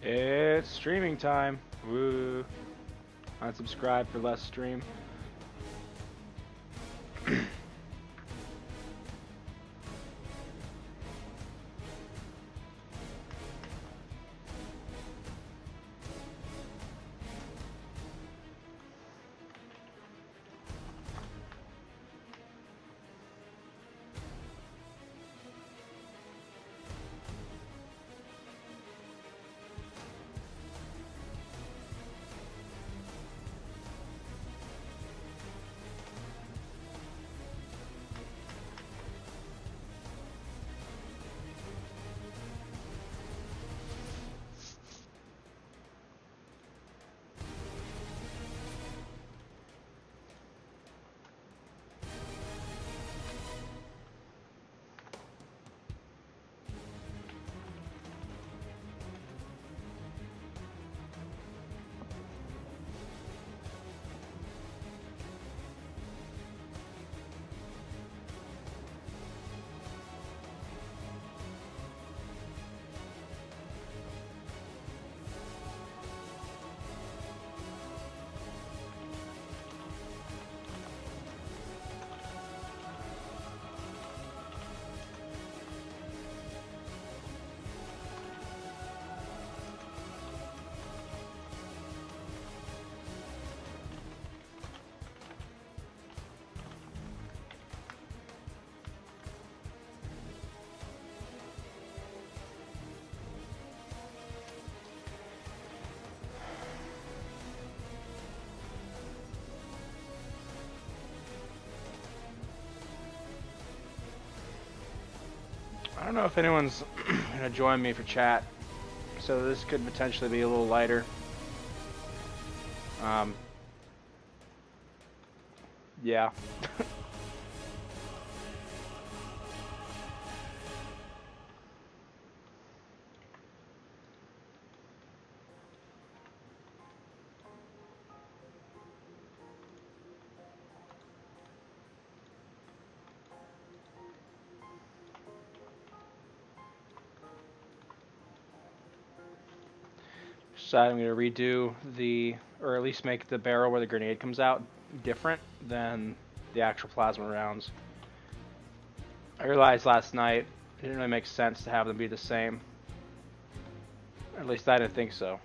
It's streaming time. Woo. Unsubscribe for less stream. I don't know if anyone's gonna join me for chat, so this could potentially be a little lighter. Yeah. So I'm going to redo or at least make the barrel where the grenade comes out different than the actual plasma rounds. I realized last night it didn't really make sense to have them be the same. At least I didn't think so.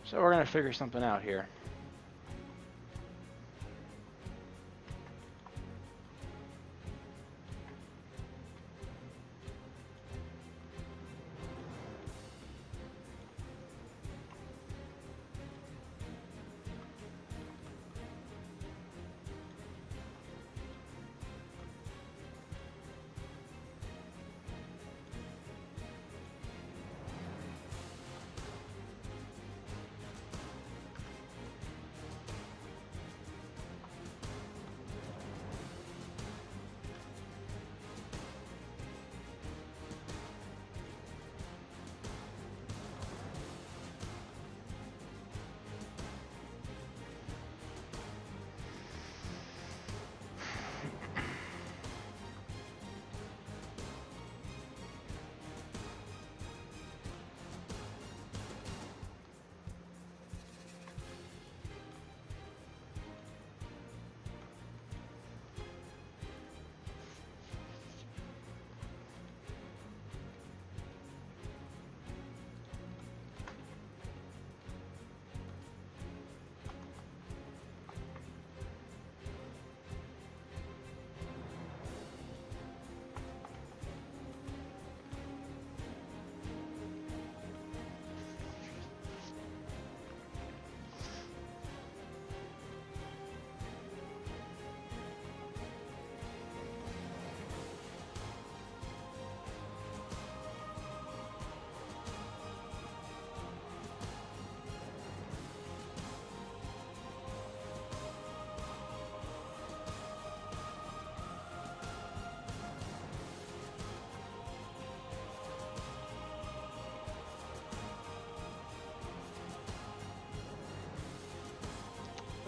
So we're going to figure something out here.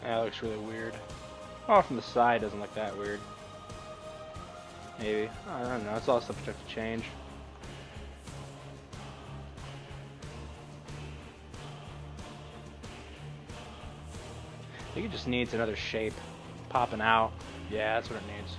That looks really weird. Oh, from the side doesn't look that weird. Maybe. I don't know. It's all subject to change. I think it just needs another shape popping out. Yeah, that's what it needs.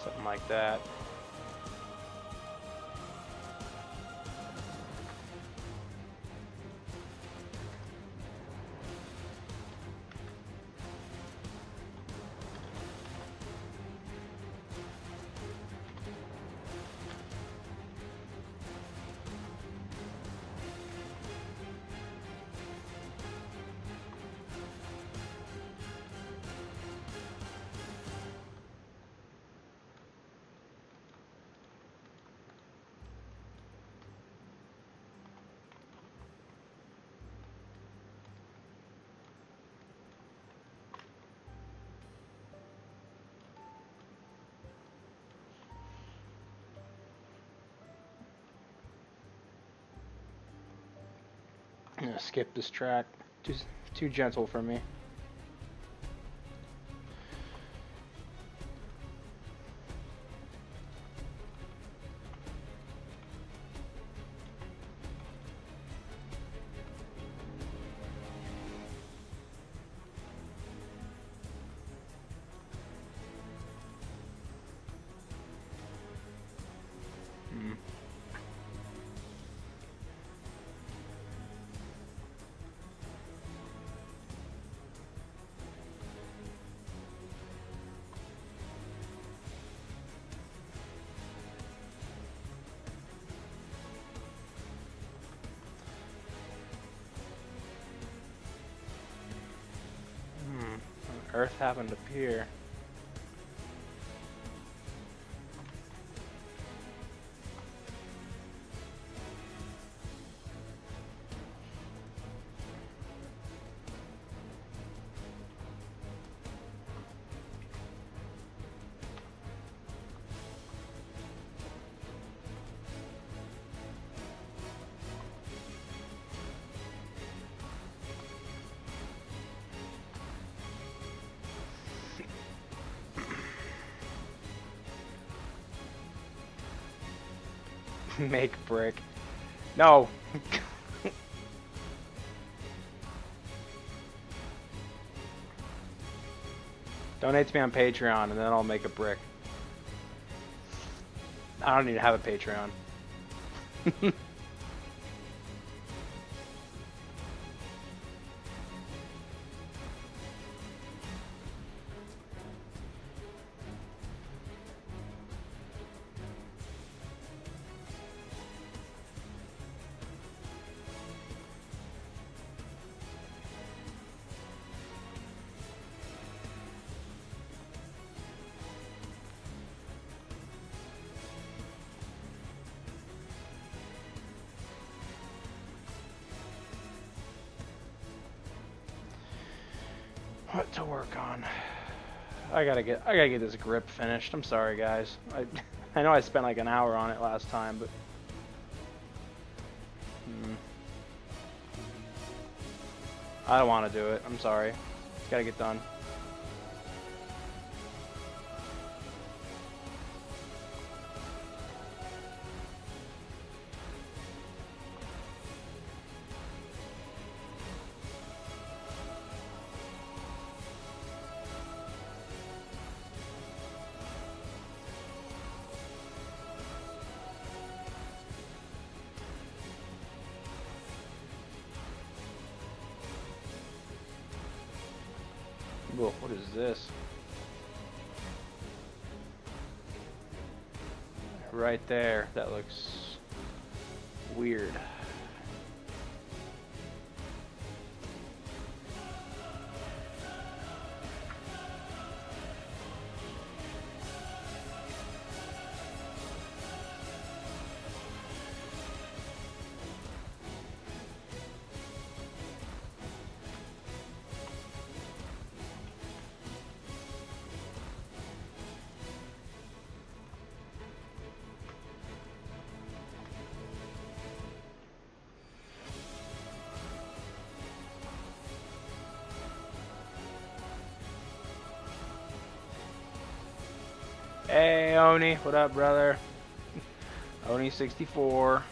Something like that. I'm gonna skip this track. Too gentle for me. Earth happened to appear. Make brick. No. Donate to me on Patreon and then I'll make a brick. I don't need to have a Patreon. What to work on? I gotta get this grip finished. I'm sorry, guys. I know I spent like an hour on it last time, but I don't want to do it. I'm sorry. It's gotta get done. Whoa, what is this? Right there. That looks weird. Hey, Oni, what up, brother? Oni 64.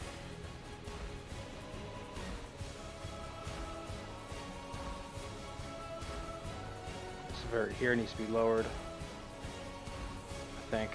Severity here needs to be lowered, I think.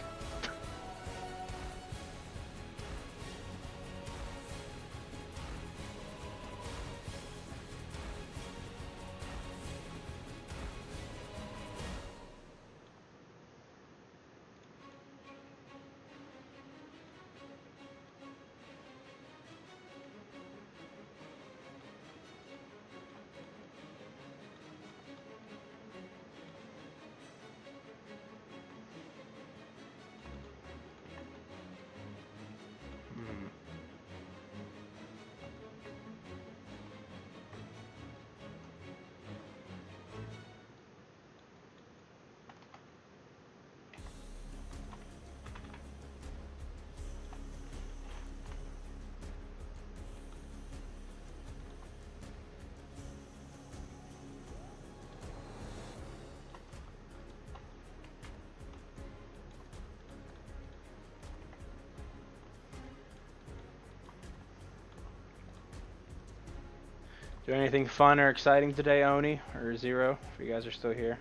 Do anything fun or exciting today, Oni or Zero, if you guys are still here?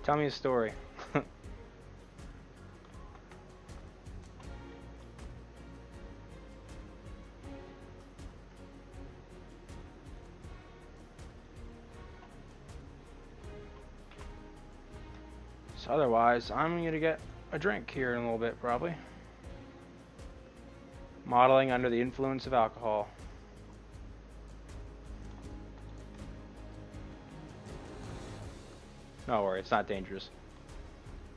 Tell me a story. So otherwise, I'm gonna get a drink here in a little bit, probably. Modeling under the influence of alcohol. No worry, it's not dangerous.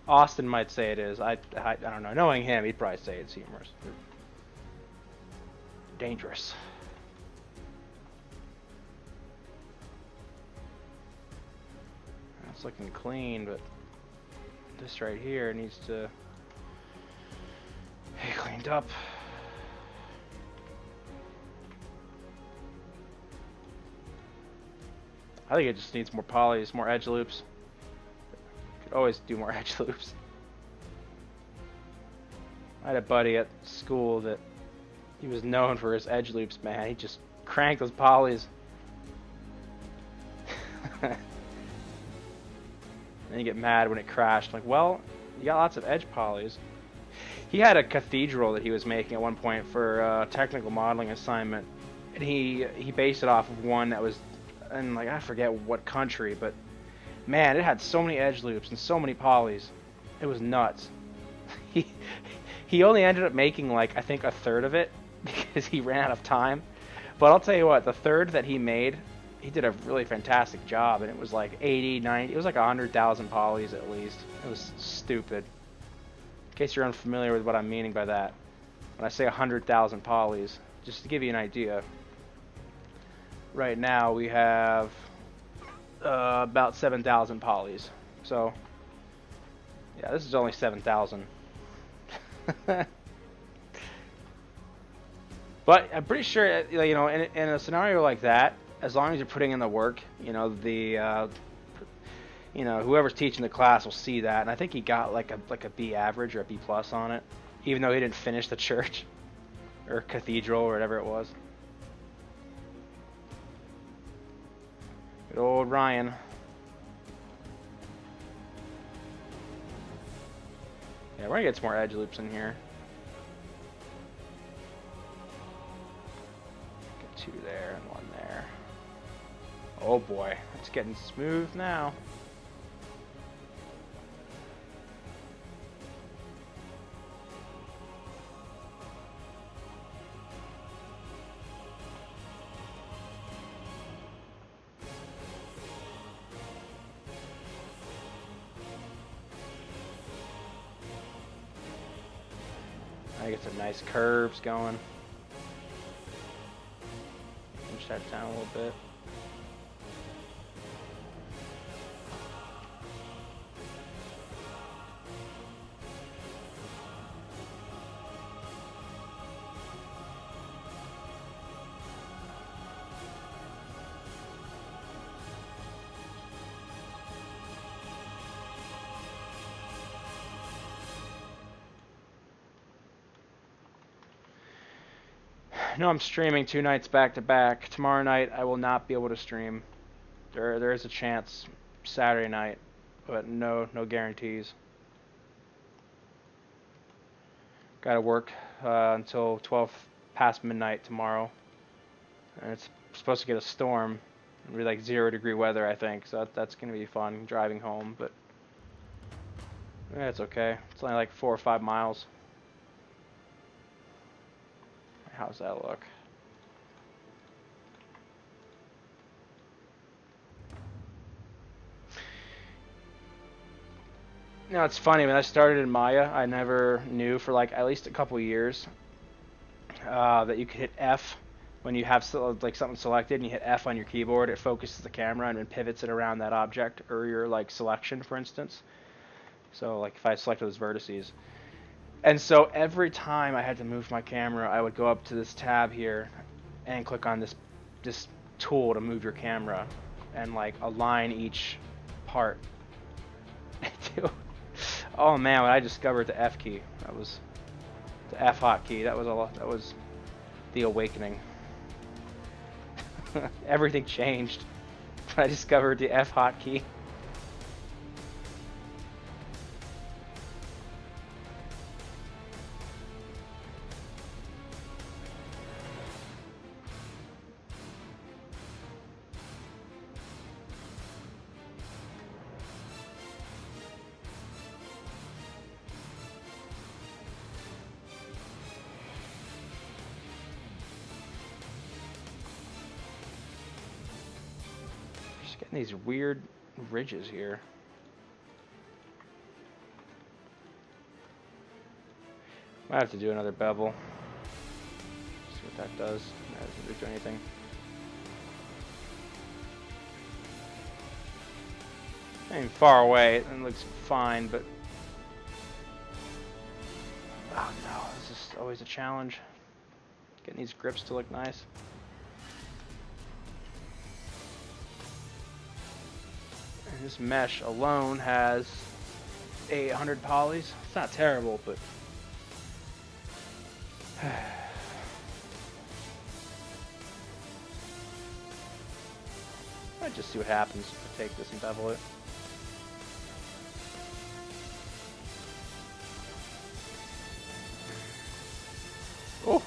Austin might say it is. I don't know. Knowing him, he'd probably say it's humorous. Dangerous. It's looking clean, but this right here needs to be cleaned up. I think it just needs more polys, more edge loops. Could always do more edge loops. I had a buddy at school that he was known for his edge loops, man. He just cranked those polys. Then you get mad when it crashed. Like, well, you got lots of edge polys. He had a cathedral that he was making at one point for a technical modeling assignment, and he based it off of one that was in, like, I forget what country, but man, it had so many edge loops and so many polys. It was nuts. He only ended up making, like, I think a third of it because he ran out of time. But I'll tell you what, the third that he made, he did a really fantastic job, and it was like 80, 90, it was like 100,000 polys at least. It was stupid. In case you're unfamiliar with what I'm meaning by that, when I say 100,000 polys, just to give you an idea, right now we have about 7,000 polys. So, yeah, this is only 7,000. But I'm pretty sure, you know, in a scenario like that, as long as you're putting in the work, you know, whoever's teaching the class will see that, and I think he got like a B average or a B plus on it, even though he didn't finish the church or cathedral or whatever it was. Good old Ryan. Yeah, we're gonna get some more edge loops in here. Get 2 there and 1 there. Oh boy, it's getting smooth now. I get some nice curves going. Inch that down a little bit. No, I'm streaming 2 nights back to back. Tomorrow night I will not be able to stream. There is a chance Saturday night, but no guarantees. Got to work until 12 past midnight tomorrow, and it's supposed to get a storm. It'll be like 0-degree weather, I think. So that's gonna be fun driving home, but it's okay. It's only like 4 or 5 miles. How's that look? Now it's funny, when I started in Maya, I never knew for like at least a couple years that you could hit F when you have like something selected, and you hit F on your keyboard, it focuses the camera and then pivots it around that object or your like selection, for instance. So like if I selected those vertices. And so every time I had to move my camera, I would go up to this tab here and click on this tool to move your camera and like align each part. Oh man, when I discovered the F key, that was the F hotkey. That was the awakening. Everything changed when I discovered the F hotkey. These weird ridges here. Might have to do another bevel. See what that does. That doesn't do anything. I mean, far away, it looks fine, but oh no, this is always a challenge. Getting these grips to look nice. This mesh alone has 800 polys. It's not terrible, but I'll just see what happens if I take this and bevel it. Oh!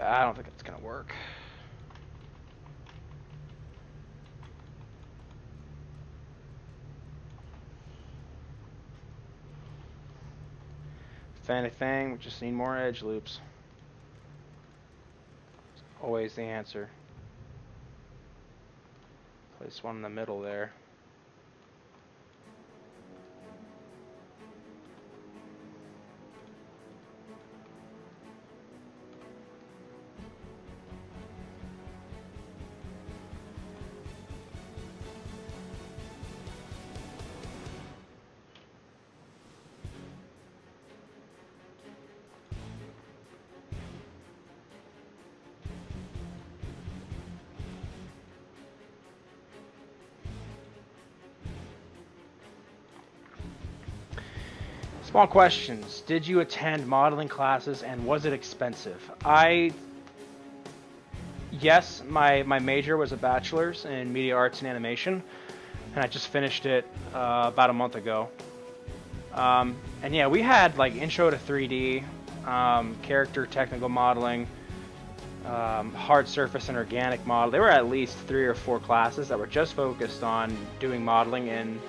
I don't think it's gonna work. If anything, we just need more edge loops. It's always the answer. Place one in the middle there. Small questions. Did you attend modeling classes and was it expensive? Yes, my major was a bachelor's in media arts and animation, and I just finished it about a month ago. And yeah, we had like intro to 3D, character technical modeling, hard surface and organic model. There were at least 3 or 4 classes that were just focused on doing modeling in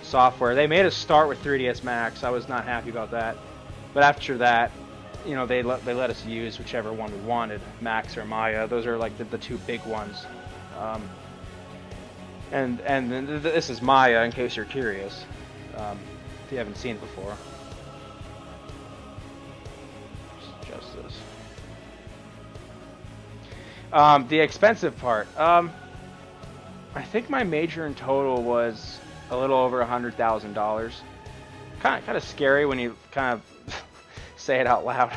software. They made us start with 3ds Max. I was not happy about that, but after that, they let us use whichever one we wanted, Max or Maya. Those are like the 2 big ones. And this is Maya, in case you're curious, if you haven't seen it before. Just this. The expensive part. I think my major in total was a little over $100,000. Kind of scary when you kind of say it out loud.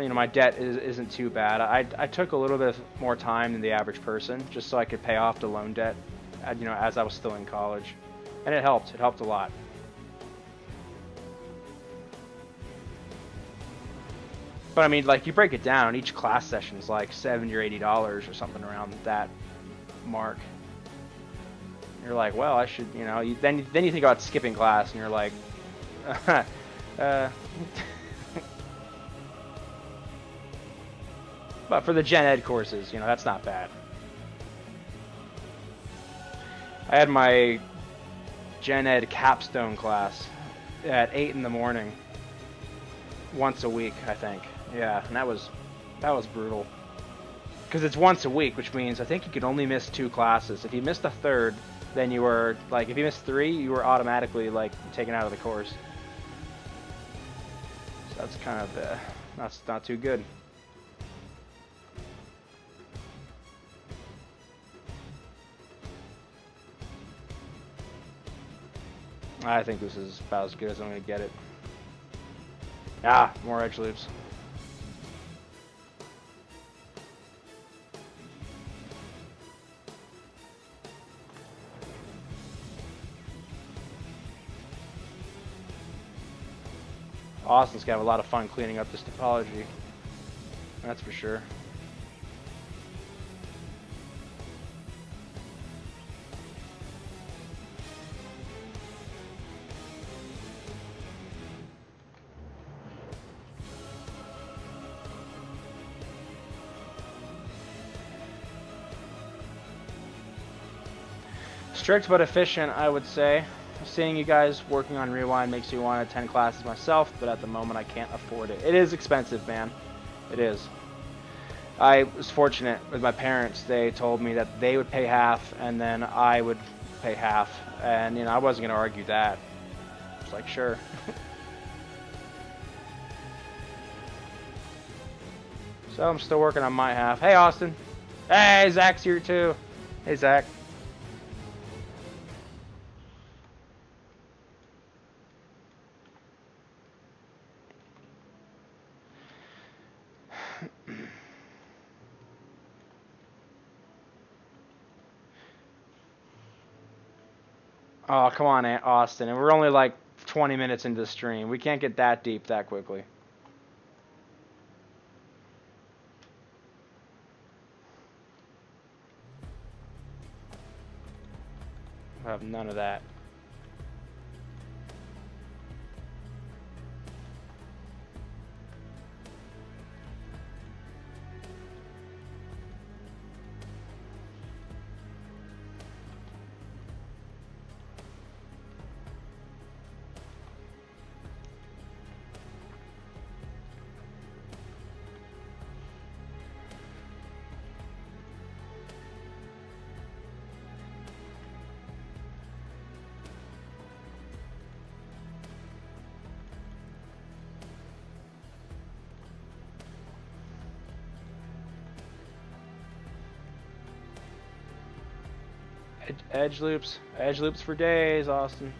You know, my debt isn't too bad. I took a little bit more time than the average person just so I could pay off the loan debt, you know, as I was still in college, and it helped. It helped a lot. But I mean, like, you break it down, each class session is like $70 or $80 or something around that mark. You're like, well, I should, you know. Then you think about skipping class, and you're like, But for the Gen Ed courses, you know, that's not bad. I had my Gen Ed capstone class at 8 in the morning, once a week, I think. Yeah, and that was brutal. Because it's once a week, which means I think you could only miss 2 classes. If you missed the third, then you were, like, if you missed 3, you were automatically, like, taken out of the course. So that's kind of, that's not too good. I think this is about as good as I'm going to get it. Ah, more edge loops. Austin's going to have a lot of fun cleaning up this topology. That's for sure. Strict but efficient, I would say. Seeing you guys working on Rewind makes me want to attend classes myself, but at the moment I can't afford it. It is expensive, man. It is. I was fortunate with my parents. They told me that they would pay half, and then I would pay half. And, you know, I wasn't going to argue that. It's like, sure. So I'm still working on my half. Hey, Austin. Hey, Zach's here too. Hey, Zach. Oh, come on, Austin. And we're only like 20 minutes into the stream. We can't get that deep that quickly. I have none of that. Edge loops for days, Austin.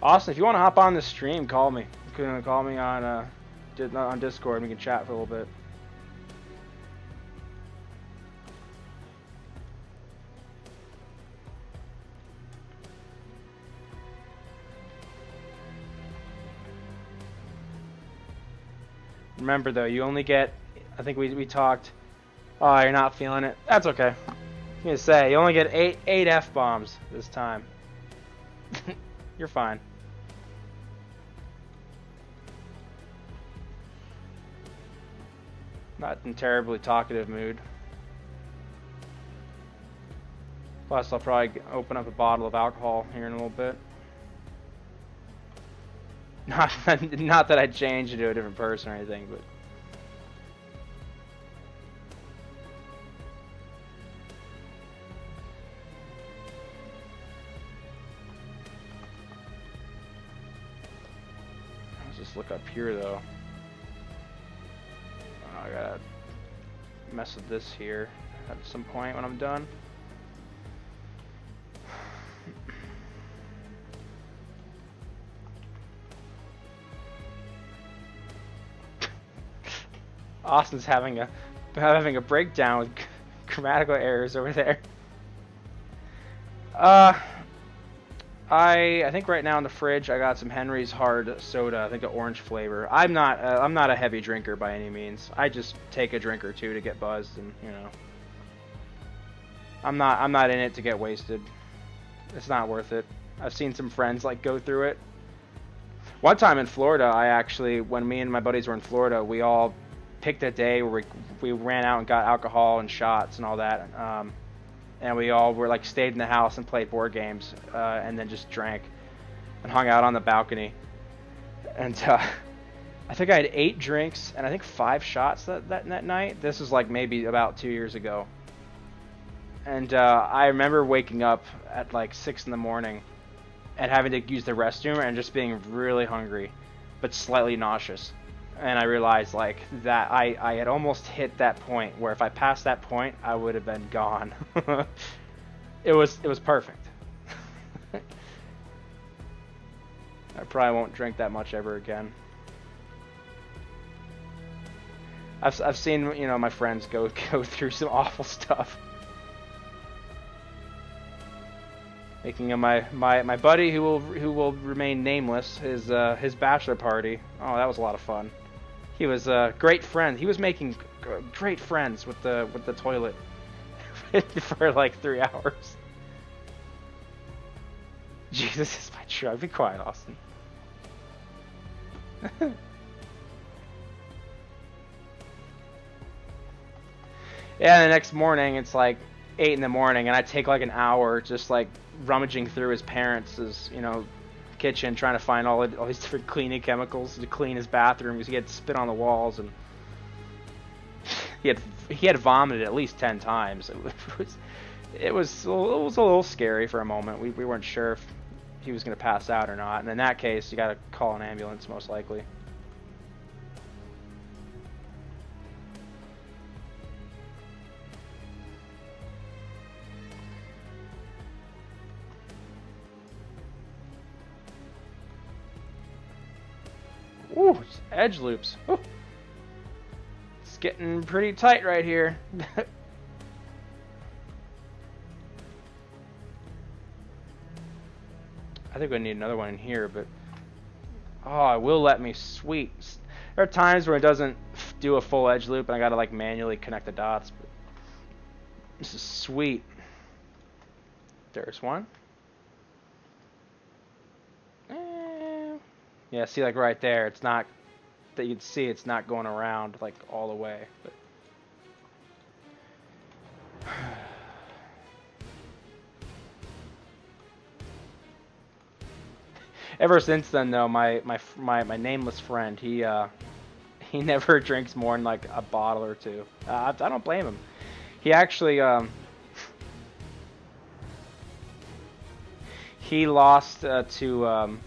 Austin, if you want to hop on the stream, call me. You can call me on Discord, and we can chat for a little bit. Remember though, you only get, I think we talked, oh, you're not feeling it. That's okay. I'm gonna say, you only get 8 F-bombs this time. You're fine. Not in terribly talkative mood. Plus, I'll probably open up a bottle of alcohol here in a little bit. Not that I changed into a different person or anything, but Let's look up here though. I gotta mess with this here at some point when I'm done. Austin's having a breakdown with grammatical errors over there. I think right now in the fridge I got some Henry's hard soda. I think the orange flavor. I'm not a heavy drinker by any means. I just take a drink or two to get buzzed, and you know, I'm not in it to get wasted. It's not worth it. I've seen some friends like go through it. One time in Florida, I actually, when me and my buddies were in Florida, we all picked a day where we ran out and got alcohol and shots and all that. And we all were like stayed in the house and played board games, and then just drank and hung out on the balcony. And I think I had 8 drinks and I think 5 shots that night. This was like maybe about 2 years ago. And I remember waking up at like 6 in the morning and having to use the restroom and just being really hungry, but slightly nauseous. And I realized like that I had almost hit that point where if I passed that point, I would have been gone. It was perfect. I probably won't drink that much ever again. I've seen, you know, my friends go through some awful stuff. Making my buddy who will remain nameless his bachelor party. Oh, that was a lot of fun. He was a great friend. He was making great friends with the toilet for like 3 hours. Jesus is my truck. Be quiet, Austin. Yeah, the next morning it's like 8 in the morning, and I take like an hour just like rummaging through his parents' kitchen, trying to find all these different cleaning chemicals to clean his bathroom because he had spit on the walls, and he had vomited at least 10 times. It was a little scary for a moment. We weren't sure if he was going to pass out or not, and in that case, you got to call an ambulance most likely. Ooh, it's edge loops. Ooh. It's getting pretty tight right here. I think I need another one in here, but oh, it will let me. Sweet. There are times where it doesn't do a full edge loop and I gotta like manually connect the dots, but this is sweet. There's one. Yeah, see, like right there, it's not, that you can see it's not going around like all the way. But ever since then, though, my nameless friend, he never drinks more than like a bottle or two. I don't blame him. He actually he lost to.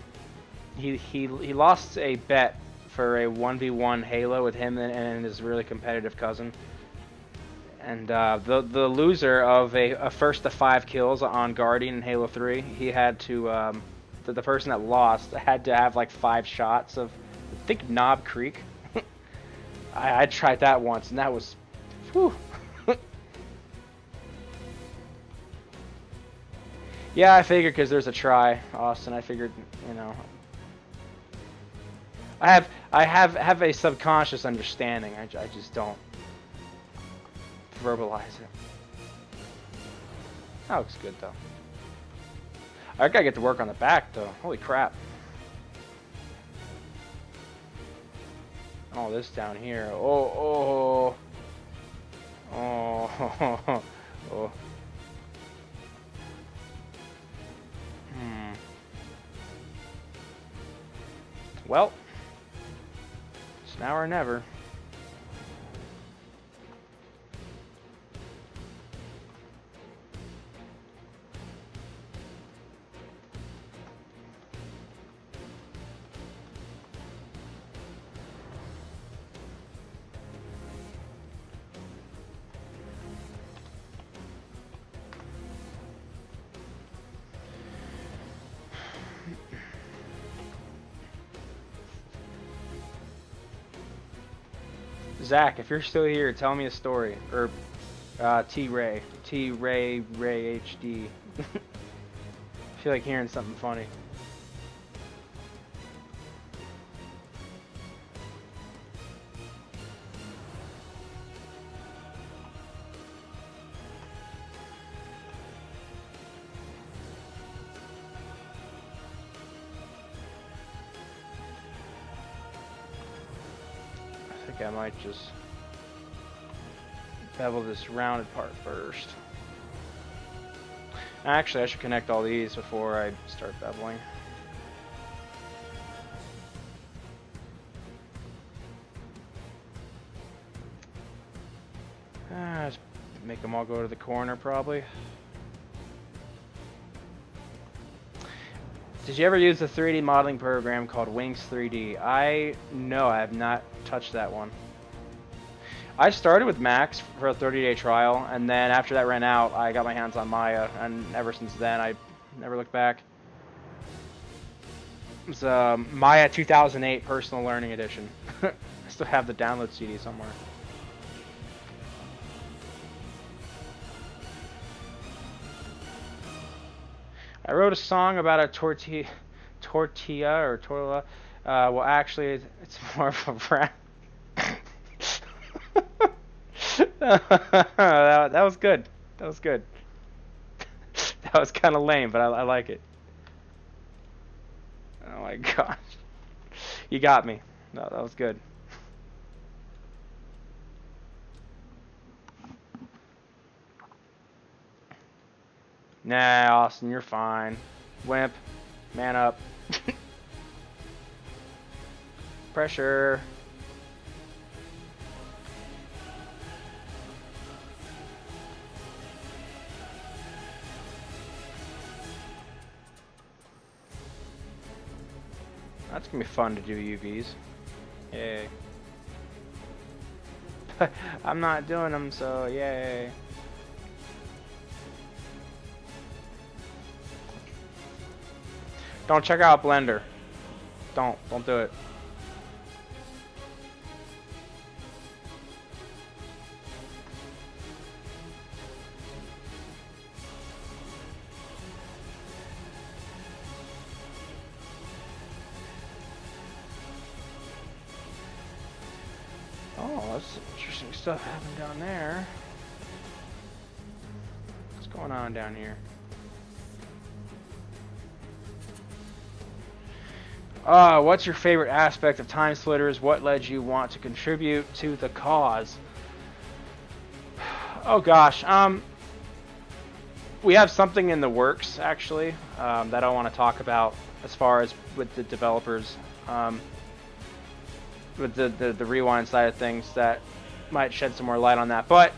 He lost a bet for a 1v1 Halo with him and his really competitive cousin. And the loser of a first to 5 kills on Guardian in Halo 3, he had to the person that lost had to have like 5 shots of, I think, Knob Creek. I tried that once and that was, whew. Yeah, I figured because there's a try, Austin. I figured, you know. I have a subconscious understanding. I just don't verbalize it. That looks good though. I gotta get to work on the back though. Holy crap! All this down here. Oh. Well. It's now or never. Zach, if you're still here, tell me a story. Or T-Ray HD. I feel like hearing something funny. I might just bevel this rounded part first. Actually, I should connect all these before I start beveling. Just make them all go to the corner, probably. Did you ever use a 3D modeling program called Wings 3D? No, I have not touched that one. I started with Max for a 30-day trial, and then after that ran out, I got my hands on Maya, and ever since then, I never looked back. It's Maya 2008 Personal Learning Edition. I still have the download CD somewhere. I wrote a song about a tortilla or tortilla. Well, actually, it's more of a rap. that was good. That was good. That was kind of lame, but I like it. Oh my gosh. You got me. No, that was good. Nah, Austin, you're fine. Wimp, man up. Pressure. That's gonna be fun to do UVs. Yay. I'm not doing them, so yay. Don't check out Blender. Don't do it. Oh, that's some interesting stuff happening down there. What's going on down here? What's your favorite aspect of Time Splitters? What led you want to contribute to the cause? Oh gosh, we have something in the works actually that I want to talk about as far as with the developers, with the rewind side of things that might shed some more light on that. But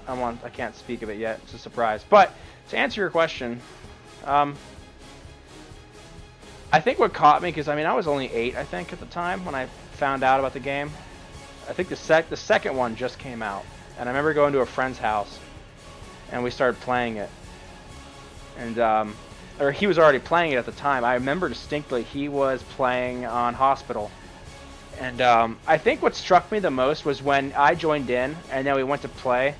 I can't speak of it yet. It's a surprise. But to answer your question. I think what caught me, because I mean I was only 8 I think at the time when I found out about the game. I think the second one just came out, and I remember going to a friend's house and we started playing it, and or he was already playing it at the time. I remember distinctly he was playing on Hospital, and I think what struck me the most was when I joined in and then we went to play.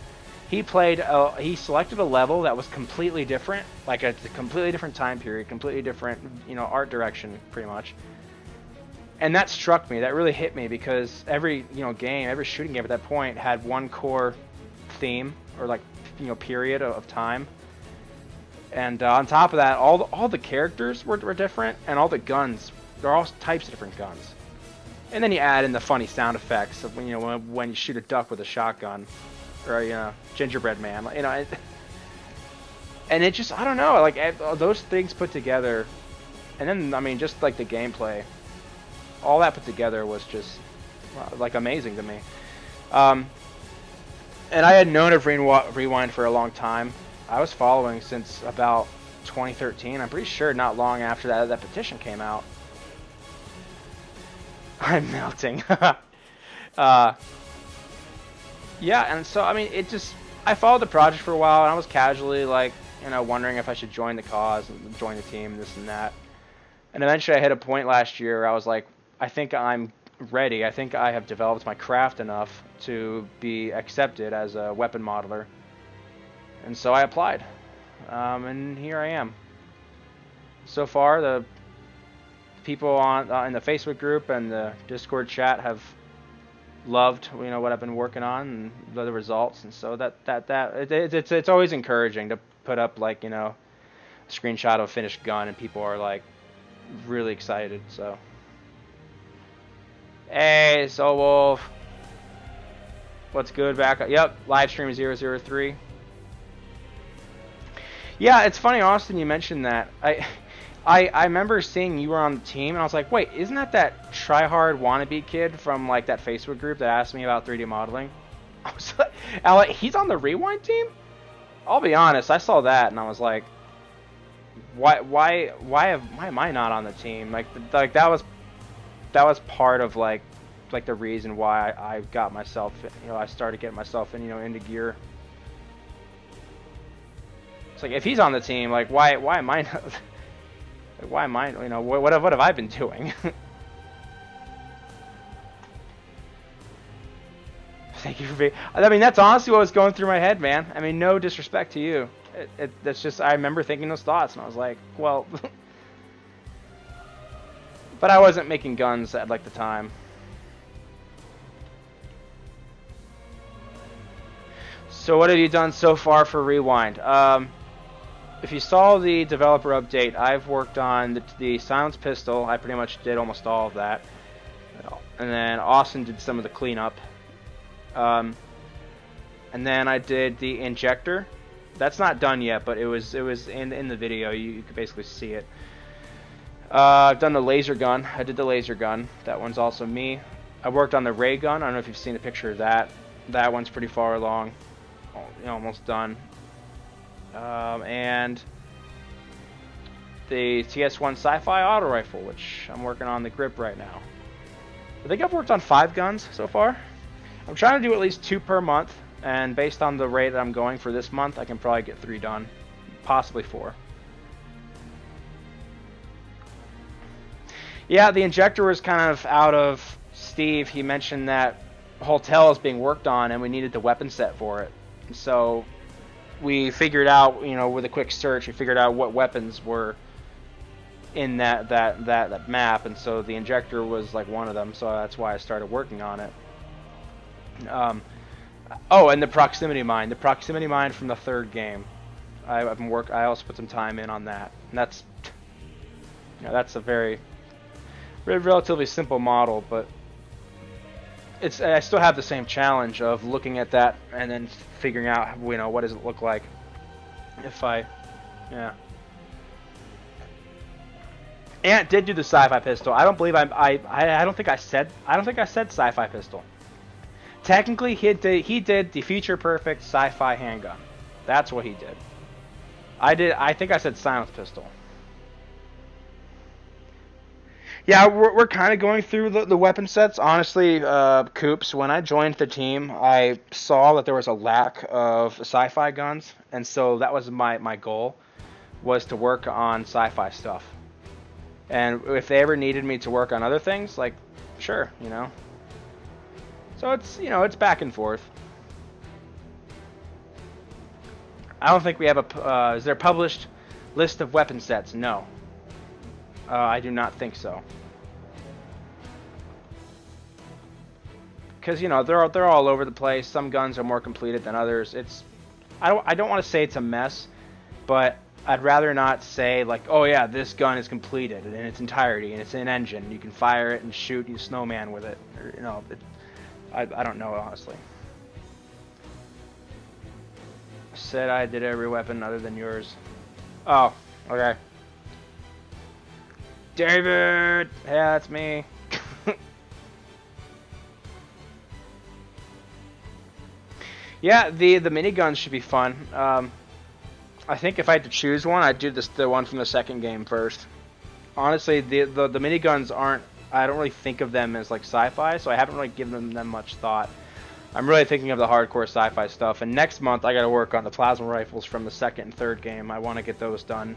He selected a level that was completely different, like a completely different time period, completely different, art direction, pretty much. And that struck me. That really hit me because every, game, every shooting game at that point had one core theme or like, period of time. And on top of that, all the characters were different, and all the guns, they're all types of different guns. And then you add in the funny sound effects of when you shoot a duck with a shotgun. Or gingerbread man, and it just, I don't know, like those things put together, and then I mean just like the gameplay, all that put together was just like amazing to me. And I had known of Rewind for a long time. I was following since about 2013. I'm pretty sure not long after that petition came out. I'm melting. Yeah, and so, I mean, I followed the project for a while, and I was casually, like, wondering if I should join the cause, and join the team, this and that. And eventually I hit a point last year where I was like, I think I'm ready. I think I have developed my craft enough to be accepted as a weapon modeler. And so I applied. And here I am. So far, the people on in the Facebook group and the Discord chat have loved, you know, what I've been working on and the results, and so it's always encouraging to put up, like, you know, a screenshot of a finished gun and people are like really excited. So hey, Soul Wolf, what's good? Back up. Yep, live stream 003. Yeah, it's funny, Austin, you mentioned that. I remember seeing you were on the team, and I was like, wait, isn't that tryhard wannabe kid from, like, that Facebook group that asked me about 3D modeling? I was like, he's on the Rewind team? I'll be honest, I saw that, and I was like, why am I not on the team? Like that was part of, like the reason why I got myself, you know, I started getting myself in, you know, into gear. It's like, if he's on the team, like, why am I not? Why am I, you know, what have I been doing? Thank you for being, I mean, that's honestly what was going through my head, man. I mean, no disrespect to you. That's just, I remember thinking those thoughts, and I was like, well, but I wasn't making guns at, like, the time. So what have you done so far for Rewind? If you saw the developer update, I've worked on the silenced pistol. I pretty much did almost all of that. And then Austin did some of the cleanup. And then I did the injector. That's not done yet, but it was in the video. You could basically see it. I've done the laser gun. I did the laser gun. That one's also me. I worked on the ray gun. I don't know if you've seen a picture of that. That one's pretty far along. Almost done. And the TS1 Sci Fi Autorifle, which I'm working on the grip right now. I think I've worked on 5 guns so far. I'm trying to do at least 2 per month, and based on the rate that I'm going for this month, I can probably get 3 done, possibly 4. Yeah, the injector was kind of out of Steve. He mentioned that Hotel is being worked on, and we needed the weapon set for it. So we figured out, you know, with a quick search, we figured out what weapons were in that map, and so the injector was like one of them. So that's why I started working on it. Oh, and the proximity mine from the 3rd game. I also put some time in on that, and that's, you know, that's a very relatively simple model, but I still have the same challenge of looking at that and then figuring out, you know, what does it look like if I, yeah. Ant did do the sci-fi pistol. I don't believe I don't think I said sci-fi pistol. Technically, he did the feature perfect sci-fi handgun. That's what he did. I think I said silenced pistol. Yeah, we're kind of going through the weapon sets. Honestly, Coops, when I joined the team, I saw that there was a lack of sci-fi guns, and so that was my goal, was to work on sci-fi stuff. And if they ever needed me to work on other things, like, sure, you know. So it's, you know, it's back and forth. I don't think we have a, is there a published list of weapon sets? No. I do not think so. Because, you know, they're all over the place. Some guns are more completed than others. I don't want to say it's a mess, but I'd rather not say, like, oh yeah, this gun is completed in its entirety and it's an engine. You can fire it and shoot you snowman with it. Or, you know, I don't know, honestly. Said I did every weapon other than yours. Oh, okay. David! Yeah, that's me. Yeah, the miniguns should be fun. I think if I had to choose one, I'd do the one from the 2nd game first. Honestly, the miniguns aren't, I don't really think of them as like sci-fi, so I haven't really given them much thought. I'm really thinking of the hardcore sci-fi stuff, and next month I gotta work on the plasma rifles from the 2nd and 3rd game. I want to get those done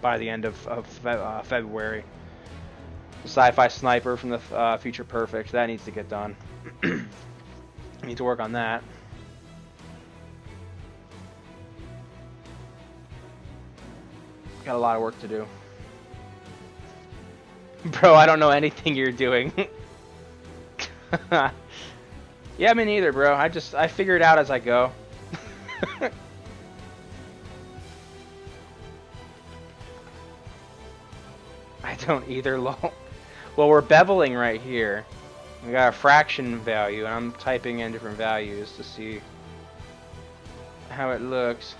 by the end of February. The Sci-Fi Sniper from the Future Perfect. That needs to get done. I need to work on that. Got a lot of work to do. Bro, I don't know anything you're doing. Yeah, me neither, bro. I figure it out as I go. I don't either, lol. Well, we're beveling right here. We got a fraction value, and I'm typing in different values to see how it looks.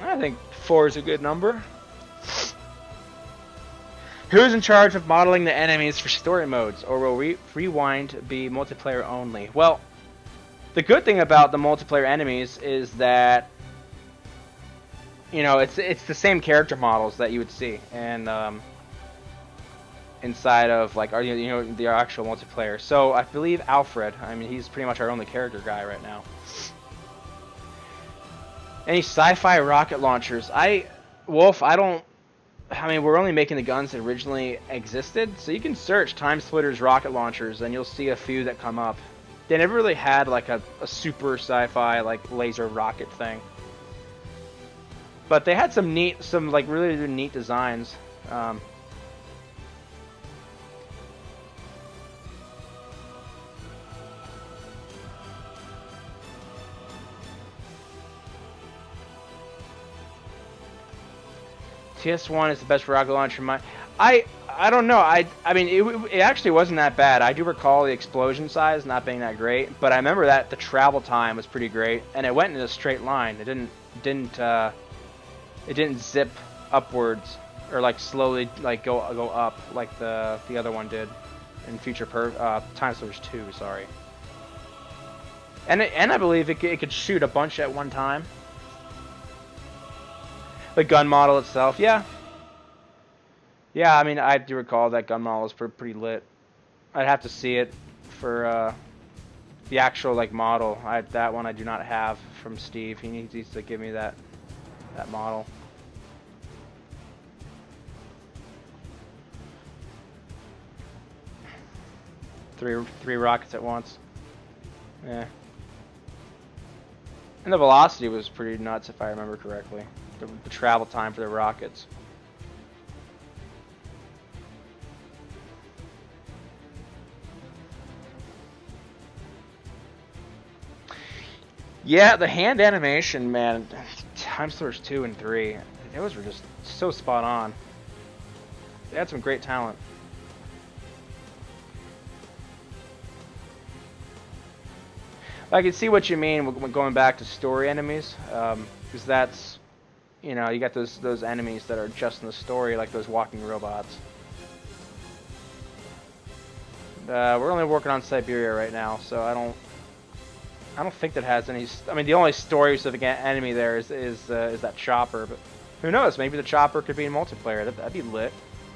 I think 4 is a good number. Who's in charge of modeling the enemies for story modes, or will Rewind be multiplayer only? Well, the good thing about the multiplayer enemies is that, you know, it's the same character models that you would see, and inside of like the actual multiplayer. So I believe Alfred. I mean, he's pretty much our only character guy right now. Any sci-fi rocket launchers? Wolf, I mean, we're only making the guns that originally existed, so you can search Time Splitters rocket launchers, and you'll see a few that come up. They never really had like a super sci-fi like laser rocket thing, but they had some like really neat designs. TS1 is the best rocket launcher. I don't know. I mean, it actually wasn't that bad. I do recall the explosion size not being that great, but I remember that the travel time was pretty great, and it went in a straight line. It didn't zip upwards or like slowly like go up like the other one did in Time Splitters 2. Sorry. And I believe it could shoot a bunch at one time. The gun model itself, yeah. Yeah, I mean, I do recall that gun model is pretty lit. I'd have to see it for the actual like model. That one I do not have from Steve. He needs to give me that model. Three rockets at once. Yeah. And the velocity was pretty nuts if I remember correctly. The travel time for the rockets. Yeah, the hand animation, man. Time Splitters 2 and 3, those were just so spot on. They had some great talent. I can see what you mean when going back to story enemies, because that's, you know, you got those enemies that are just in the story, like those walking robots. We're only working on Siberia right now, so I don't think that has any. I mean, the only story-specific enemy there is that chopper, but who knows? Maybe the chopper could be in multiplayer. That'd be lit.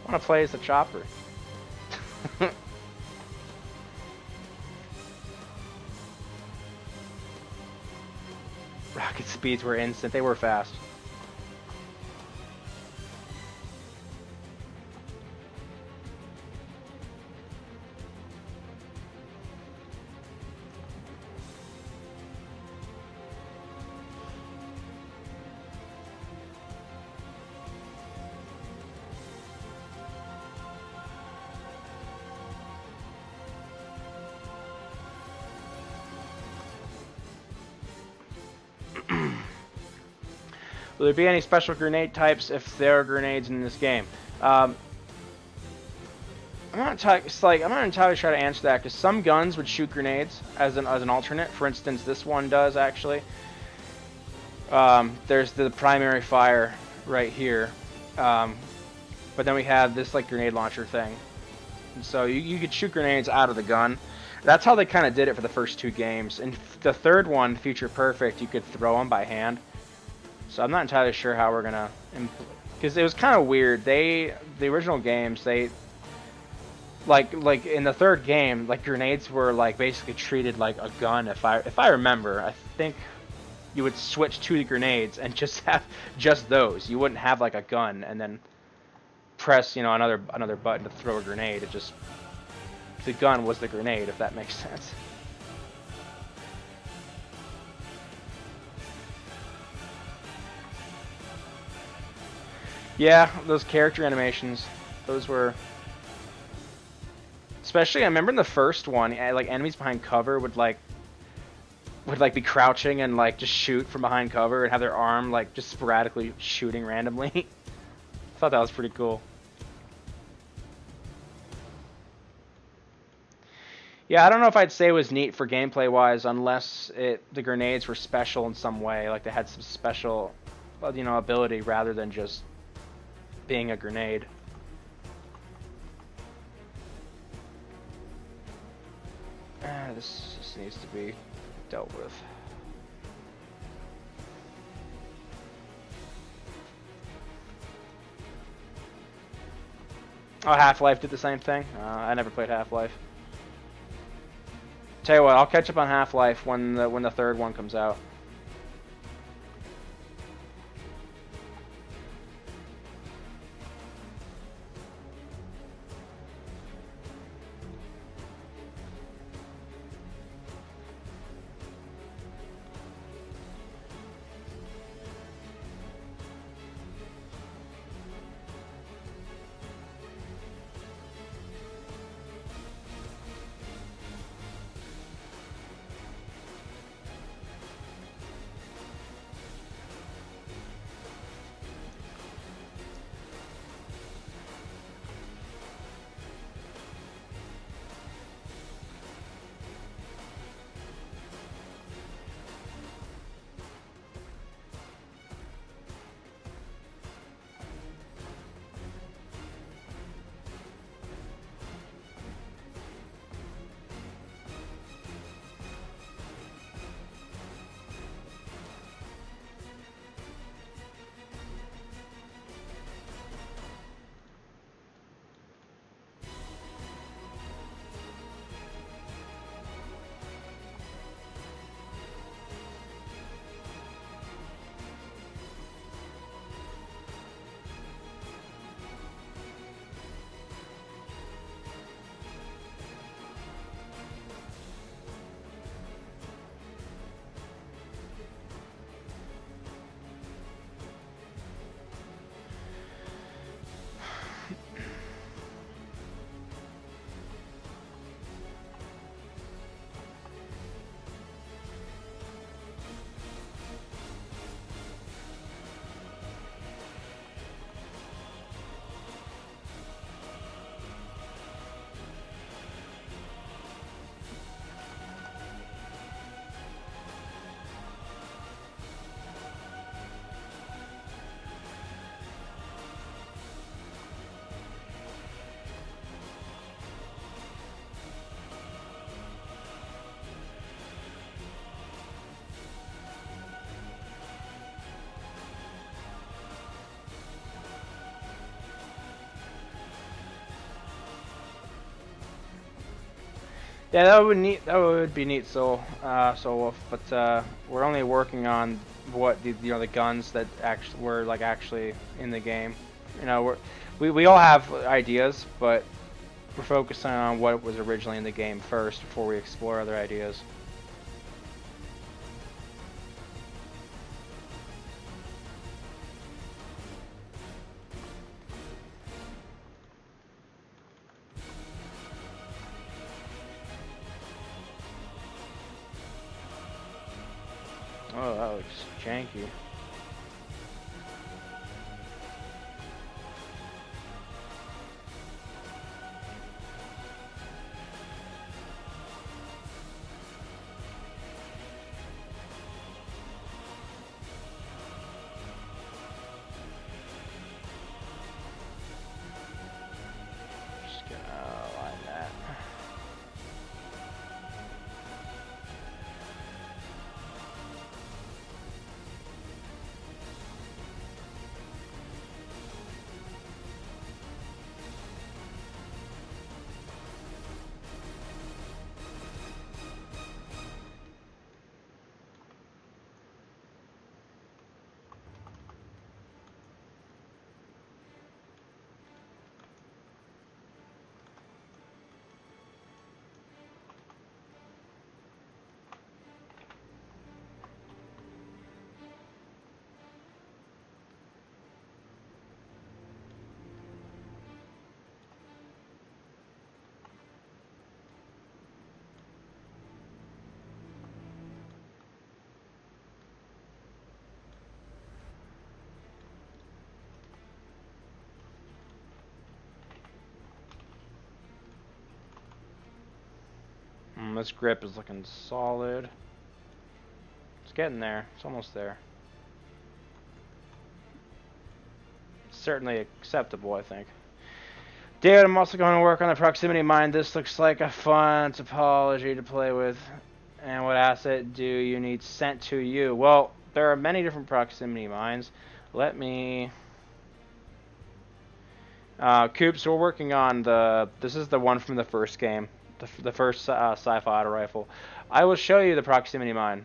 I want to play as the chopper. Rocket speeds were instant. They were fast. Will there be any special grenade types if there are grenades in this game? I'm not entirely sure how to answer that, because some guns would shoot grenades as an alternate. For instance, this one does actually. There's the primary fire right here, but then we have this like grenade launcher thing. And so you could shoot grenades out of the gun. That's how they kind of did it for the first two games. In the third one, Future Perfect, you could throw them by hand. So I'm not entirely sure how we're gonna, because it was kind of weird. The original games, they like in the third game, like grenades were like basically treated like a gun. If I remember, I think you would switch to the grenades and just have just those. You wouldn't have like a gun and then press, you know, another button to throw a grenade. It just, the gun was the grenade, if that makes sense. Yeah, those character animations, those were, especially I remember in the first one, like enemies behind cover would be crouching and like just shoot from behind cover and have their arm like just sporadically shooting randomly. I thought that was pretty cool. Yeah, I don't know if I'd say it was neat for gameplay wise unless the grenades were special in some way, like they had some special, you know, ability rather than just being a grenade. This just needs to be dealt with. Oh, Half-Life did the same thing? I never played Half-Life. Tell you what, I'll catch up on Half-Life when the third one comes out. Yeah, that would neat. That would be neat. So, but we're only working on what the guns that actually were like actually in the game. You know, we all have ideas, but we're focusing on what was originally in the game first before we explore other ideas. Oh, that looks janky. Just gonna align that. This grip is looking solid. It's getting there. It's almost there. It's certainly acceptable, I think. Dude, I'm also going to work on the proximity mine. This looks like a fun topology to play with. And what asset do you need sent to you? Well, there are many different proximity mines. Let me... Coops, we're working on the... This is the one from the first game. The first Sci Fi Autorifle. I will show you the proximity mine.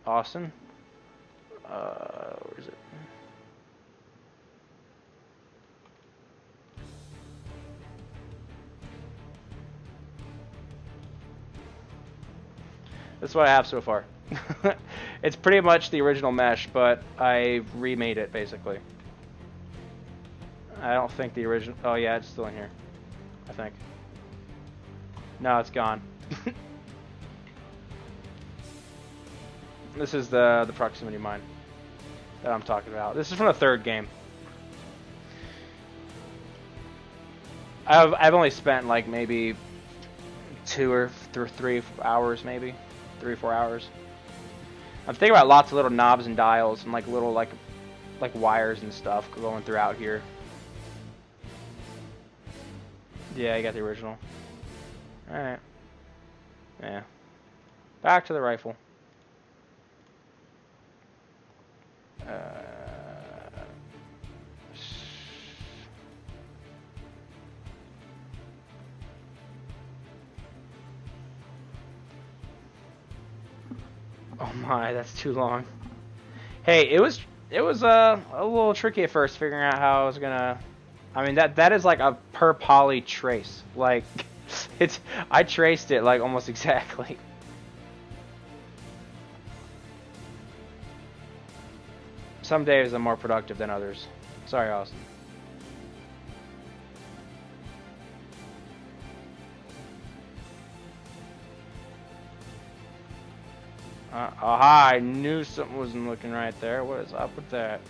Austin? Where is it? That's what I have so far. It's pretty much the original mesh, but I remade it, basically. I don't think the original... Oh, yeah, it's still in here. I think. No, it's gone. This is the proximity mine that I'm talking about. This is from the third game. I've only spent, like, maybe 2 or 3 hours, maybe. 3 or 4 hours. I'm thinking about lots of little knobs and dials and like little like wires and stuff going throughout here. Yeah, I got the original. Alright. Yeah. Back to the rifle. Oh my, that's too long. Hey, it was a little tricky at first figuring out how I was gonna. I mean that is like a per poly trace. Like I traced it like almost exactly. Some days I'm more productive than others. Sorry, Austin. Aha, I knew something wasn't looking right there. What is up with that?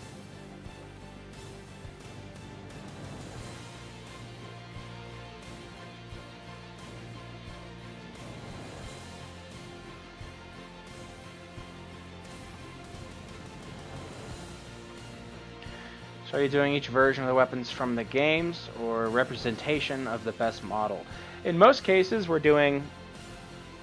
So are you doing each version of the weapons from the games or representation of the best model? In most cases, we're doing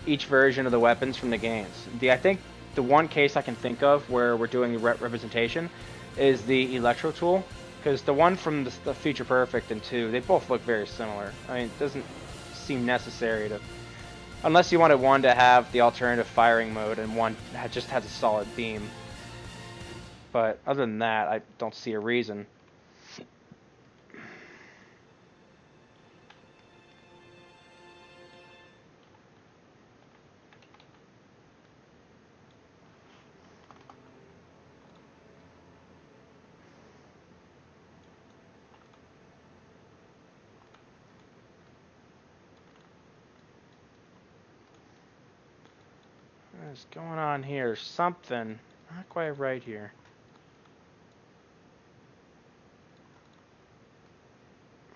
each version of the weapons from the games. I think the one case I can think of where we're doing representation is the Electro tool, because the one from the Future Perfect and 2, they both look very similar. I mean, it doesn't seem necessary to, unless you wanted one to have the alternative firing mode and one just has a solid beam. But other than that, I don't see a reason. What's going on here? Something not quite right here.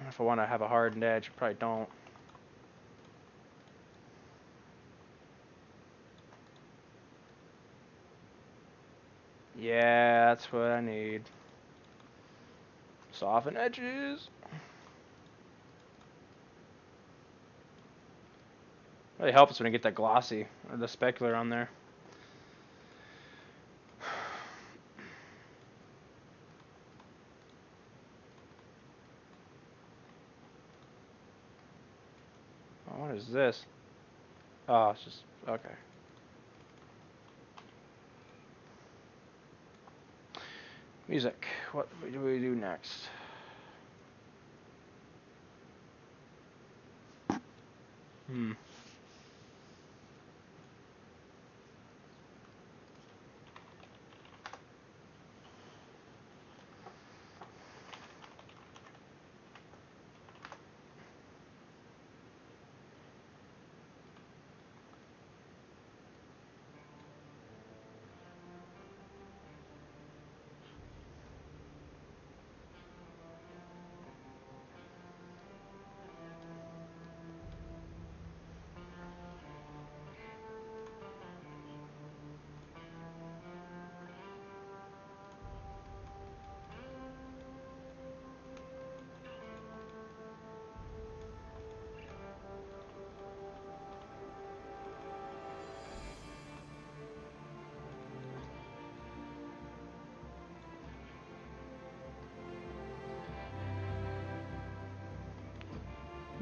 If I want to have a hardened edge, I probably don't. Yeah, that's what I need. Soften edges. Really helps when you get that glossy or the specular on there. Oh, what is this? Oh, it's just okay. Music. What do we do next?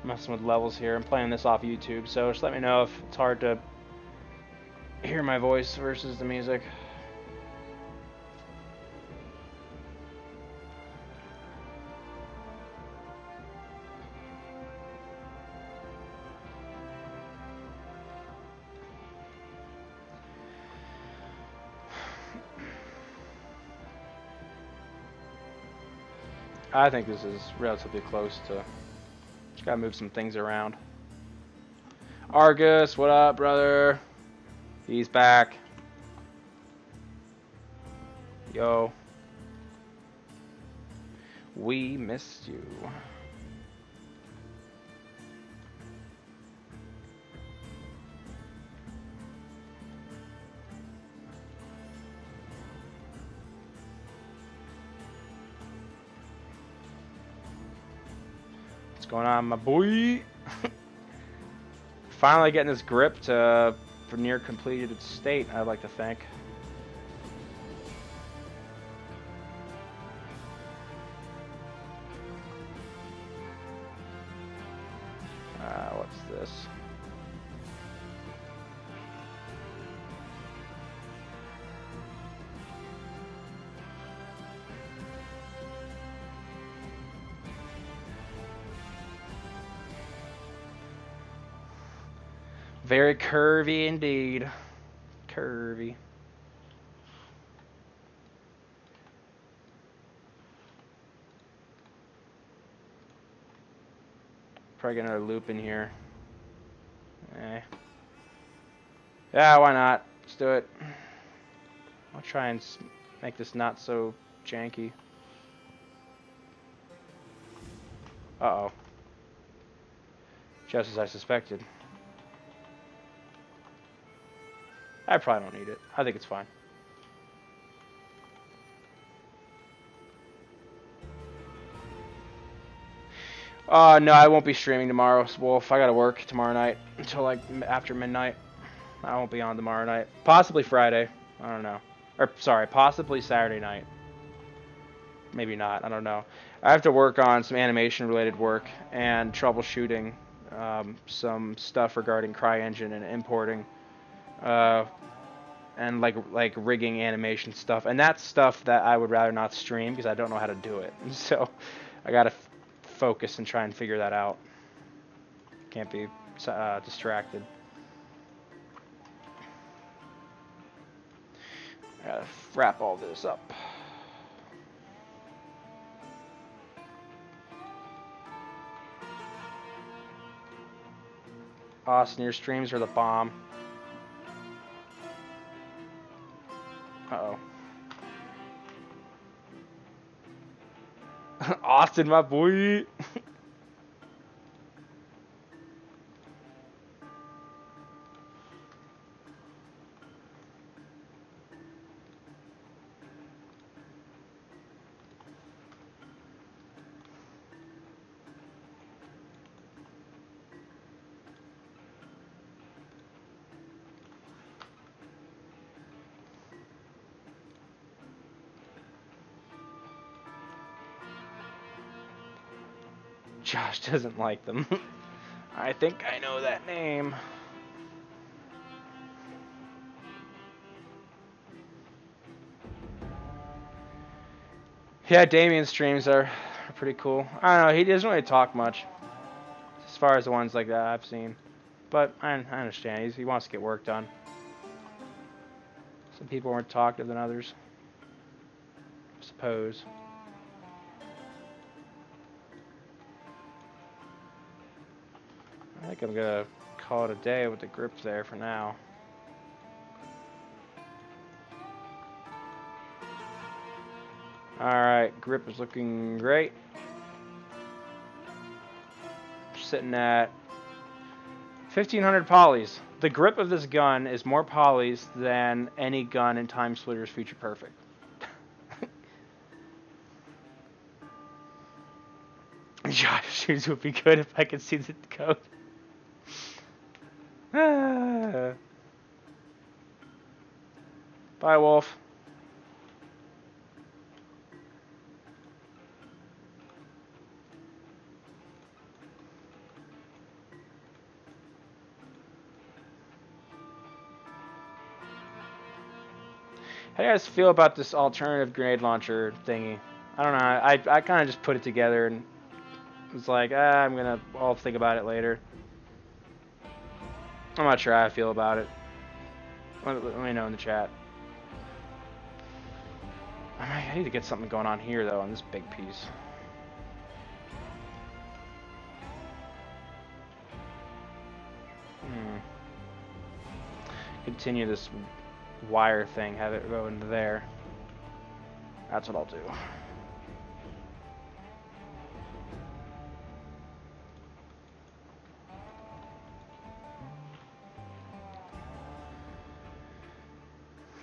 messing with levels here. I'm playing this off YouTube, so just let me know if it's hard to hear my voice versus the music. I think this is relatively close to... Just gotta move some things around. Argus, what up, brother? He's back. Yo. We missed you. What's going on, my boy? Finally getting this grip to for near completed state, I'd like to think. What's this? Very curvy indeed. Curvy. Probably get another loop in here. Yeah, why not? Let's do it. I'll try and make this not so janky. Uh-oh. Just as I suspected. I probably don't need it. I think it's fine. No, I won't be streaming tomorrow, Wolf. I gotta work tomorrow night until like after midnight. I won't be on tomorrow night. Possibly Friday. I don't know. Or, sorry, possibly Saturday night. Maybe not. I don't know. I have to work on some animation-related work and troubleshooting some stuff regarding CryEngine and importing and like rigging animation stuff. And that's stuff that I would rather not stream because I don't know how to do it. So I gotta focus and try and figure that out. Can't be distracted. I gotta wrap all this up. Austin, your streams are the bomb. Uh-oh. Austin, my boy. Josh doesn't like them. I think I know that name. Yeah, Damien's streams are pretty cool. I don't know, he doesn't really talk much. As far as the ones like that I've seen. But I understand, he wants to get work done. Some people are more talkative than others. I suppose. I think I'm gonna call it a day with the grip there for now. Alright, grip is looking great. Sitting at 1,500 polys. The grip of this gun is more polys than any gun in Time Splitter's Future Perfect. Josh shoes would be good if I could see the code. Bye, Wolf. How do you guys feel about this alternative grenade launcher thingy? I don't know. I kind of just put it together and was like, I'll think about it later. I'm not sure how I feel about it. Let me know in the chat. I need to get something going on here though on this big piece. Continue this wire thing, have it go into there. That's what I'll do.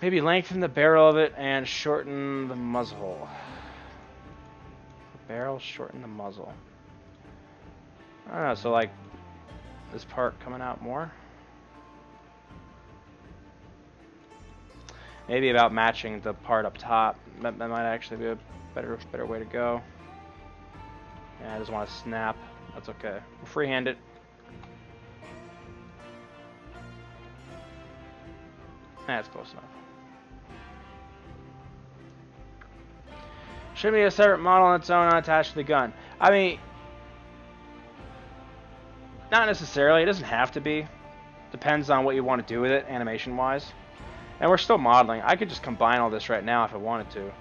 Maybe lengthen the barrel of it and shorten the muzzle. The barrel, shorten the muzzle. I don't know, so like this part coming out more? Maybe about matching the part up top. That might actually be a better way to go. Yeah, I just want to snap. That's okay. We'll freehand it. That's close enough. Should be a separate model on its own, not attached to the gun. I mean, not necessarily. It doesn't have to be. Depends on what you want to do with it, animation-wise. And we're still modeling. I could just combine all this right now if I wanted to.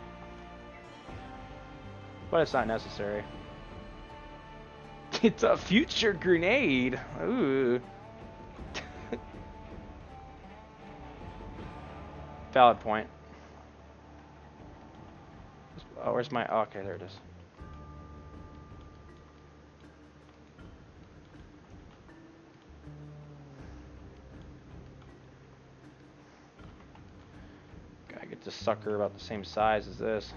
But it's not necessary. It's a future grenade. Ooh. Valid point. Oh, where's my... Oh, okay, there it is. Gotta get this sucker about the same size as this.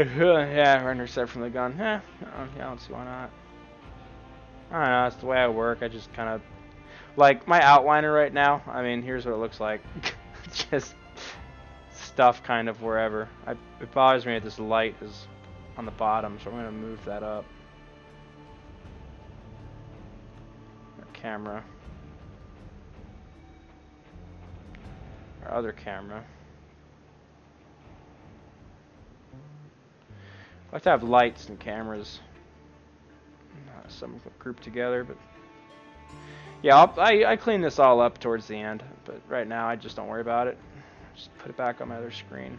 Yeah, render set from the gun. Yeah, I don't see why not. I don't know, it's the way I work. I just kind of... Like, my outliner right now, I mean, here's what it looks like. Just stuff kind of wherever. It bothers me that this light is on the bottom, so I'm going to move that up. Our camera. Our other camera. I like to have lights and cameras, some grouped together, but yeah, I clean this all up towards the end, but right now I just don't worry about it. Just put it back on my other screen.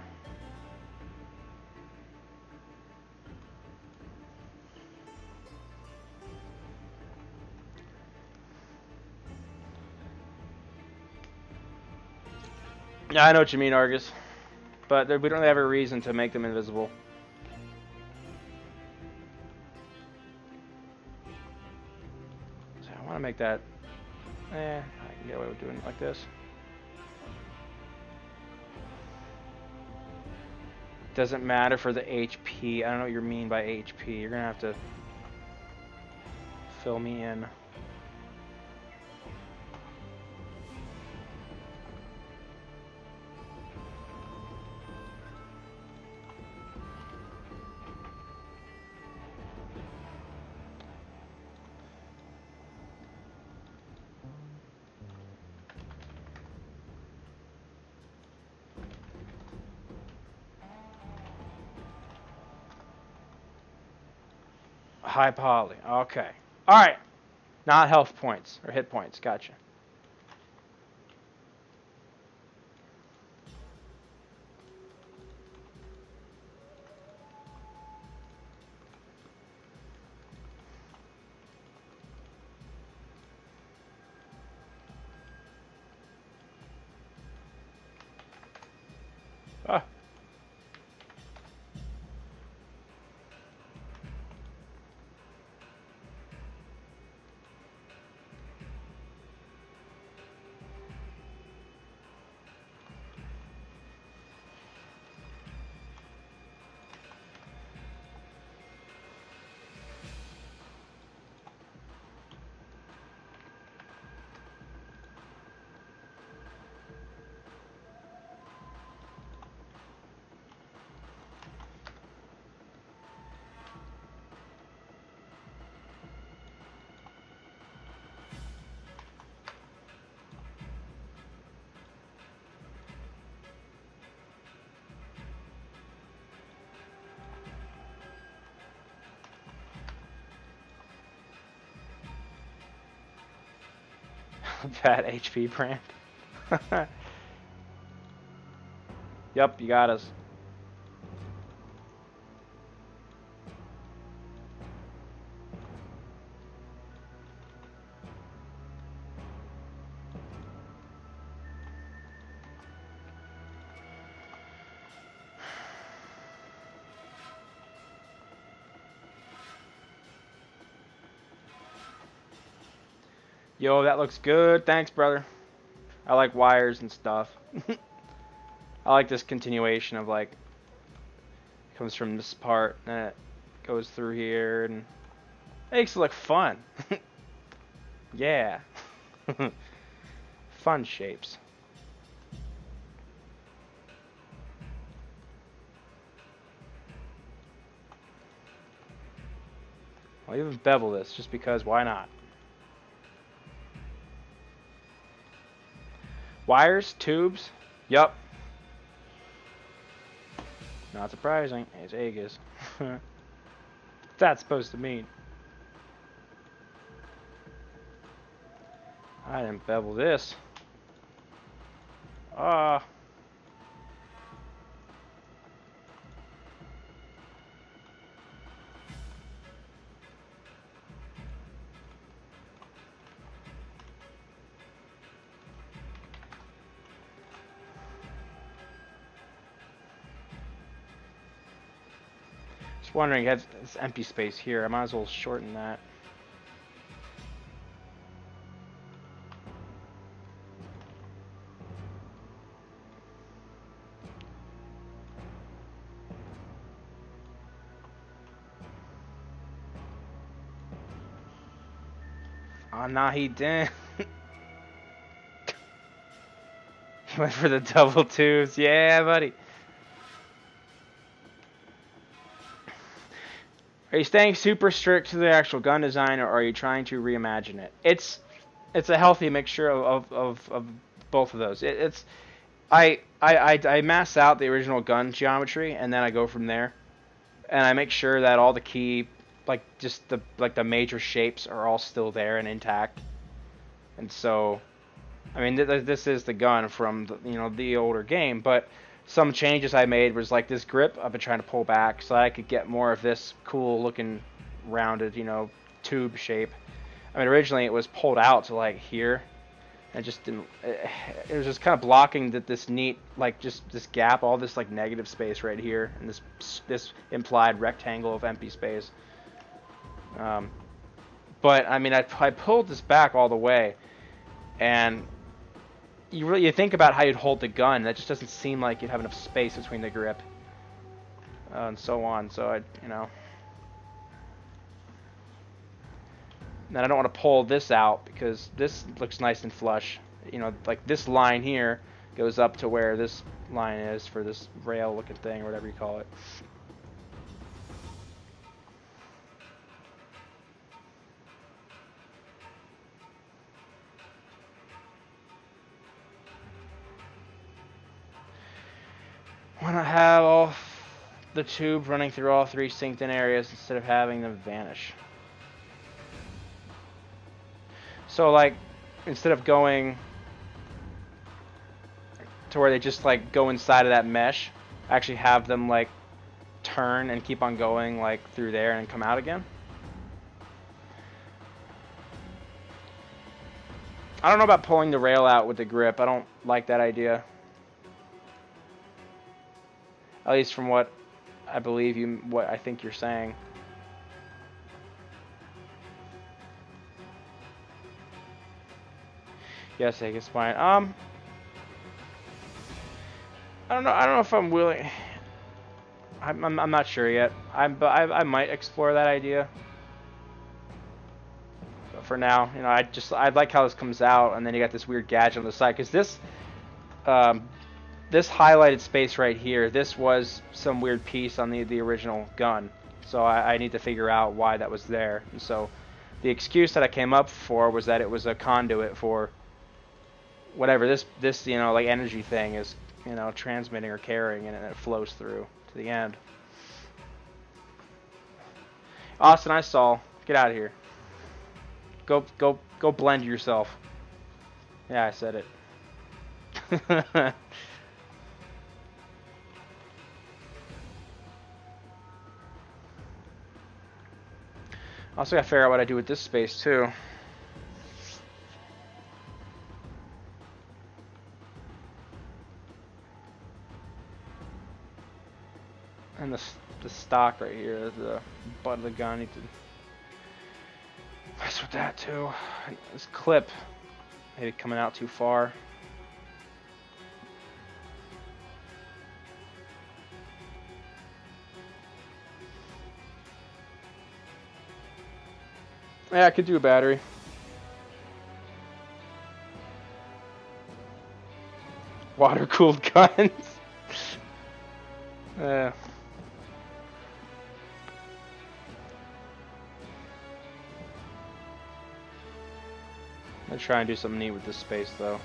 Yeah, I know what you mean, Argus, but we don't have a reason to make them invisible. I want to make that, I can get away with doing it like this. Doesn't matter for the HP. I don't know what you mean by HP. You're going to have to fill me in. High poly. Okay. All right. Not health points or hit points. Gotcha. Ah. Bad HP brand. Yep, you got us. Yo, that looks good. Thanks, brother. I like wires and stuff. I like this continuation of like, it comes from this part and it goes through here and makes it look fun. Yeah. Fun shapes. I'll even bevel this just because why not? Wires, tubes, yup. Not surprising, it's Aegis. What's that supposed to mean? I didn't bevel this. Just wondering, it has this empty space here. I might as well shorten that. Oh, nah, he didn't. He went for the double twos. Yeah, buddy. Are you staying super strict to the actual gun design, or are you trying to reimagine it? It's a healthy mixture of both of those. I mass out the original gun geometry, and then I go from there, and I make sure that all the key, like just the major shapes are all still there and intact. And so, I mean, this is the gun from the older game, but some changes I made was like this grip I've been trying to pull back so that I could get more of this cool looking rounded, tube shape. I mean, originally it was pulled out to like here, and just didn't. It was just kind of blocking this neat, like just this gap, all this like negative space right here, and this implied rectangle of empty space. But I mean, I pulled this back all the way, and you think about how you'd hold the gun. That just doesn't seem like you'd have enough space between the grip, and so on. So then I don't want to pull this out because this looks nice and flush. Like this line here goes up to where this line is for this rail-looking thing or whatever you call it. Want to have all the tube running through all three synced in areas instead of having them vanish. So like, instead of going to where they just like go inside of that mesh, actually have them like turn and keep on going like through there and come out again. I don't know about pulling the rail out with the grip. I don't like that idea. At least from what I believe what I think you're saying. Yes, I guess fine. I don't know. I don't know if I'm willing. I'm not sure yet. I might explore that idea. But for now, I like how this comes out, and then you got this weird gadget on the side because this highlighted space right here, this was some weird piece on the original gun. So I need to figure out why that was there. And so the excuse that I came up for was that it was a conduit for whatever this like energy thing is, transmitting or carrying, and it flows through to the end. Austin, I saw. Get out of here. Go blend yourself. Yeah, I said it. Also gotta figure out what I do with this space too. And the stock right here, the butt of the gun, I need to mess with that too. And this clip, maybe coming out too far. Yeah, I could do a battery. Water-cooled guns. Yeah. I'm gonna try and do something neat with this space though.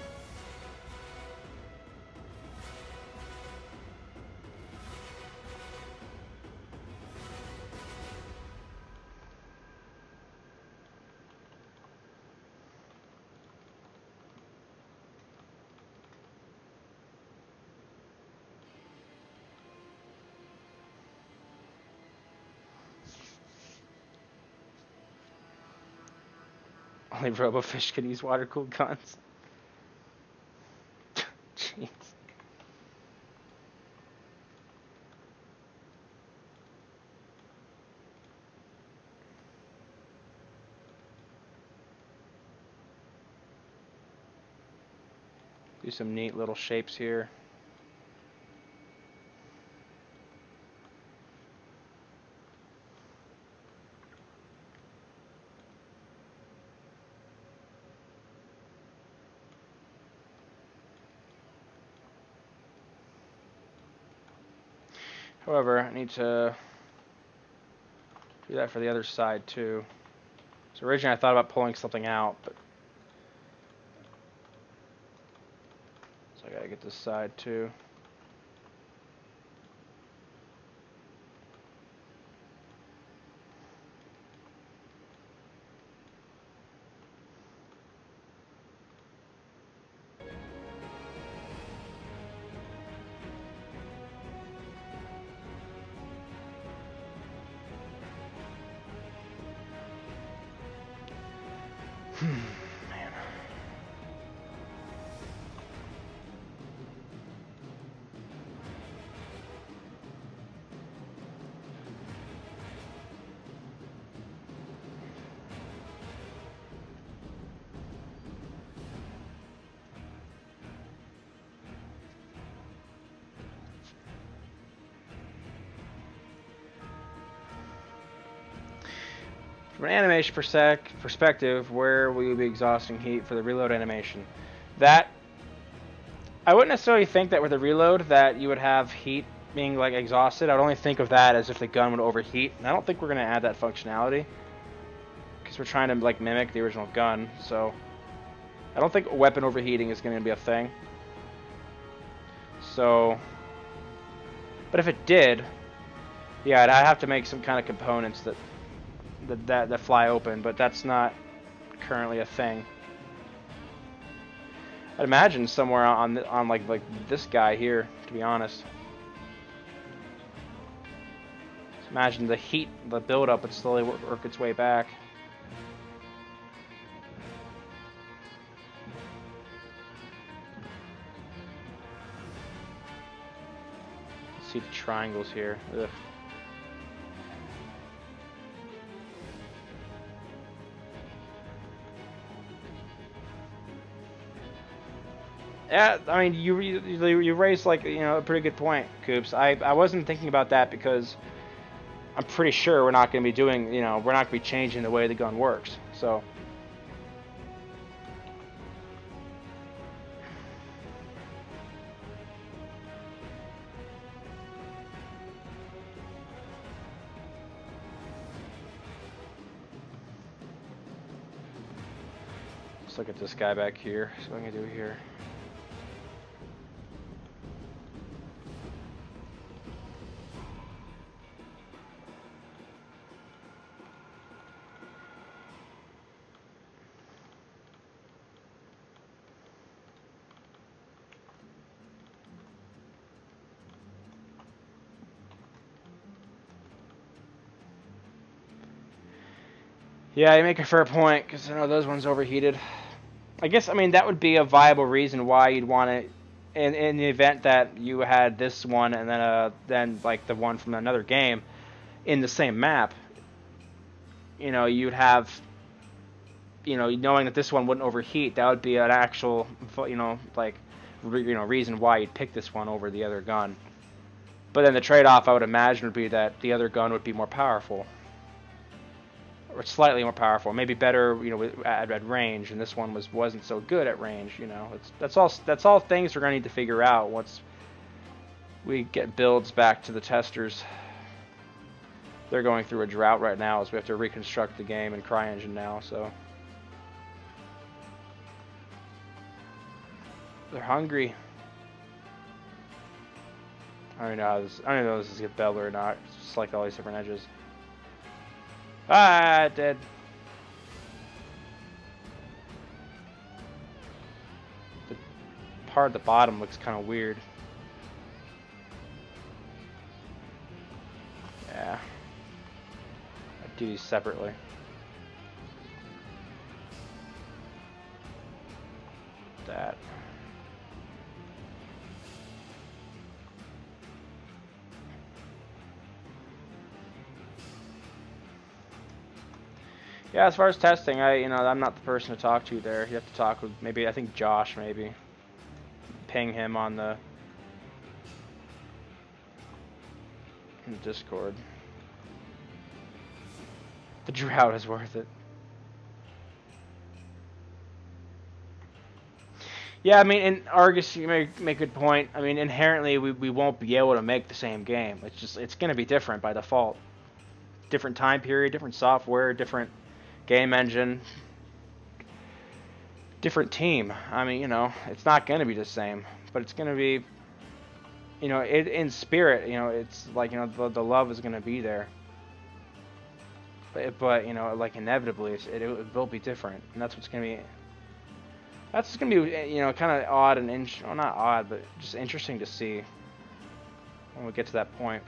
Only RoboFish can use water-cooled guns. Jeez. Do some neat little shapes here. However, I need to do that for the other side too. So originally I thought about pulling something out, but so I gotta get this side too. Man. From an animation perspective, where will you be exhausting heat for the reload animation? That I wouldn't necessarily think that with a reload that you would have heat being like exhausted. I would only think of that as if the gun would overheat. And I don't think we're gonna add that functionality because we're trying to like mimic the original gun. So I don't think weapon overheating is gonna be a thing. So, but if it did, yeah, I'd have to make some kind of components that fly open. But that's not currently a thing. I'd imagine somewhere on like this guy here, to be honest. Just imagine the heat, the buildup would slowly work its way back. Let's see the triangles here. Ugh. Yeah, I mean, you raised like a pretty good point, Coops. I wasn't thinking about that because I'm pretty sure we're not going to be doing we're not going to be changing the way the gun works. So let's look at this guy back here. So what I'm going to do here. Yeah, you make a fair point, because I know those ones overheated. I guess, I mean, that would be a viable reason why you'd want to, in the event that you had this one and then like the one from another game in the same map, you know, you'd have, you know, knowing that this one wouldn't overheat, that would be an actual, you know, like, reason why you'd pick this one over the other gun. But then the trade-off, I would imagine, would be that the other gun would be more powerful. Or slightly more powerful, maybe better, you know, at range, and this one wasn't so good at range. You know, that's all things we're gonna need to figure out once we get builds back to the testers. They're going through a drought right now, as we have to reconstruct the game in CryEngine now. So they're hungry. I don't know if this is get belled or not. It's just like all these different edges. Ah, dead. The part at the bottom looks kind of weird. Yeah. I do these separately. That. Yeah, as far as testing, I'm not the person to talk to there. You have to talk with maybe, I think Josh, maybe. Ping him on the Discord. The drought is worth it. Yeah, I mean, in Argus, you make a good point. I mean, inherently, we won't be able to make the same game. It's going to be different by default. Different time period, different software, different game engine, different team. I mean, you know, it's not going to be the same, but it's going to be, you know, in spirit, you know, it's like, you know, the love is going to be there. But you know, like inevitably, it will be different, and that's what's going to be. That's going to be, you know, kind of odd and well, not odd, but just interesting to see when we get to that point.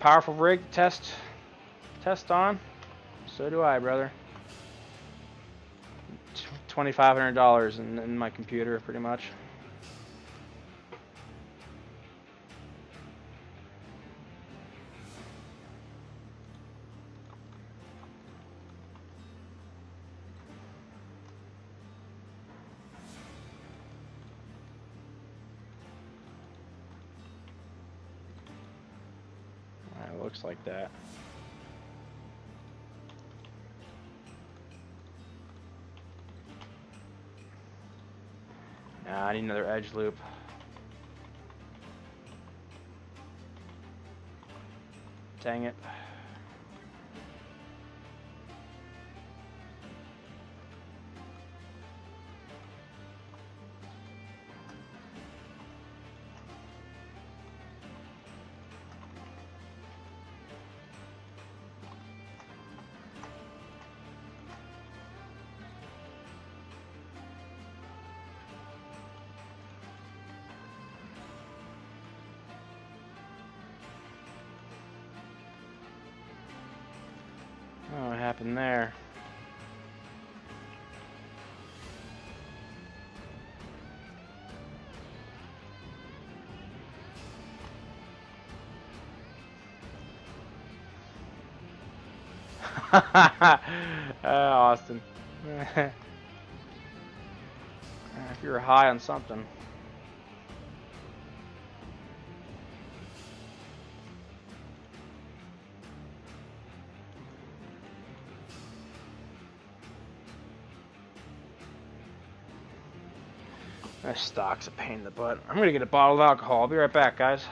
Powerful rig to test on. So do I, brother. $2,500 in my computer, pretty much. Looks like that. Nah, I need another edge loop. Dang it. Oh, what happened there? Austin. If you were high on something. This stock's a pain in the butt. I'm gonna get a bottle of alcohol. I'll be right back, guys.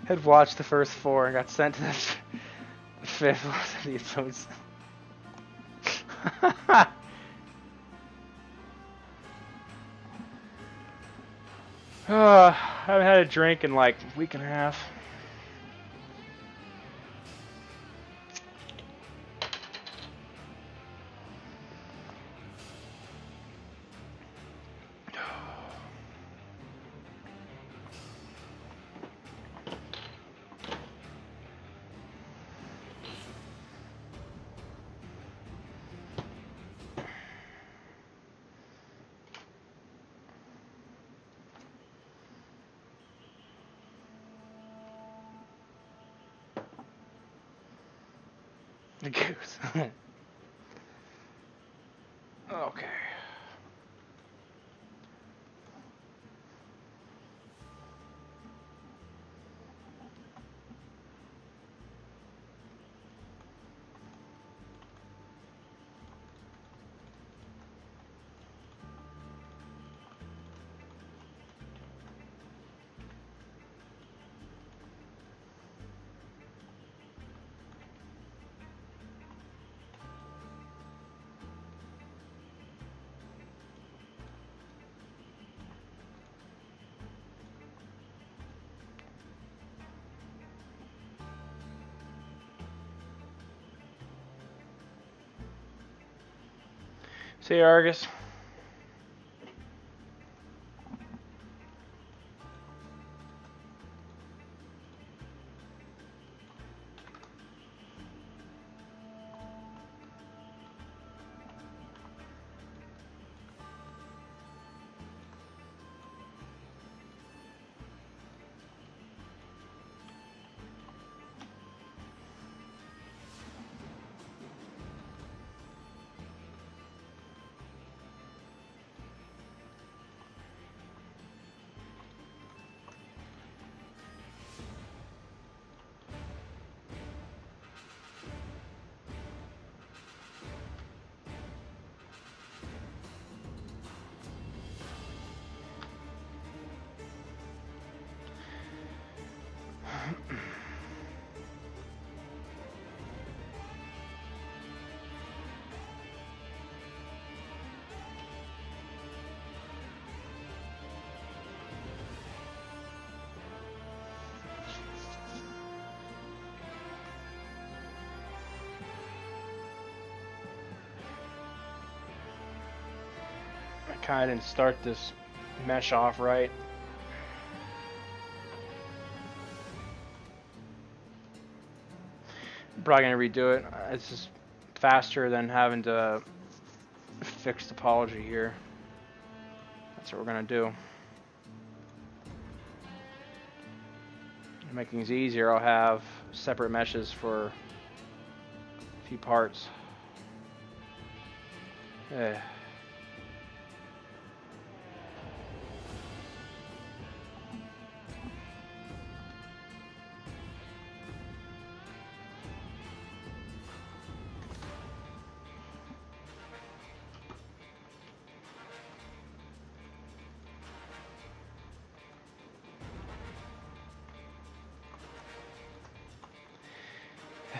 had watched the first 4 and got sent to the fifth one of the episodes. I haven't had a drink in like a week and a half. The goose. Okay. See you, Argus. I kind of didn't start this mesh off right. Probably gonna redo it. It's just faster than having to fix topology here. That's what we're gonna do. To make things easier, I'll have separate meshes for a few parts. Yeah.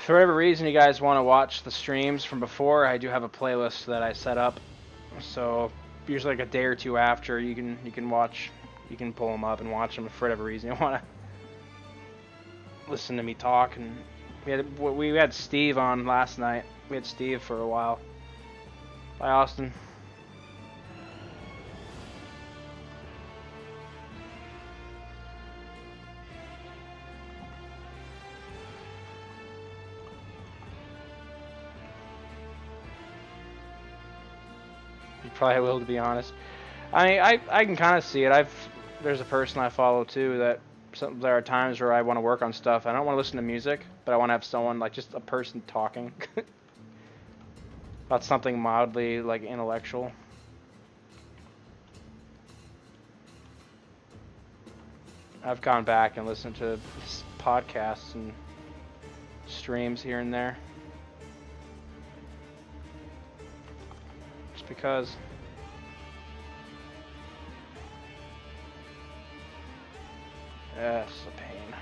For whatever reason you guys want to watch the streams from before, I do have a playlist that I set up. So usually like a day or two after, you can watch, you can pull them up and watch them. If for whatever reason you want to listen to me talk. And we had Steve on last night. We had Steve for a while. Bye, Austin. Probably will, to be honest. I mean, I can kind of see it. There's a person I follow too that there are times where I want to work on stuff. I don't want to listen to music, but I want to have someone, like just a person talking about something mildly like intellectual. I've gone back and listened to podcasts and streams here and there. Because that's a pain.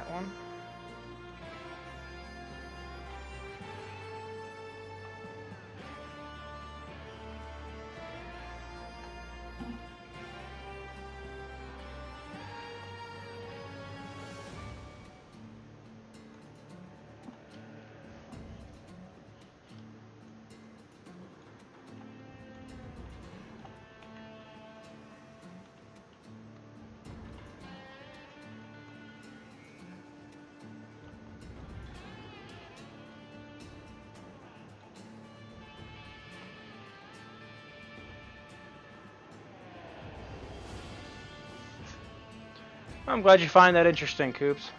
that one. I'm glad you find that interesting, Coops.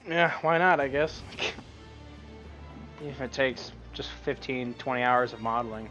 Yeah, why not, I guess. Even if it takes just 15, 20 hours of modeling.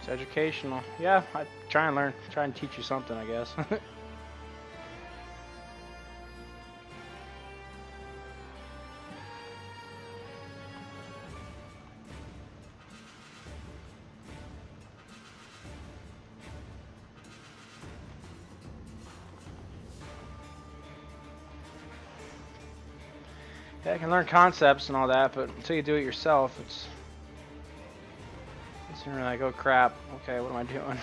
It's educational. Yeah, I try and learn. Try and teach you something, I guess. Yeah, I can learn concepts and all that, but until you do it yourself, it's you're like, oh crap, okay, what am I doing?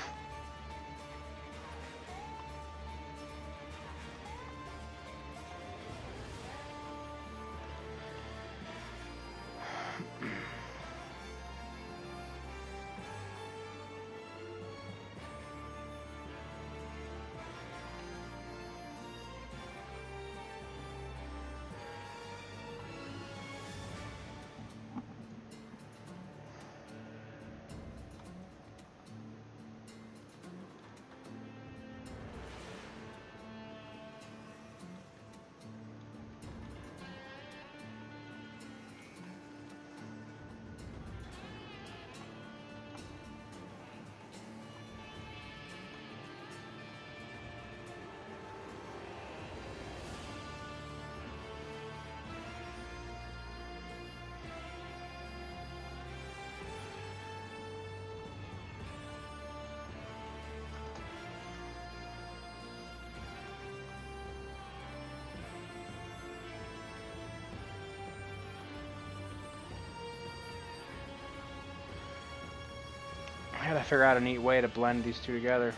I gotta figure out a neat way to blend these two together.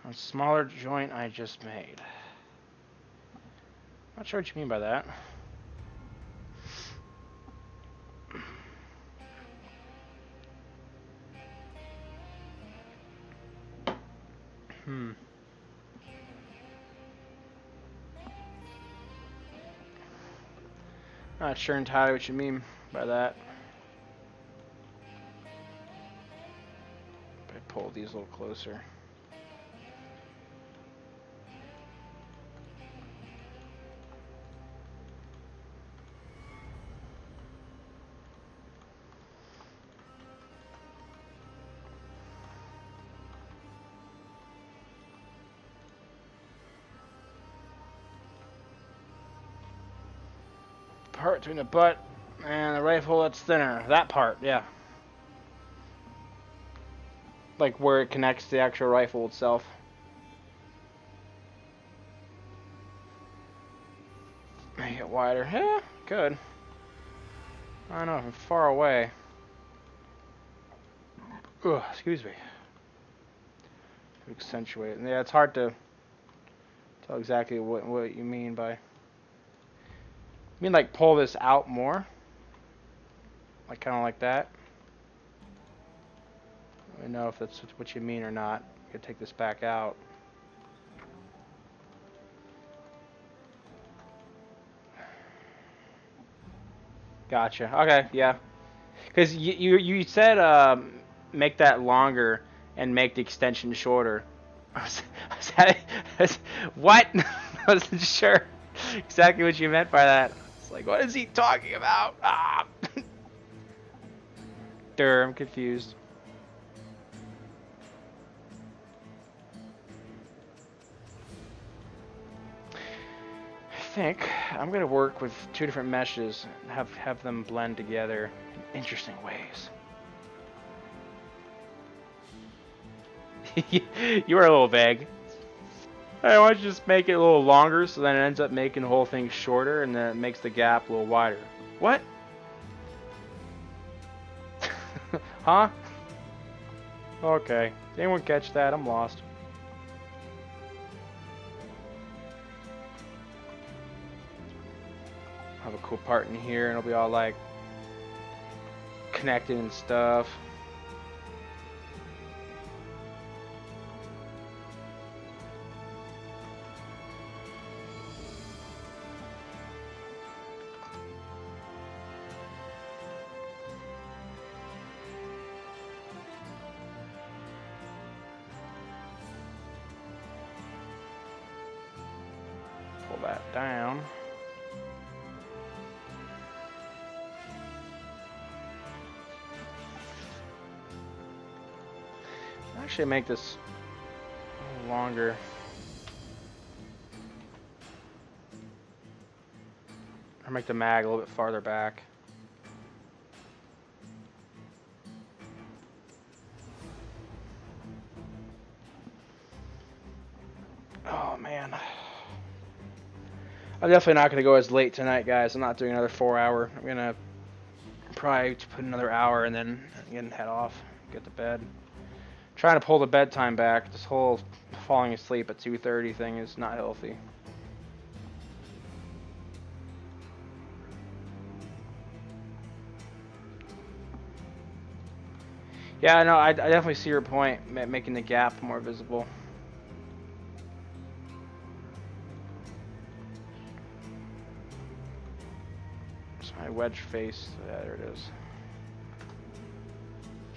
A smaller joint I just made. Not sure what you mean by that. Not sure entirely what you mean by that. If I pull these a little closer. part between the butt and the rifle that's thinner. That part, yeah. Like where it connects to the actual rifle itself. Make it wider. Yeah, good. I don't know, from far away. Ugh, excuse me. To accentuate. Yeah, it's hard to tell exactly what you mean by. You mean like pull this out more? Like kind of like that? I don't know if that's what you mean or not. I could take this back out. Gotcha. Okay, yeah. Because you said make that longer and make the extension shorter. What? I wasn't sure exactly what you meant by that. It's like, what is he talking about? Ah. I'm confused. I think I'm gonna work with two different meshes and have them blend together in interesting ways. You were a little vague. I want to just make it a little longer so then it ends up making the whole thing shorter and then it makes the gap a little wider. What? Huh? Okay. Did anyone catch that? I'm lost. Have a cool part in here and it'll be all like connected and stuff. Pull that down. Actually make this a little longer. Or make the mag a little bit farther back. Oh man. I'm definitely not going to go as late tonight, guys. I'm not doing another 4 hour. I'm going to probably put another hour and then again head off, get to bed. Trying to pull the bedtime back. This whole falling asleep at 2:30 thing is not healthy. Yeah, no, I definitely see your point, making the gap more visible. It's my wedge face. Yeah, there it is.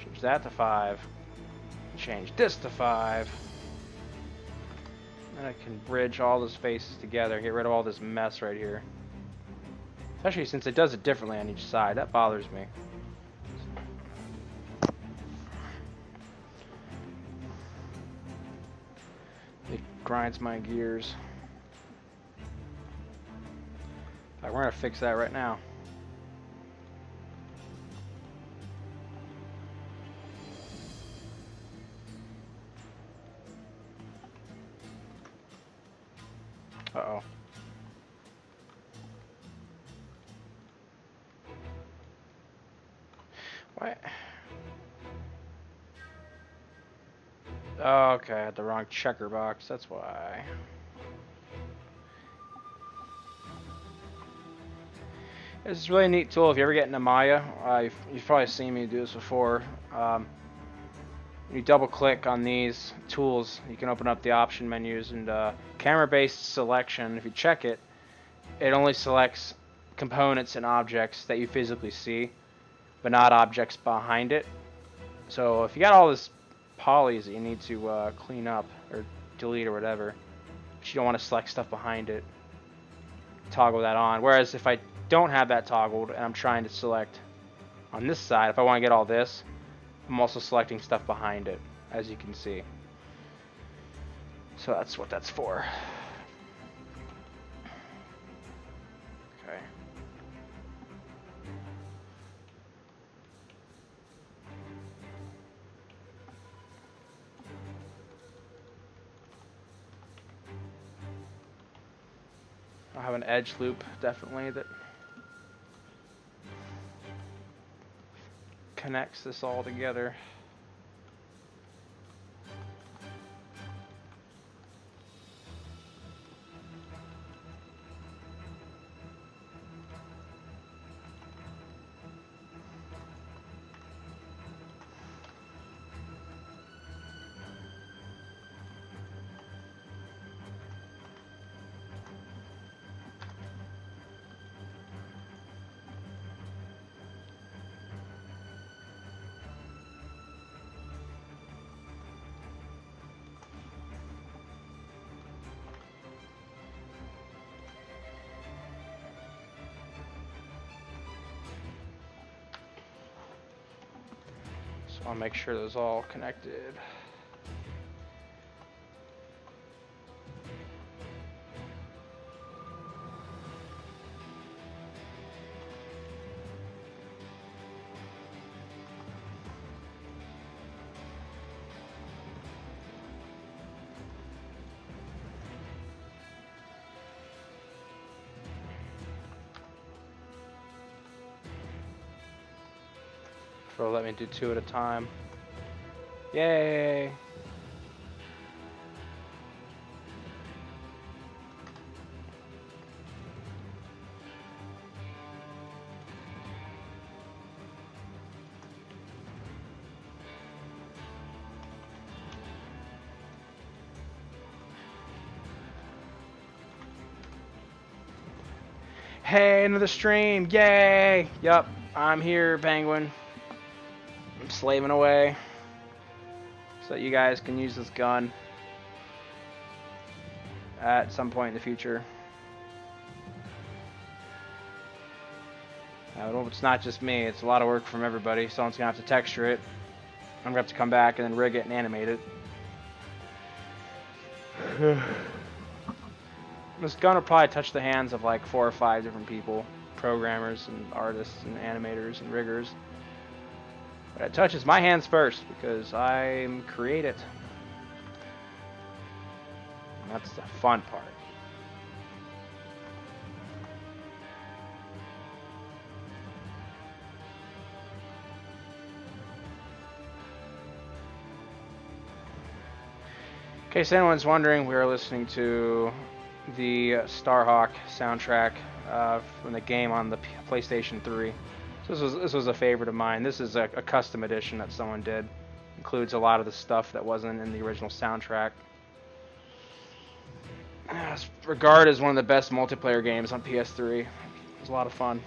Change that to 5. Change this to 5. And I can bridge all those faces together, get rid of all this mess right here. Especially since it does it differently on each side. That bothers me. It grinds my gears. Alright, we're gonna fix that right now. Uh-oh. What? Oh, okay, I had the wrong checker box, that's why. This is a really neat tool. If you ever get into Maya, you've probably seen me do this before. You double click on these tools, you can open up the option menus, and camera-based selection, if you check it, it only selects components and objects that you physically see, but not objects behind it. So if you got all this polys that you need to clean up or delete or whatever, but you don't want to select stuff behind it, toggle that on. Whereas if I don't have that toggled and I'm trying to select on this side, if I want to get all this, I'm also selecting stuff behind it, as you can see. So that's what that's for. Okay. have an edge loop, definitely, that connects this all together. I'll make sure those all connected. So let me do 2 at a time. Yay! Hey, another stream! Yay! Yup, I'm here, Penguin. I'm slaving away so that you guys can use this gun at some point in the future. Well, it's not just me, it's a lot of work from everybody. Someone's gonna have to texture it. I'm gonna have to come back and then rig it and animate it. This gun will probably touch the hands of like 4 or 5 different people. Programmers and artists and animators and riggers. But it touches my hands first because I'm creative. And that's the fun part. In case anyone's wondering, we are listening to the Starhawk soundtrack from the game on the PlayStation 3. So this was a favorite of mine. This is a custom edition that someone did. Includes a lot of the stuff that wasn't in the original soundtrack. It's regarded as one of the best multiplayer games on PS3. It was a lot of fun.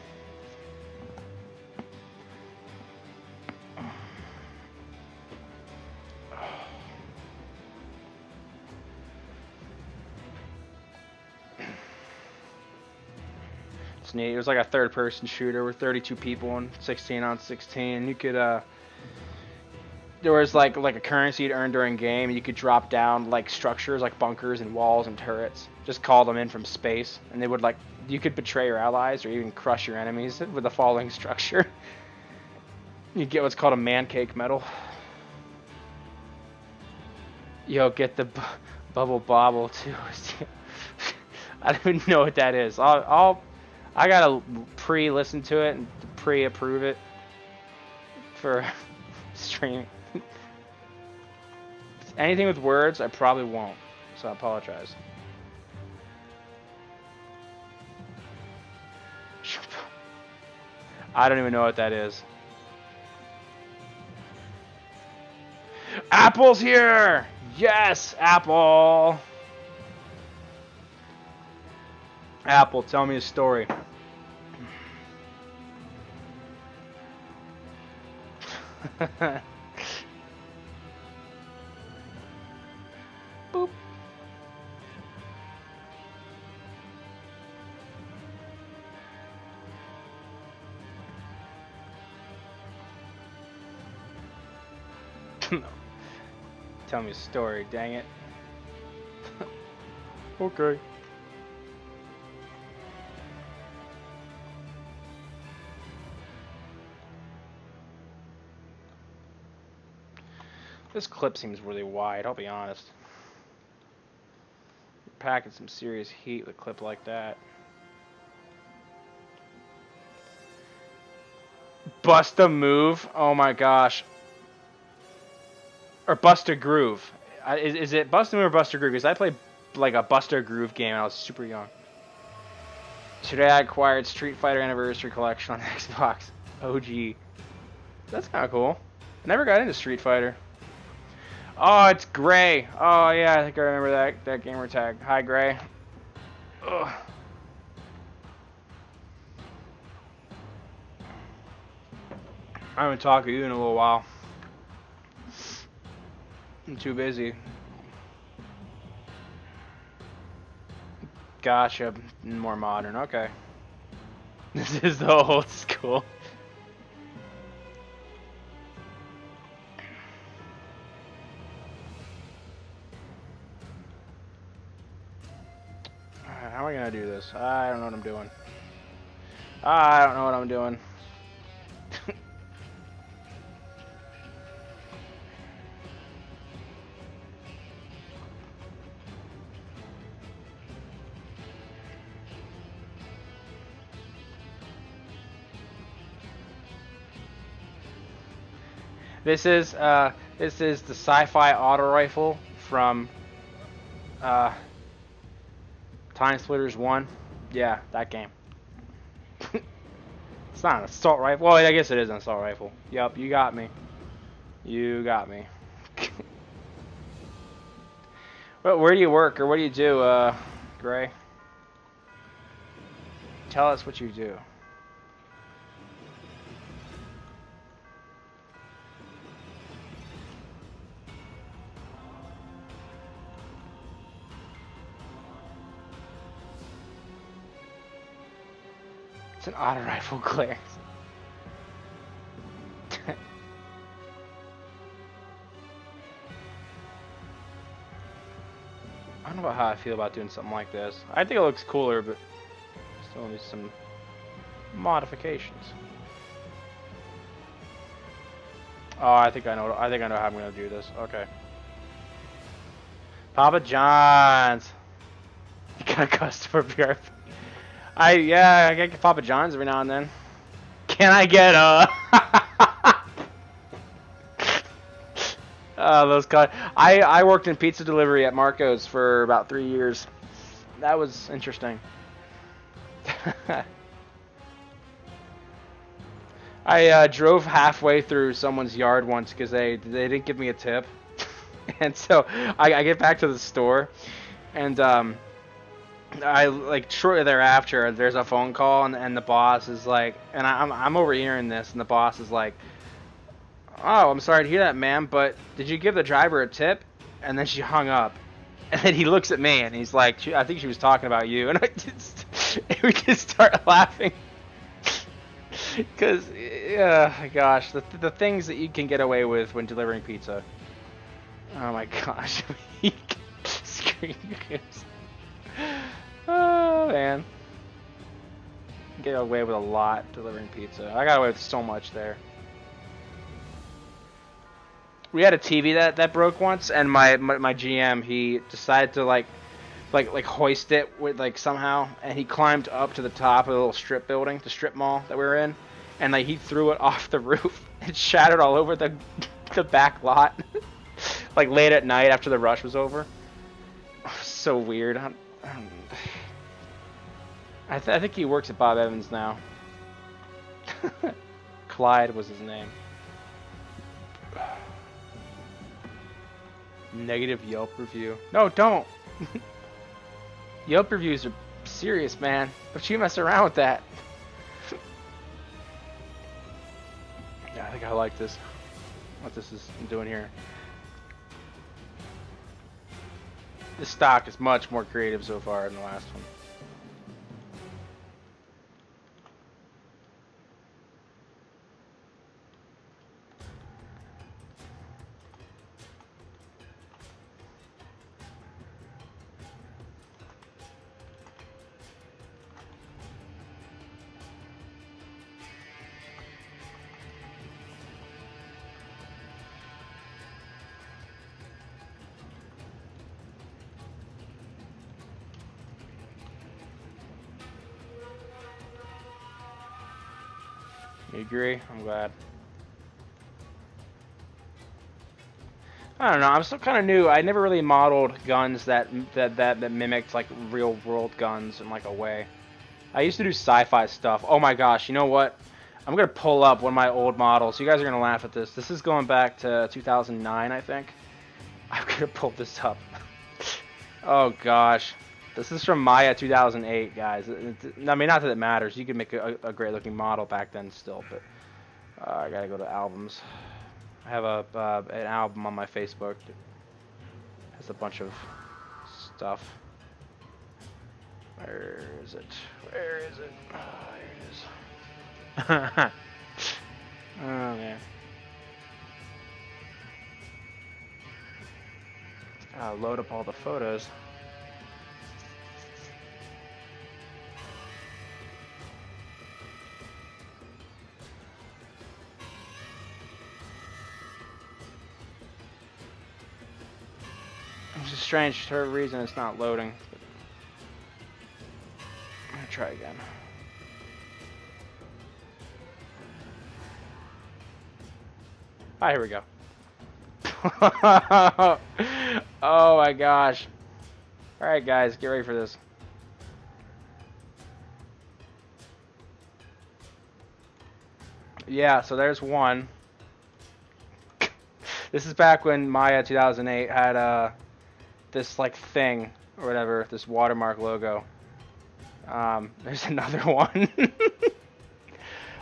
It's neat. It was like a third-person shooter with 32 people and 16 on 16. You could there was like a currency to earn during game. You could drop down like structures, like bunkers and walls and turrets. Just call them in from space, and they would you could betray your allies or even crush your enemies with the following structure. You get what's called a man cake medal. Yo, get the bubble bobble too. I don't even know what that is. I gotta pre-listen to it and pre-approve it for streaming. Anything with words, I probably won't, so I apologize. I don't even know what that is. Apple's here! Yes, Apple! Apple, tell me a story. Boop. No. Tell me a story, dang it. Okay. This clip seems really wide, I'll be honest. You're packing some serious heat with a clip like that. Bust a move? Oh my gosh. Or Bust a Groove. Is it Bust a Move or Bust a Groove? Because I played like a Bust a Groove game when I was super young. Today I acquired Street Fighter Anniversary Collection on Xbox. OG. That's kind of cool. I never got into Street Fighter. Oh, it's Gray. Oh yeah, I think I remember that gamer tag. Hi, Gray. Ugh. I haven't talked to you in a little while. I'm too busy. Gotcha. More modern. Okay. This is the old school. How am I gonna do this? I don't know what I'm doing. I don't know what I'm doing. This is the Sci Fi Autorifle from Time Splitters 1. Yeah, that game. It's not an assault rifle. Well, I guess it is an assault rifle. Yup, you got me. You got me. Well, where do you work or what do you do, Gray? Tell us what you do. It's an auto rifle glare. I don't know about how I feel about doing something like this. I think it looks cooler, but still needs some modifications. Oh, I think I know how I'm gonna do this. Okay. Papa John's. You got a customer beer. I get Papa John's every now and then. Can I get a? Those I worked in pizza delivery at Marco's for about 3 years. That was interesting. I drove halfway through someone's yard once because they didn't give me a tip, and so I get back to the store, and I like shortly thereafter there's a phone call and the boss is like, and I'm overhearing this, and the boss is like, "Oh, I'm sorry to hear that, ma'am, but did you give the driver a tip?" And then she hung up, and then he looks at me and he's like, "I think she was talking about you," and we just start laughing. Because, gosh, the things that you can get away with when delivering pizza. Oh my gosh. Screen games. Oh, man. Get away with a lot delivering pizza. I got away with so much there. We had a TV that broke once, and my GM, he decided to like hoist it with somehow, and he climbed up to the top of the little strip building, the strip mall that we were in, and he threw it off the roof. It shattered all over the back lot, late at night after the rush was over. So weird. I think he works at Bob Evans now. Clyde was his name. Negative Yelp review. No, don't. Yelp reviews are serious, man. Don't you mess around with that. Yeah, I think I like this. What this is doing here. This stock is much more creative so far than the last one. You agree? I'm glad. I don't know. I'm still kind of new. I never really modeled guns that mimicked like real world guns in like a way. I used to do sci-fi stuff. Oh my gosh! You know what? I'm gonna pull up one of my old models. You guys are gonna laugh at this. This is going back to 2009, I think. I'm gonna pull this up. Oh gosh, this is from Maya 2008, guys. I mean, not that it matters. You could make a great looking model back then still, but I gotta go to albums. I have an album on my Facebook that has a bunch of stuff. Where is it? Where is it? Oh, here it is. Oh man. I'll load up all the photos. It's a strange reason it's not loading. I'm gonna try again. Ah, here we go. Oh my gosh. Alright guys, get ready for this. Yeah, so there's one. This is back when Maya 2008 had this like thing or whatever, this watermark logo. There's another one.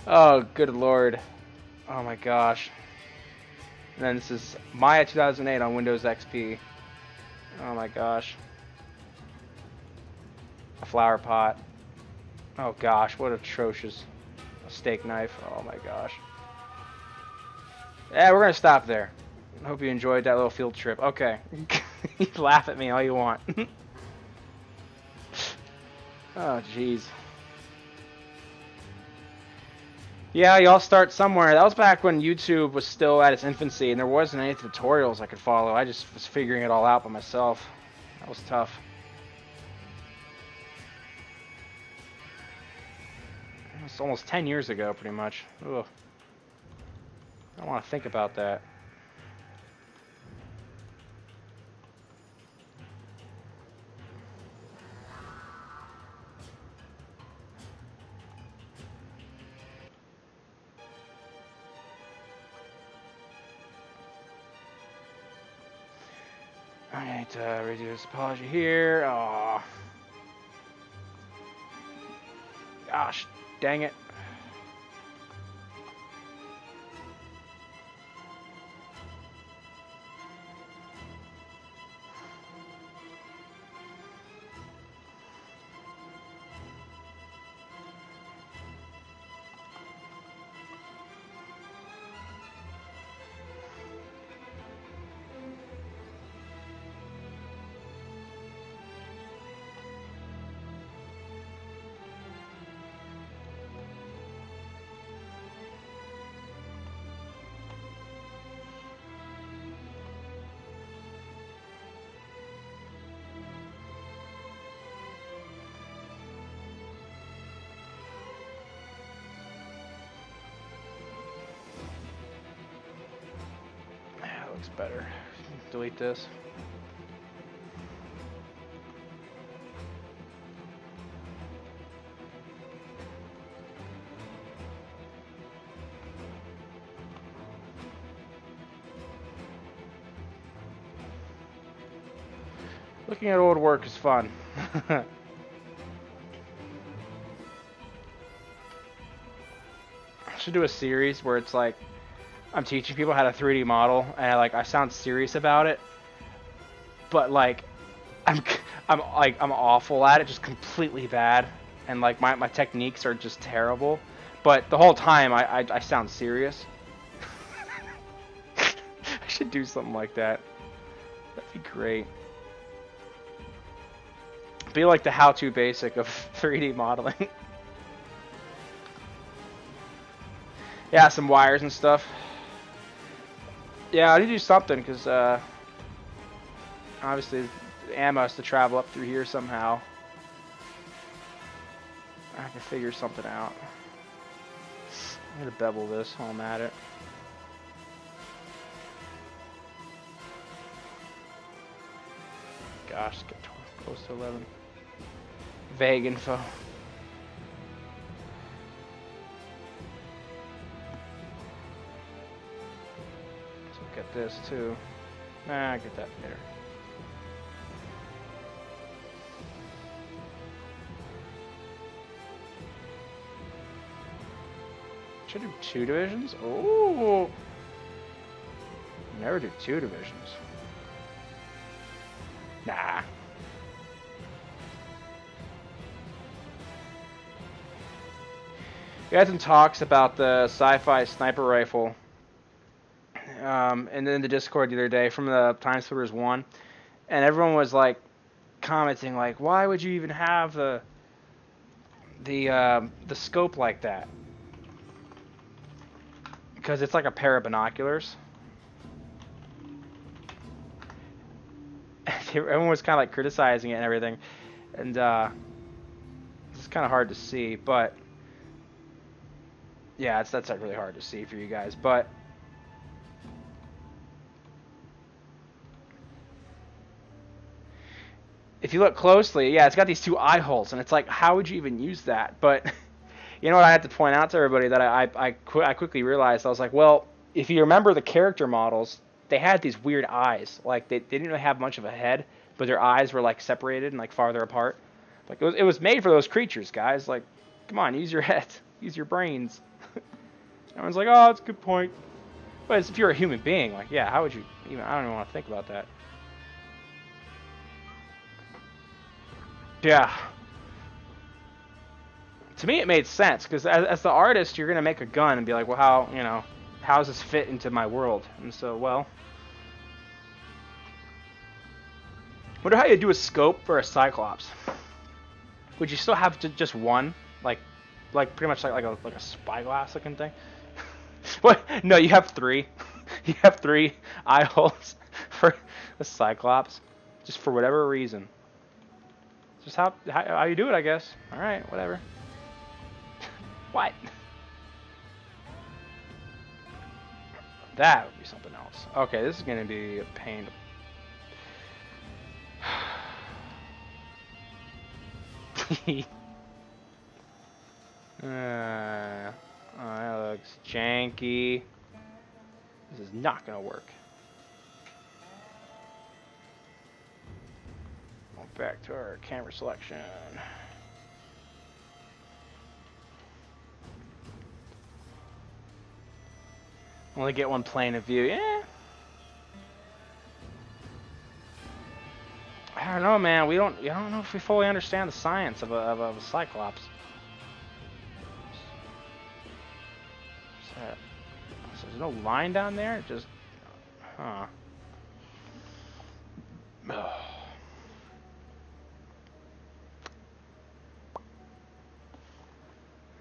Oh, good lord. Oh my gosh. And then this is Maya 2008 on Windows XP. Oh my gosh. A flower pot. Oh gosh, what atrocious. A steak knife. Oh my gosh. Yeah, we're gonna stop there. I hope you enjoyed that little field trip. Okay. You laugh at me all you want. Oh jeez. Yeah, y'all start somewhere. That was back when YouTube was still at its infancy and there wasn't any tutorials I could follow. I just was figuring it all out by myself. That was tough. It's almost 10 years ago, pretty much. Ugh. I don't want to think about that. I need to redo this apology here. Aww. Gosh, dang it. Looks better. Delete this. Looking at old work is fun. I should do a series where it's like I'm teaching people how to 3D model, and I sound serious about it, but like I'm awful at it, just completely bad, and like my techniques are just terrible, but the whole time I sound serious. I should do something like that. That'd be great. Be like the how-to basic of 3D modeling. Yeah, some wires and stuff. Yeah, I need to do something because obviously the ammo has to travel up through here somehow. I have to figure something out. I'm gonna bevel this while I'm at it. Gosh, let's get close to 11. Vague info. Let's look at this too. Nah, get that later. Should I do 2 divisions? Oh, never do 2 divisions. Nah. We had some talks about the Sci-Fi sniper rifle, and then the Discord the other day from the Time Splitters 1, and everyone was like commenting like, why would you even have the scope like that? Because it's like a pair of binoculars. Everyone was kind of like criticizing it and everything, and it's kind of hard to see, but yeah, that's like really hard to see for you guys, but if you look closely, yeah, it's got these 2 eye holes, and it's like, how would you even use that? But you know what I had to point out to everybody that I quickly realized, I was like, well, if you remember the character models, they had these weird eyes. Like, they didn't really have much of a head, but their eyes were, like, separated and, like, farther apart. Like, it was made for those creatures, guys. Like, come on, use your head. Use your brains. Everyone's like, oh, that's a good point. But if you're a human being, like, yeah, how would you even, I don't even want to think about that. Yeah. To me, it made sense, because as the artist, you're going to make a gun and be like, well, how does this fit into my world? And so, well, wonder how you do a scope for a Cyclops. Would you still have just one, like pretty much like a spyglass looking thing? What? No, you have 3. You have 3 eye holes for a Cyclops, just for whatever reason. Just how you do it, I guess. All right, whatever. What? That would be something else. Okay, this is gonna be a pain. Oh, that looks janky. This is not gonna work. Back to our camera selection. Only get one plane of view. Yeah. I don't know, man. I don't know if we fully understand the science of a Cyclops. So there's no line down there. Just, huh?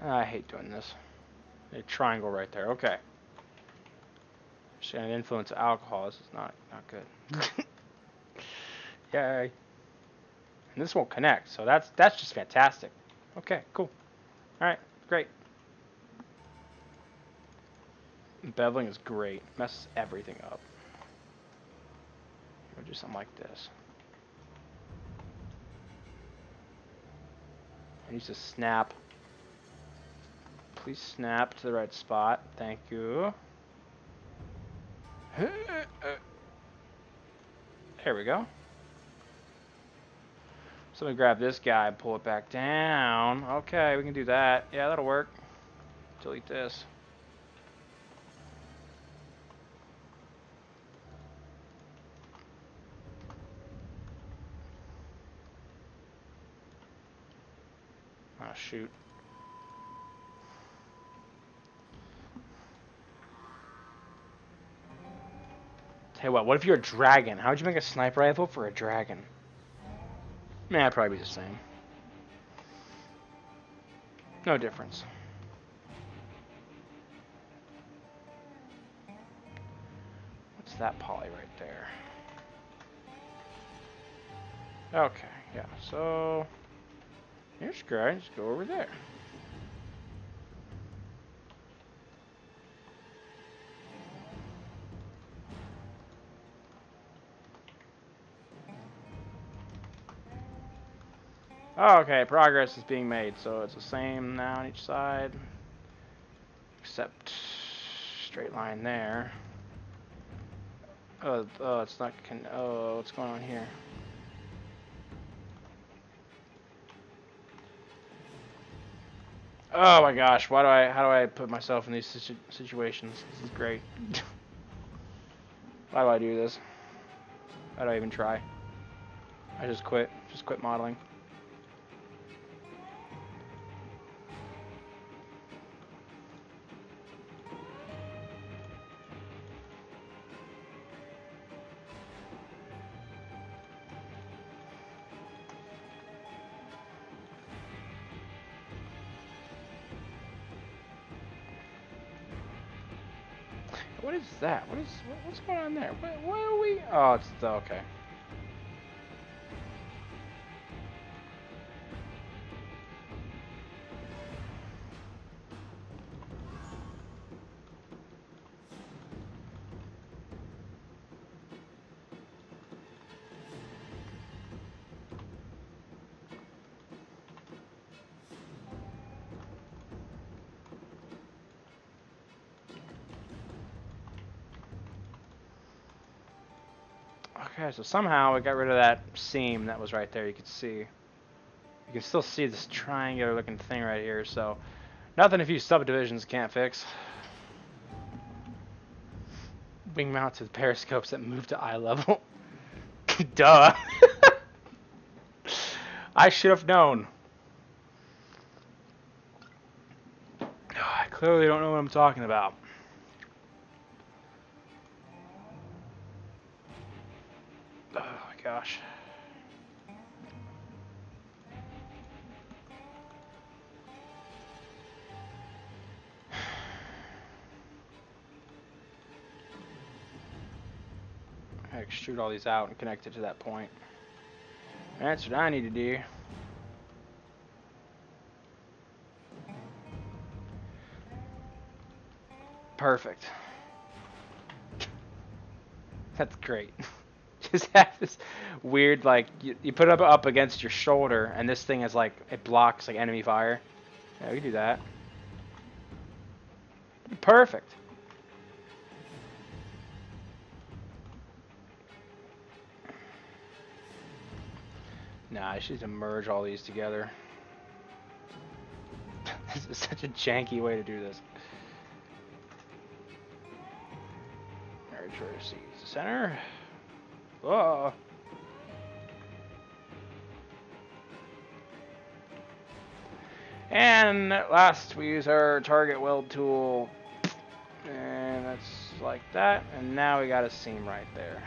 I hate doing this. A triangle right there. Okay. Showing influence of alcohol. This is not good. Yay. And this won't connect, so that's just fantastic. Okay, cool. All right, great. Beveling is great. Messes everything up. We'll do something like this. It needs to snap. Please snap to the right spot. Thank you. There we go. So let me grab this guy and pull it back down. Okay, we can do that. Yeah, that'll work. Delete this. Oh, shoot. Tell you what if you're a dragon? How would you make a sniper rifle for a dragon? Man, it'd probably be the same. No difference. What's that poly right there? Okay, yeah, so here's great. Just go over there. Oh, okay, progress is being made, so it's the same now on each side. Except straight line there. Oh, it's not. Oh, what's going on here? Oh my gosh, how do I put myself in these situations? This is great. Why do I do this? Why do I even try? I just quit modeling. What is that? What's going on there? What are we? Oh, it's the okay. Okay, so somehow we got rid of that seam that was right there. You could see. You can still see this triangular looking thing right here, so nothing a few subdivisions can't fix. Wing mounted periscopes that move to eye level. Duh. I should have known. I clearly don't know what I'm talking about. Oh my gosh. I extrude all these out and connect it to that point. That's what I need to do. Perfect. That's great. Just have this weird, like, you put it up against your shoulder, and this thing is like, it blocks like enemy fire. Yeah, we can do that. Perfect. Nah, I should just merge all these together. This is such a janky way to do this. Merge vertices. Center. Whoa. And at last, we use our target weld tool. And that's like that. And now we got a seam right there.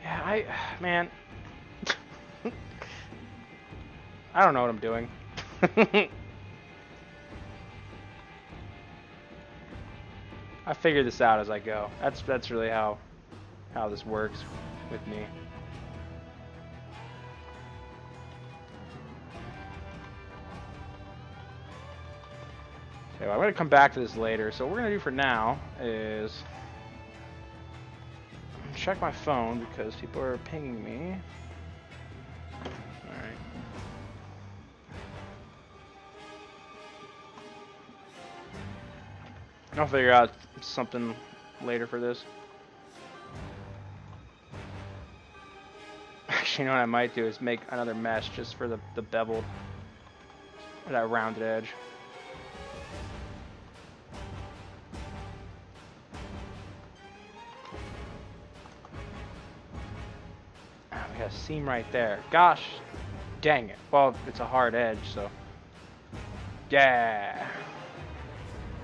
Yeah, man. I don't know what I'm doing. I figure this out as I go. That's really how this works with me. Okay, well, I'm gonna come back to this later. So what we're gonna do for now is check my phone because people are pinging me. All right. I'll figure out something later for this. Actually, you know what I might do is make another mesh just for the beveled, that rounded edge. We got a seam right there. Gosh, dang it. Well, it's a hard edge, so. Yeah.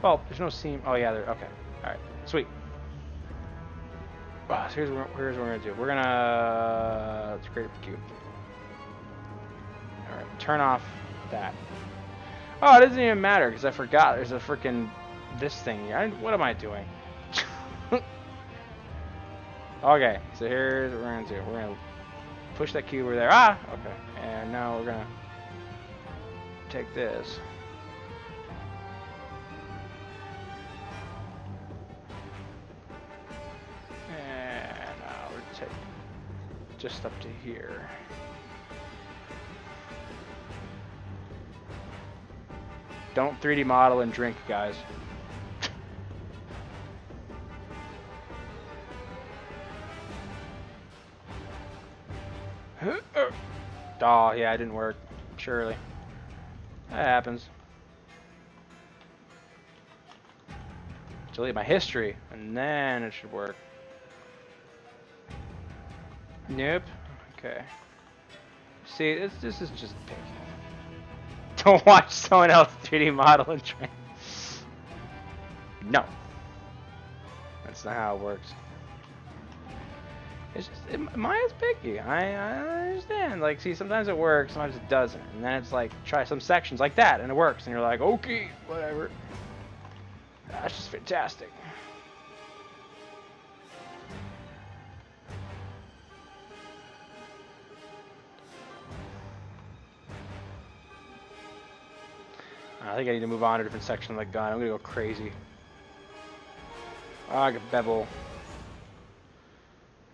Well, there's no seam. Oh, yeah, there. Okay. All right. Sweet. So here's what we're going to do. We're going to... Let's create a cube. All right. Turn off that. Oh, it doesn't even matter because I forgot there's a freaking this thing here. What am I doing? Okay. So here's what we're going to do. We're going to push that cube over there. Ah! Okay. And now we're going to take this. Just up to here. Don't 3D model and drink, guys. Oh, yeah, it didn't work. Surely. That happens. Delete my history, and then it should work. Nope. Okay. See, this is just picky. Don't watch someone else 3D model and train. No. That's not how it works. It's just, Maya's picky. I understand. Like, see, sometimes it works, sometimes it doesn't. And then it's like, try some sections like that, and it works. And you're like, okay, whatever. That's just fantastic. I think I need to move on to a different section of the gun. I'm gonna go crazy. Oh, I can bevel.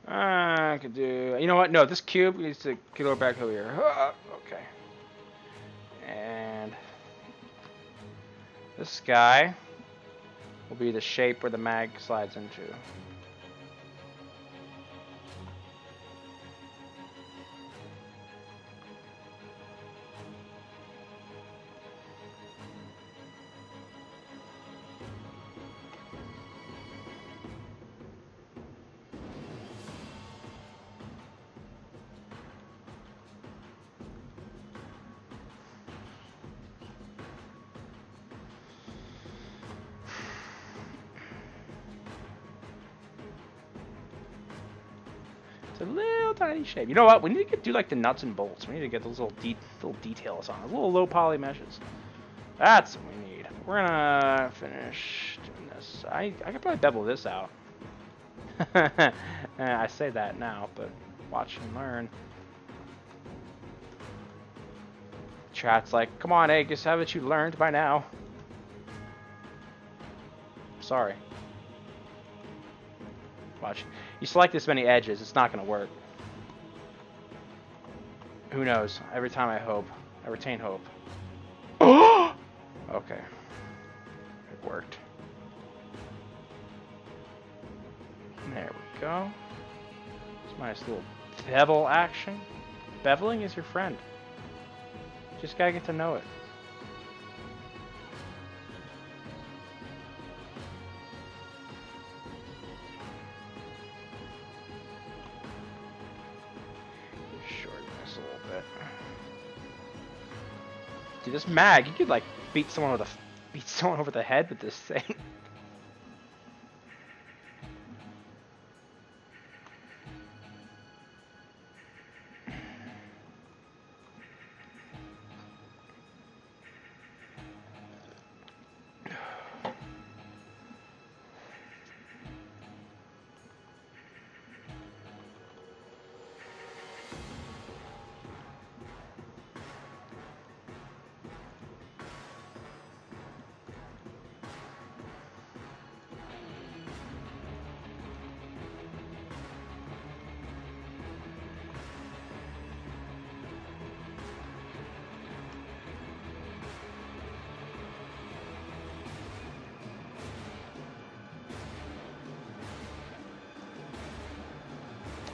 I could do. You know what? No, this cube needs to get over back over here. Okay. And this guy will be the shape where the mag slides into. A little tiny shape. You know what? We need to do like the nuts and bolts. We need to get those little details on. Those little low poly meshes. That's what we need. We're gonna finish doing this. I could probably bevel this out. I say that now, but watch and learn. Chat's like, come on, Agus, haven't you learned by now? Sorry. Watch. You select this many edges, it's not going to work. Who knows? Every time I hope. I retain hope. Okay. It worked. There we go. It's a nice little bevel action. Beveling is your friend. Just gotta get to know it. Dude, this mag, you could like beat someone over the head with this thing.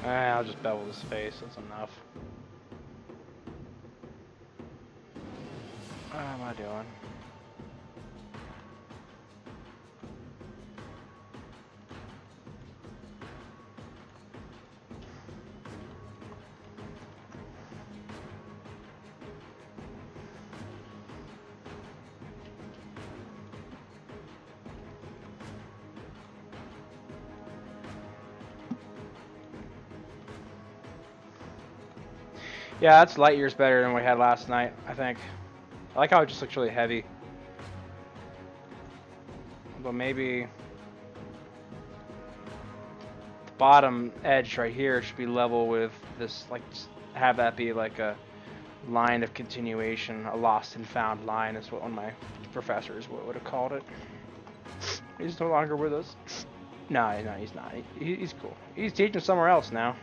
I'll just bevel his face, that's enough. What am I doing? Yeah, that's light years better than we had last night, I think. I like how it just looks really heavy. But maybe the bottom edge right here should be level with this, like, have that be like a line of continuation, a lost and found line is what one of my professors would have called it. He's no longer with us. No, he's not. He's cool. He's teaching somewhere else now.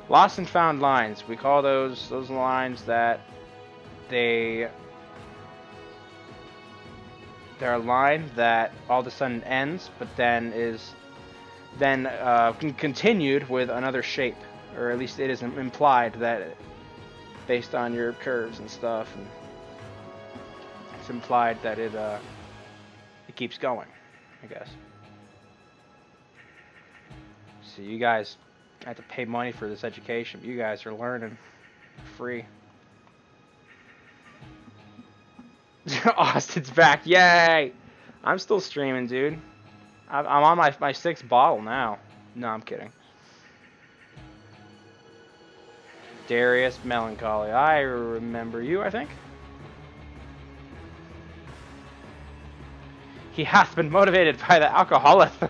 Lost and found lines. We call those lines that they're a line that all of a sudden ends, but then is continued with another shape, or at least it is implied that based on your curves and stuff, and it's implied that it keeps going, I guess. So you guys have to pay money for this education, but you guys are learning free. Austin's back, yay! I'm still streaming, dude. I'm on my 6th bottle now. No, I'm kidding. Darius Melancholy. I remember you, I think. He hath been motivated by the alcoholism.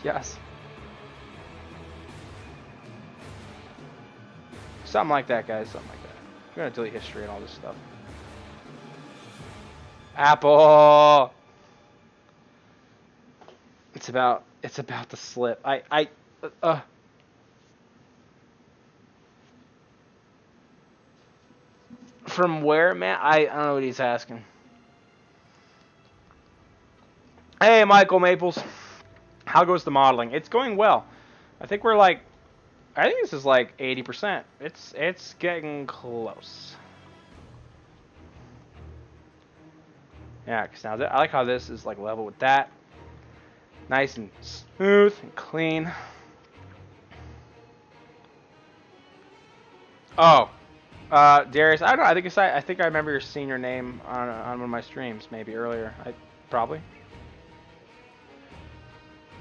Yes. Something like that, guys. Something like that. I'm gonna delete history and all this stuff. Apple. It's about the slip. From where, man? I don't know what he's asking. Hey, Michael Maples. How goes the modeling? It's going well. I think we're like, I think this is like 80%. It's getting close. Yeah, because now I like how this is like level with that. Nice and smooth and clean. Oh, Darius, I don't know. I think I remember your senior name on one of my streams, maybe earlier. Probably.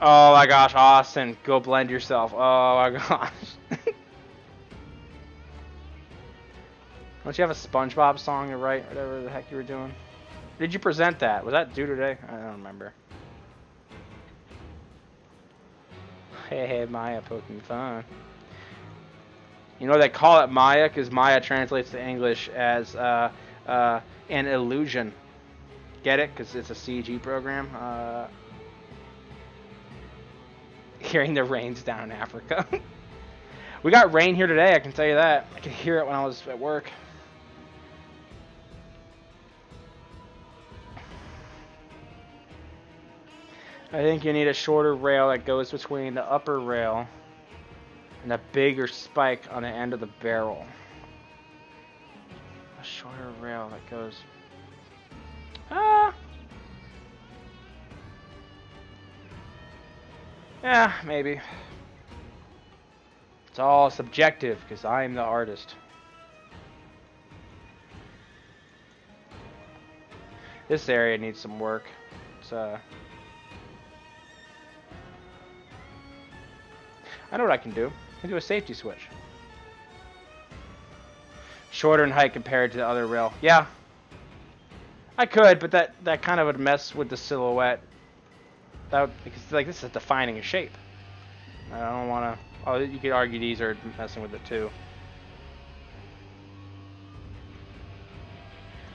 Oh my gosh, Austin, go blend yourself. Oh my gosh. Don't you have a SpongeBob song to write, whatever the heck you were doing? Did you present that? Was that due today? I don't remember. Hey, Maya poking fun. You know they call it Maya because Maya translates to English as an illusion. Get it? Because it's a CG program. Hearing the rains down in Africa. We got rain here today, I can tell you that. I could hear it when I was at work. I think you need a shorter rail that goes between the upper rail and a bigger spike on the end of the barrel. A shorter rail that goes... Yeah, maybe. It's all subjective because I'm the artist. This area needs some work. It's I know what I can do. I can do a safety switch. Shorter in height compared to the other rail. Yeah. I could, but that kind of would mess with the silhouette. Because like this is defining a shape. I don't want to... Oh, you could argue these are messing with it too.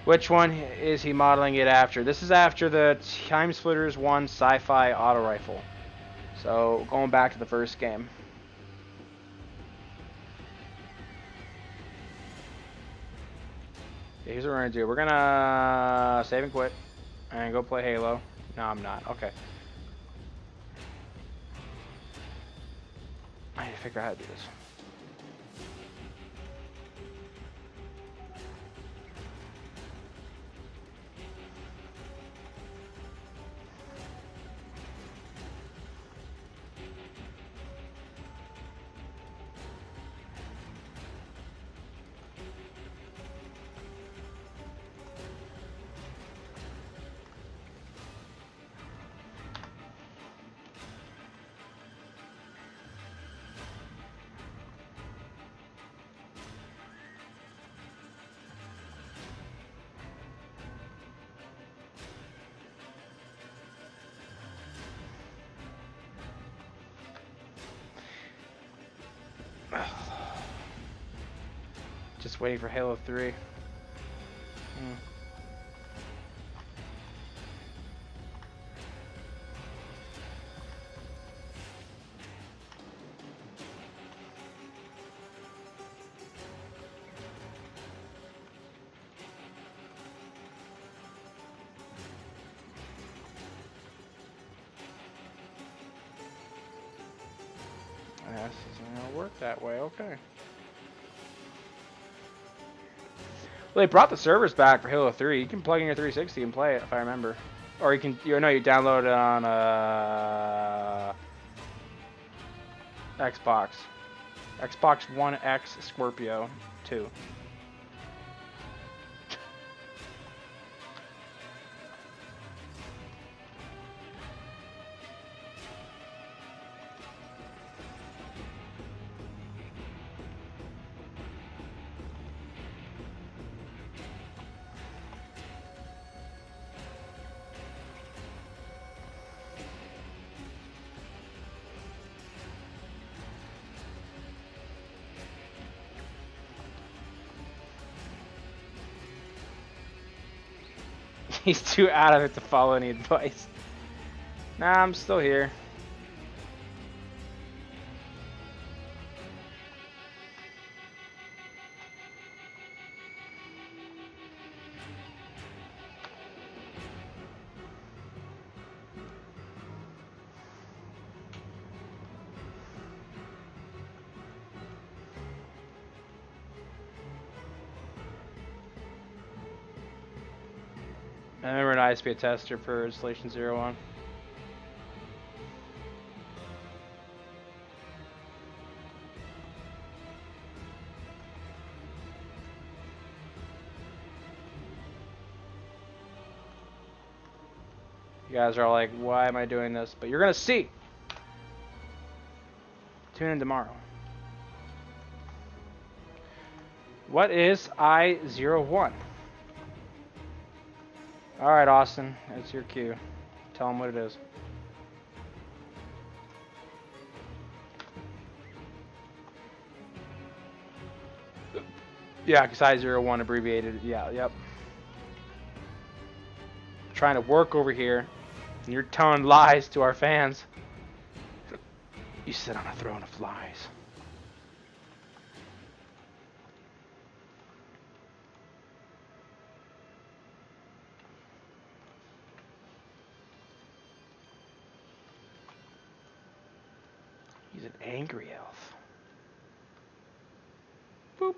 Which one is he modeling it after? This is after the Time Splitters 1 Sci Fi Autorifle. So, going back to the first game. Okay, here's what we're going to do. We're going to save and quit and go play Halo. No, I'm not. Okay. I need to figure out how to do this. Just waiting for Halo 3. It'll work that way, okay. Well, they brought the servers back for Halo 3. You can plug in your 360 and play it, if I remember. Or you can, you download it on Xbox. Xbox One X Scorpio 2. He's too out of it to follow any advice. Nah, I'm still here. I remember I used to be a tester for installation 01. You guys are all like, why am I doing this? But you're gonna see. Tune in tomorrow. What is I-01? Alright, Austin, it's your cue. Tell them what it is. Yeah, because I-01 abbreviated. Yeah, yep. Trying to work over here, and you're telling lies to our fans. You sit on a throne of lies. He's an angry elf. Boop.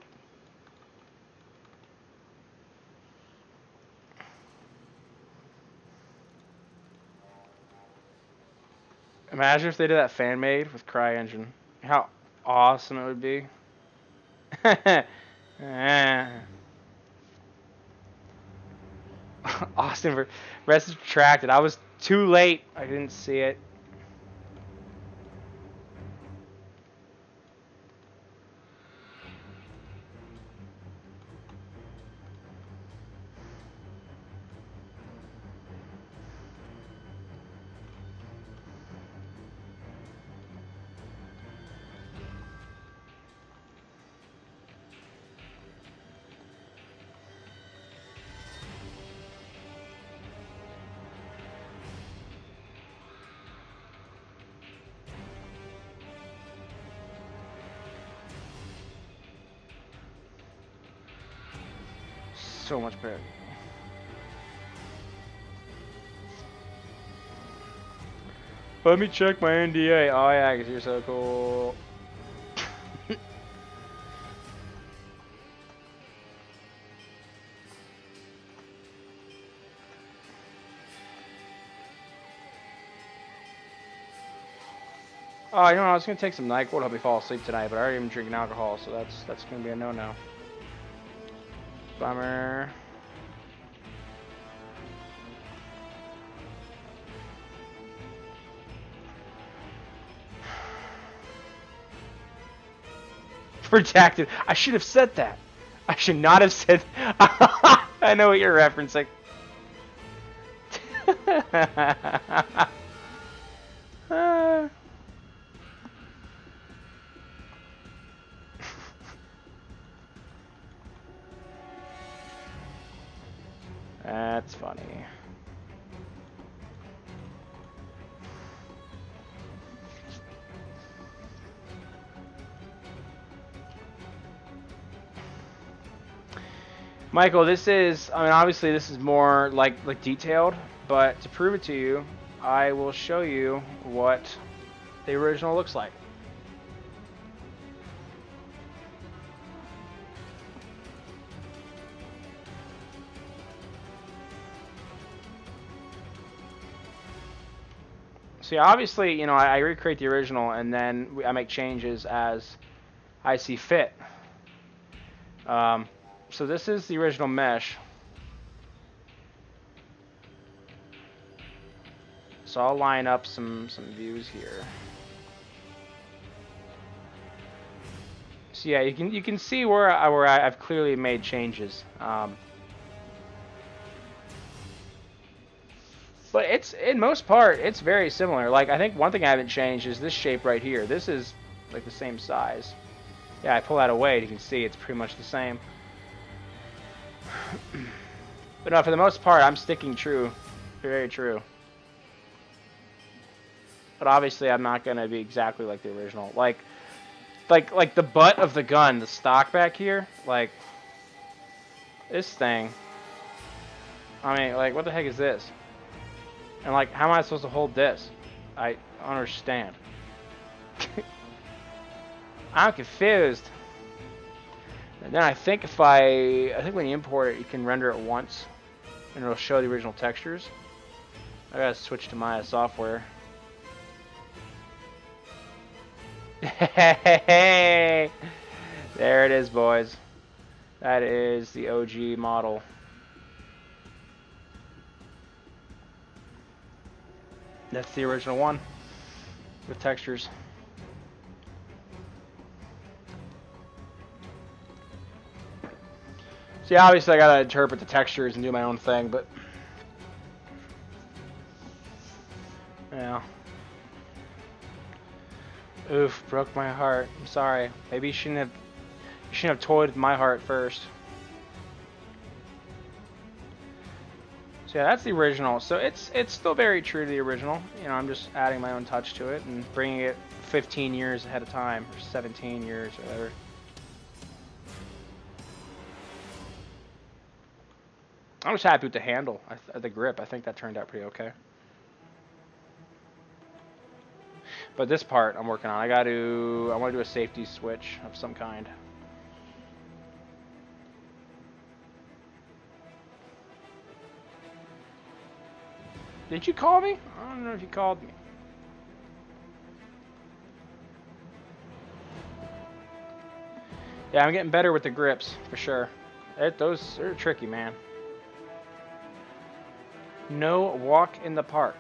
Imagine if they did that fan made with CryEngine. How awesome it would be. Austin, message retracted. I was too late. I didn't see it. So much better. Let me check my NDA. Oh yeah, because you're so cool. Oh, you know, I was gonna take some NyQuil to help me fall asleep tonight, but I already been drinking alcohol, so that's gonna be a no-no. Bummer. Redacted. I should have said that. I should not have said. I know what you're referencing. That's funny. Michael, this is, I mean, obviously this is more like detailed, but to prove it to you, I will show you what the original looks like. See, obviously, you know, I recreate the original, and then I make changes as I see fit. So this is the original mesh. So I'll line up some views here. So yeah, you can see where I've clearly made changes. But it's, in most part, it's very similar. Like, I think one thing I haven't changed is this shape right here. This is like the same size. Yeah, I pull that away, you can see it's pretty much the same. But no, for the most part, I'm sticking true. Very true. But obviously, I'm not going to be exactly like the original. Like the butt of the gun, the stock back here, like, this thing. I mean, like, what the heck is this? And, like, how am I supposed to hold this? I don't understand. I'm confused. And then I think when you import it, you can render it once, and it'll show the original textures. I gotta switch to my software. Hey, there it is, boys. That is the OG model. That's the original one with textures. See, obviously I gotta interpret the textures and do my own thing, but yeah. Oof, broke my heart. I'm sorry. Maybe you shouldn't have toyed with my heart first. So yeah, that's the original. So it's still very true to the original. You know, I'm just adding my own touch to it and bringing it 15 years ahead of time, or 17 years, or whatever. I was happy with the handle, the grip. I think that turned out pretty okay. But this part I'm working on. I want to do a safety switch of some kind. Did you call me? I don't know if you called me. Yeah, I'm getting better with the grips, for sure. Those are tricky, man. No walk in the park.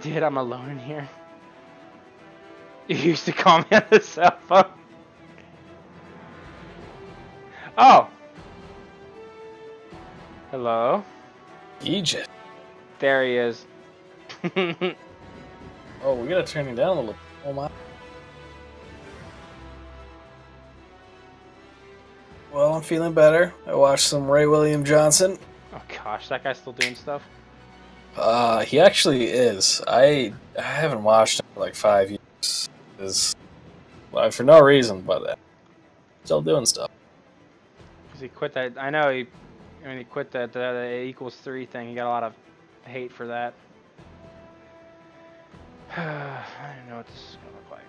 I'm alone in here. You used to call me on the cell phone. Oh. Hello? Egypt. There he is. Oh, we gotta turn him down a little. Oh my. Well, I'm feeling better. I watched some Ray William Johnson. Oh gosh, that guy's still doing stuff? He actually is. I haven't watched him for like 5 years. Well, for no reason, but still doing stuff. Because he quit that. I know he quit that A=3 thing. He got a lot of hate for that. I don't know what this is gonna look like.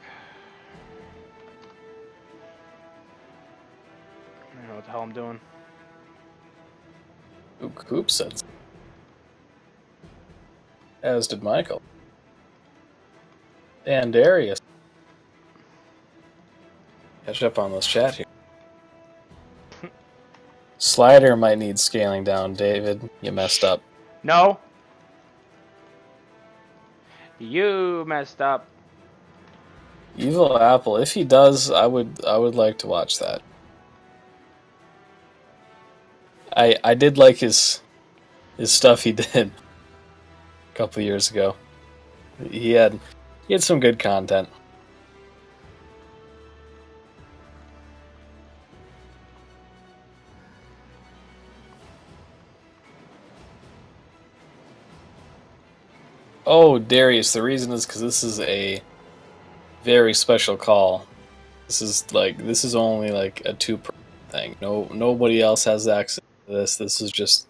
I don't know what the hell I'm doing. Ooh, Coop said. As did Michael. And Darius. Catch up on this chat here. Slider might need scaling down, David. You messed up. No. You messed up. Evil Apple. If he does, I would like to watch that. I did like his stuff he did a couple years ago. He had some good content. Oh, Darius, the reason is because this is a very special call. This is only like a 2-person thing. Nobody else has access to this. This is just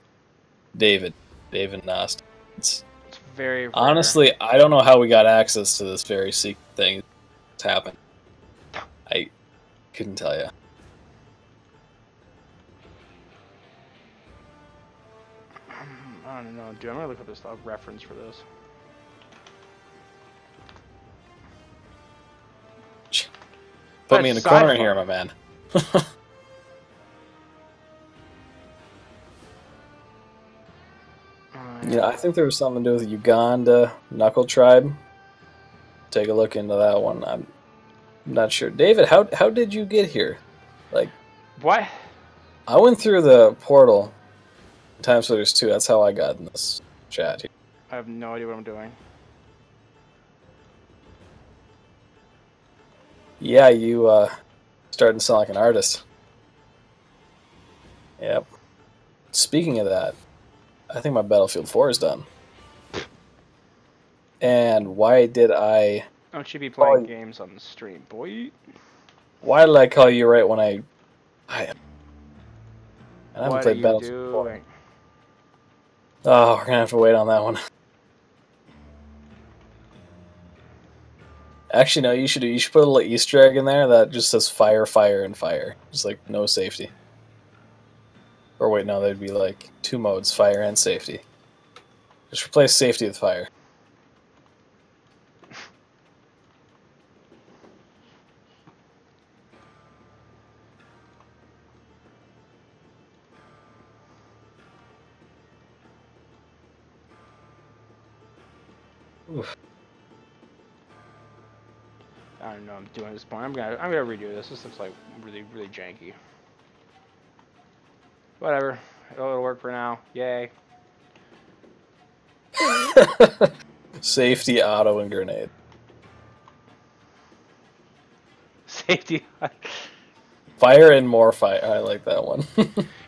David Nost. It's very rare. Honestly, I don't know how we got access to this very secret thing that's happened. I couldn't tell you. I don't know, dude. I'm gonna look up this reference for this. Put me in the corner here, my man. Yeah, I think there was something to do with the Uganda Knuckle Tribe. Take a look into that one. I'm not sure. David, how did you get here? Like, what? I went through the portal. Times there's 2. That's how I got in this chat here. I have no idea what I'm doing. Yeah, you starting to sound like an artist. Yep. Speaking of that, I think my Battlefield 4 is done. And why did I... Don't you be playing games on the stream, boy? Why did I call you right when I haven't What played are you Battlefield 4. doing? Oh, we're gonna have to wait on that one. Actually, no. You should put a little Easter egg in there that just says fire, fire, and fire. Just like no safety. Or wait, no, there'd be like 2 modes: fire and safety. Just replace safety with fire. Oof. I don't know what I'm doing at this point. I'm gonna redo this. This looks like really, really janky. Whatever. It'll work for now. Yay. Safety, auto, and grenade. Safety. Fire and more fire. I like that one.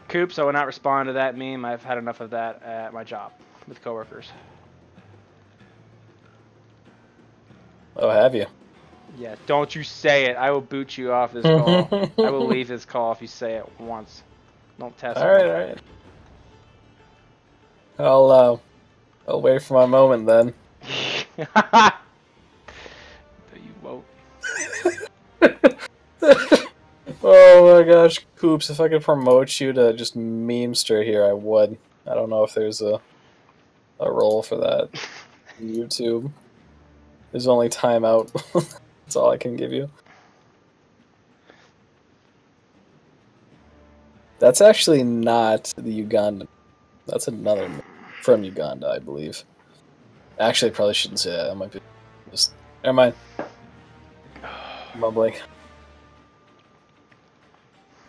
Coops, I will not respond to that meme. I've had enough of that at my job with coworkers. Oh, have you? Yeah, don't you say it. I will boot you off this call. I will leave this call if you say it once. Don't test me. Alright. I'll wait for my moment then. No, you won't. Oh my gosh, Coops, if I could promote you to just memester here, I would. I don't know if there's a role for that. YouTube. There's only timeout. That's all I can give you. That's actually not the Ugandan. That's another from Uganda, I believe. Actually, I probably shouldn't say that. That might be just... Never mind. Mumbling.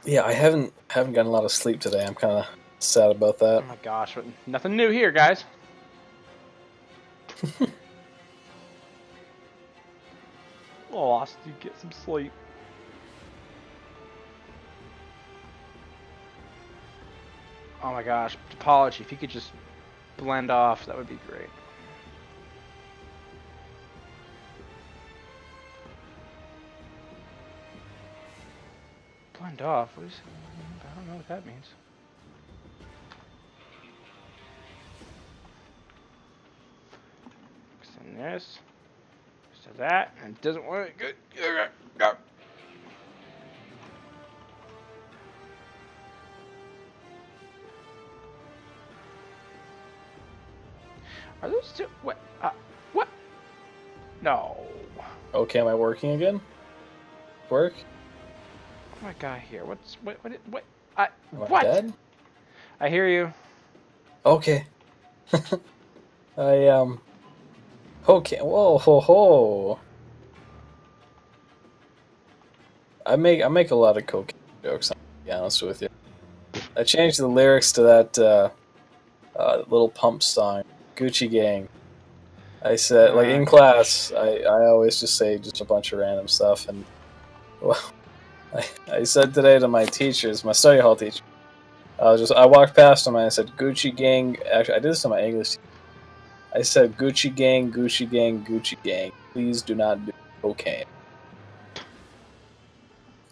Yeah, I haven't gotten a lot of sleep today. I'm kind of sad about that. Oh my gosh, nothing new here, guys. Lost, you get some sleep. Oh my gosh, Topology, if you could just blend off, that would be great. Blend off? What is... I don't know what that means. Extend this. So that, and it doesn't want it. Good. Go. Are those two? What? What? No. Okay, am I working again? Work? Oh my god, here. What? Am What? I dead? I hear you. Okay. Okay. Whoa, ho, ho. I make a lot of cocaine jokes. To be honest with you, I changed the lyrics to that little Pump song, Gucci Gang. I said, like in class, I always just say just a bunch of random stuff, and well, I said today to my teachers, my study hall teacher, I walked past them and I said, Gucci Gang. Actually, I did this to my English teacher. I said, Gucci Gang, Gucci Gang, Gucci Gang. Please do not do cocaine.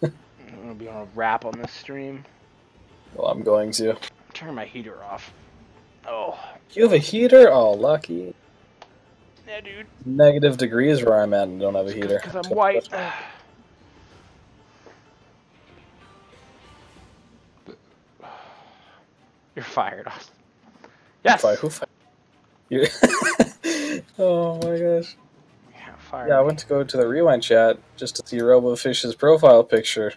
I'm gonna be on a rap on this stream. Well, I'm going to. Turn my heater off. Oh. You have a heater? Oh, lucky. Yeah, dude. Negative degrees where I'm at and don't have a heater. Because I'm white. You're fired, Austin. Yes! Who fired? You oh my gosh. Yeah, fired. Yeah, I went to go to the rewind chat just to see RoboFish's profile picture.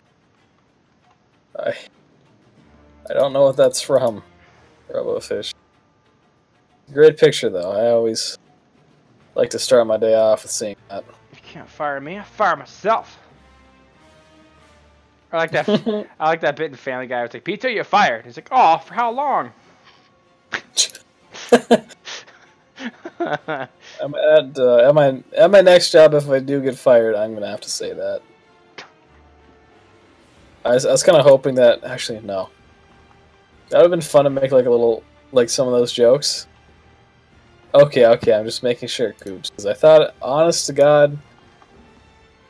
I don't know what that's from, RoboFish. Great picture though. I always like to start my day off with seeing that. You can't fire me. I fire myself. I like that. I like that bit in Family Guy. It's like, Peter, you're fired. He's like, oh, for how long? At my next job, if I do get fired, I'm gonna have to say that. I was kind of hoping that. Actually, no. That would have been fun to make like a little, like some of those jokes. Okay, I'm just making sure, Coops, because I thought, honest to God,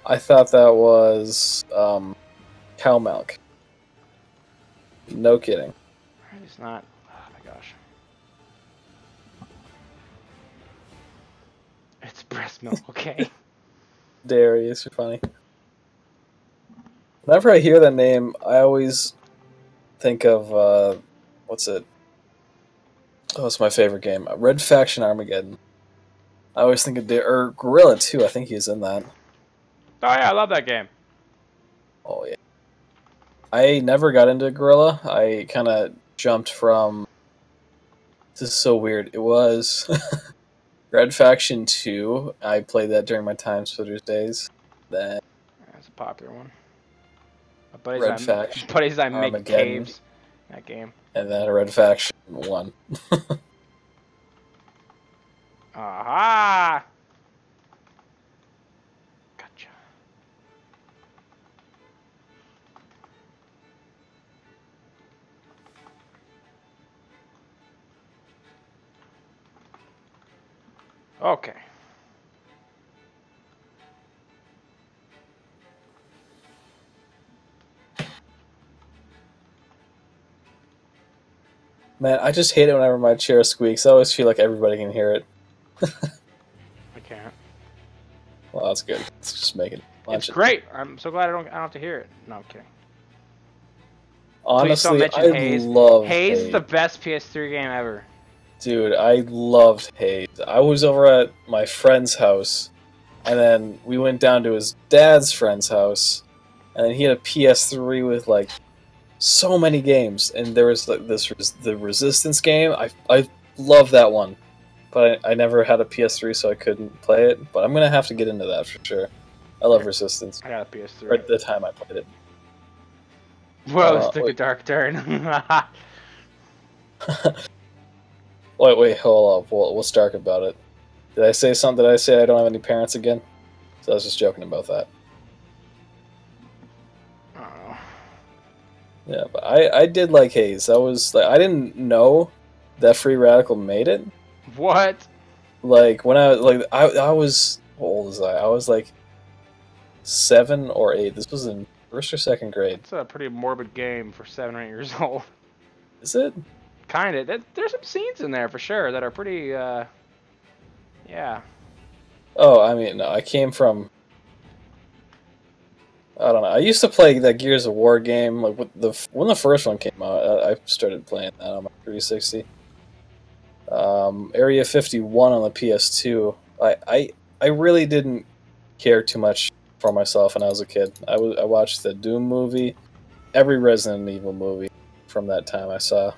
I thought that was cow milk. No kidding. It's not. Oh my gosh. It's breast milk, okay? Darius, you're funny. Whenever I hear that name, I always think of what's it? Oh, it's my favorite game. Red Faction Armageddon. I always think of Gorilla too. I think he's in that. Oh yeah, I love that game. Oh yeah. I never got into Gorilla. I kind of jumped from. This is so weird. It was Red Faction 2. I played that during my Time Splitters days. Then That's a popular one. Red Faction. Buddies I make Armageddon. caves. That game. And then Red Faction 1. Aha! Gotcha. Okay. Man, I just hate it whenever my chair squeaks. I always feel like everybody can hear it. I can't. Well, that's good. Let's just make it. It's great. I'm so glad I don't have to hear it. No, I'm kidding. Honestly, Please don't mention I Haze. love Haze is the best PS3 game ever. Dude, I loved Haze. I was over at my friend's house, and then we went down to his dad's friend's house, and then he had a PS3 with like so many games, and there was like the Resistance game. I love that one, but I never had a PS3, so I couldn't play it. But I'm gonna have to get into that for sure. I love Resistance. I got a PS3. Or at the time I played it. Whoa, this took a dark turn. Wait, hold up. What's dark about it? Did I say something? Did I say I don't have any parents again? So I was just joking about that. Oh. Yeah, but I did like Haze. That was like I didn't know that Free Radical made it. What? Like when I was how old was I? I was like 7 or 8. This was in first or second grade. It's a pretty morbid game for 7 or 8 years old. Is it? Kinda. There's some scenes in there for sure that are pretty, yeah. Oh, I mean, no, I came from. I don't know. I used to play that Gears of War game. Like when the first one came out, I started playing that on my 360. Area 51 on the PS2. I really didn't care too much for myself when I was a kid. I watched the Doom movie, every Resident Evil movie from that time I saw.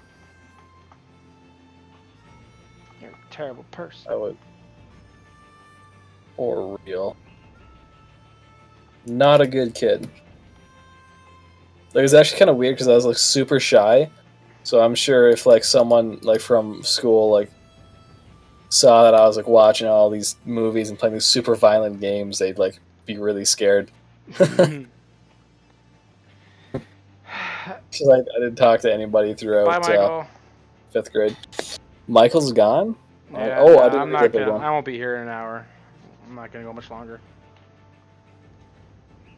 You're a terrible person. I would. For real. Not a good kid. It was actually kind of weird because I was like super shy. So I'm sure if like someone like from school like saw that I was like watching all these movies and playing these super violent games, they'd like be really scared. Because I didn't talk to anybody throughout Bye, Michael. 5th grade. Michael's gone? Yeah, oh, no, I didn't get that one. I won't be here in an hour. I'm not gonna go much longer.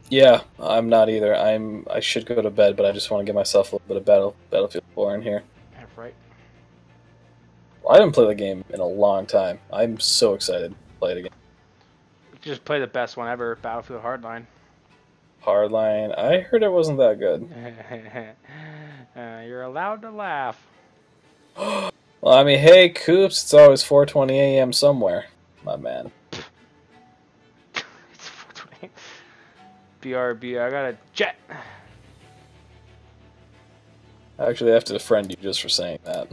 Yeah, I'm not either. I should go to bed, but I just want to give myself a little bit of Battlefield 4 in here. Yeah, right. Well, I haven't played the game in a long time. I'm so excited. play it again. Just play the best one ever, Battlefield Hardline. Hardline. I heard it wasn't that good. You're allowed to laugh. Well, I mean, hey, Coops, it's always 4:20 a.m. somewhere, my man. It's 4:20. BRB, I got a jet. Actually, I have to defriend you just for saying that.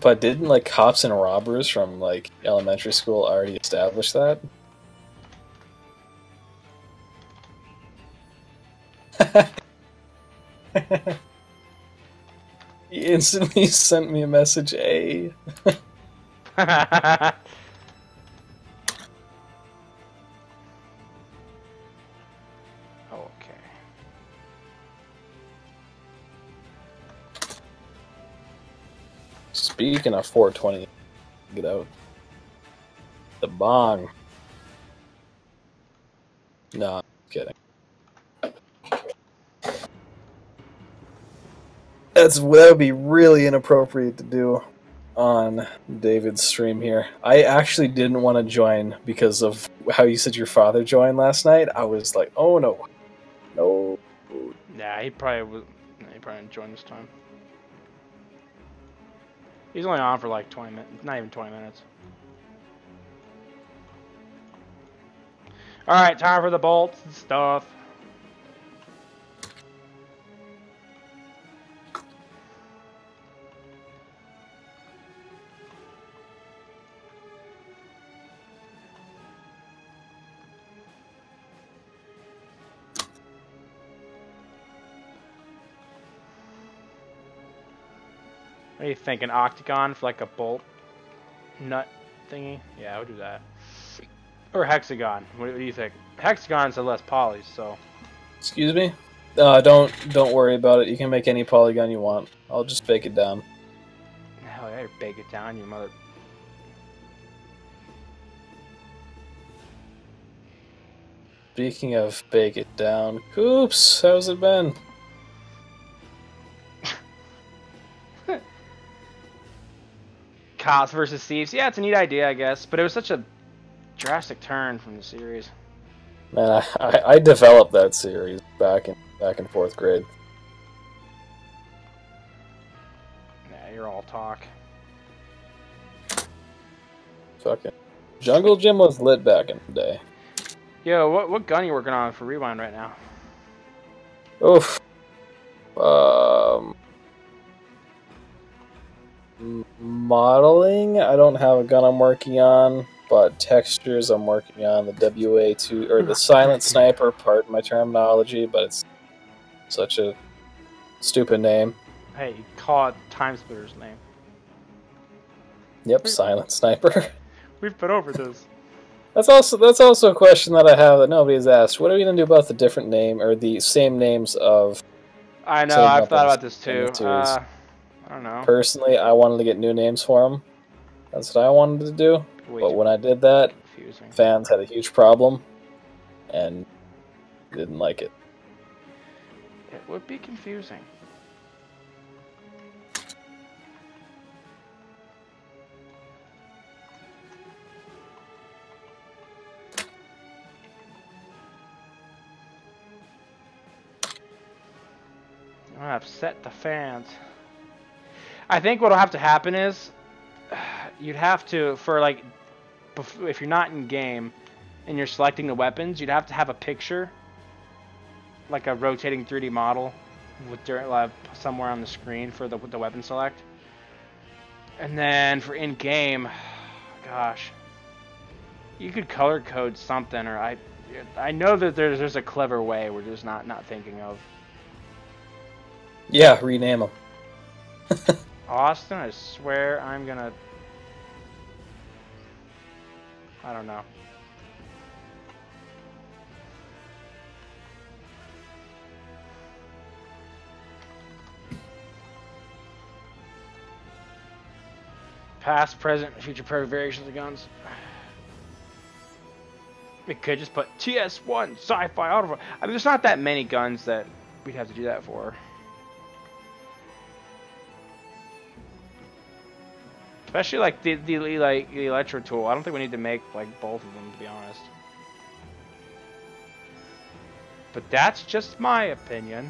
But didn't like cops and robbers from like elementary school already establish that? He instantly sent me a message, A. Okay. Speaking of 420, get out. The bong. No, I'm kidding. That would be really inappropriate to do on David's stream here. I actually didn't want to join because of how you said your father joined last night. I was like, oh no. No. Yeah, he probably didn't join this time. He's only on for like 20 minutes, not even 20 minutes. Alright, time for the bolts and stuff. What are you thinking? Octagon for like a bolt nut thingy? Yeah, I would do that. Or hexagon. What do you think? Hexagons are less polys, so. Excuse me? Don't worry about it. You can make any polygon you want. I'll just bake it down. Hell yeah, you bake it down, you mother. Speaking of bake it down, Coops, how's it been? Cops versus thieves. Yeah, it's a neat idea, I guess. But it was such a drastic turn from the series. Man, I developed that series back in 4th grade. Yeah, you're all talk. Fucking Jungle Gym was lit back in the day. Yo, what gun are you working on for Rewind right now? Oof. Modeling, I don't have a gun I'm working on, but textures I'm working on the WA2 or the Silent Sniper. Pardon my terminology, but it's such a stupid name. Hey, you call it Time Splitter's name. Yep, Silent Sniper. We've been over this. That's also a question that I have that nobody's asked. What are we gonna do about the different name or the same names of? I know, I've thought about this too. I don't know. Personally, I wanted to get new names for them. That's what I wanted to do. But when I did that, confusing. Fans had a huge problem and didn't like it. It would be confusing. I upset the fans. I think what'll have to happen is you'd have to, for like, if you're not in game and you're selecting the weapons, you'd have to have a picture, like a rotating 3D model with somewhere on the screen for the weapon select. And then for in game, gosh, you could color code something, or I know that there's a clever way we're just not thinking of. Yeah, rename them. Austin, I swear I'm gonna... I don't know. Past, present, future perfect variations of guns. We could just put TS1, Sci Fi Autorifle. I mean, there's not that many guns that we'd have to do that for. Especially like the electro tool. I don't think we need to make like both of them, to be honest. But that's just my opinion.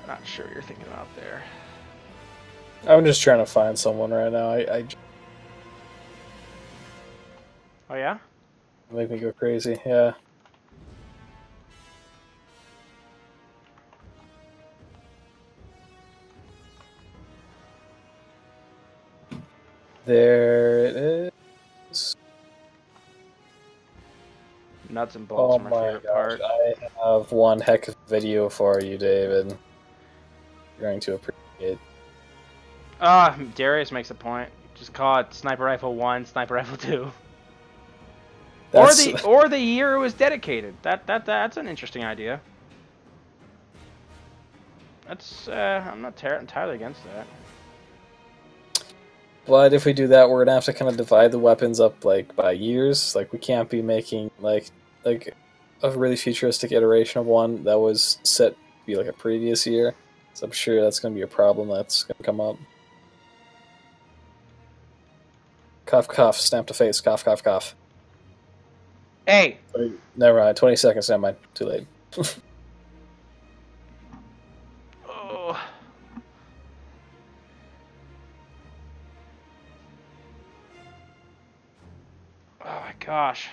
Not sure what you're thinking about there. I'm just trying to find someone right now. Oh yeah? Make me go crazy. Yeah. There it is. Nuts and bolts Oh are my my favorite gosh, part. I have one heck of a video for you, David. You're going to appreciate. Darius makes a point. Just call it Sniper Rifle 1, Sniper Rifle 2. That's... Or the year it was dedicated. That's an interesting idea. That's I'm not entirely against that. But if we do that, we're gonna have to kind of divide the weapons up like by years. Like we can't be making like a really futuristic iteration of one that was set to be like a previous year. So I'm sure that's gonna be a problem that's gonna come up. Cough, cough, stamp to face, cough, cough, cough. Hey! Never mind, 20 seconds, never mind. Too late. Oh. Oh my gosh.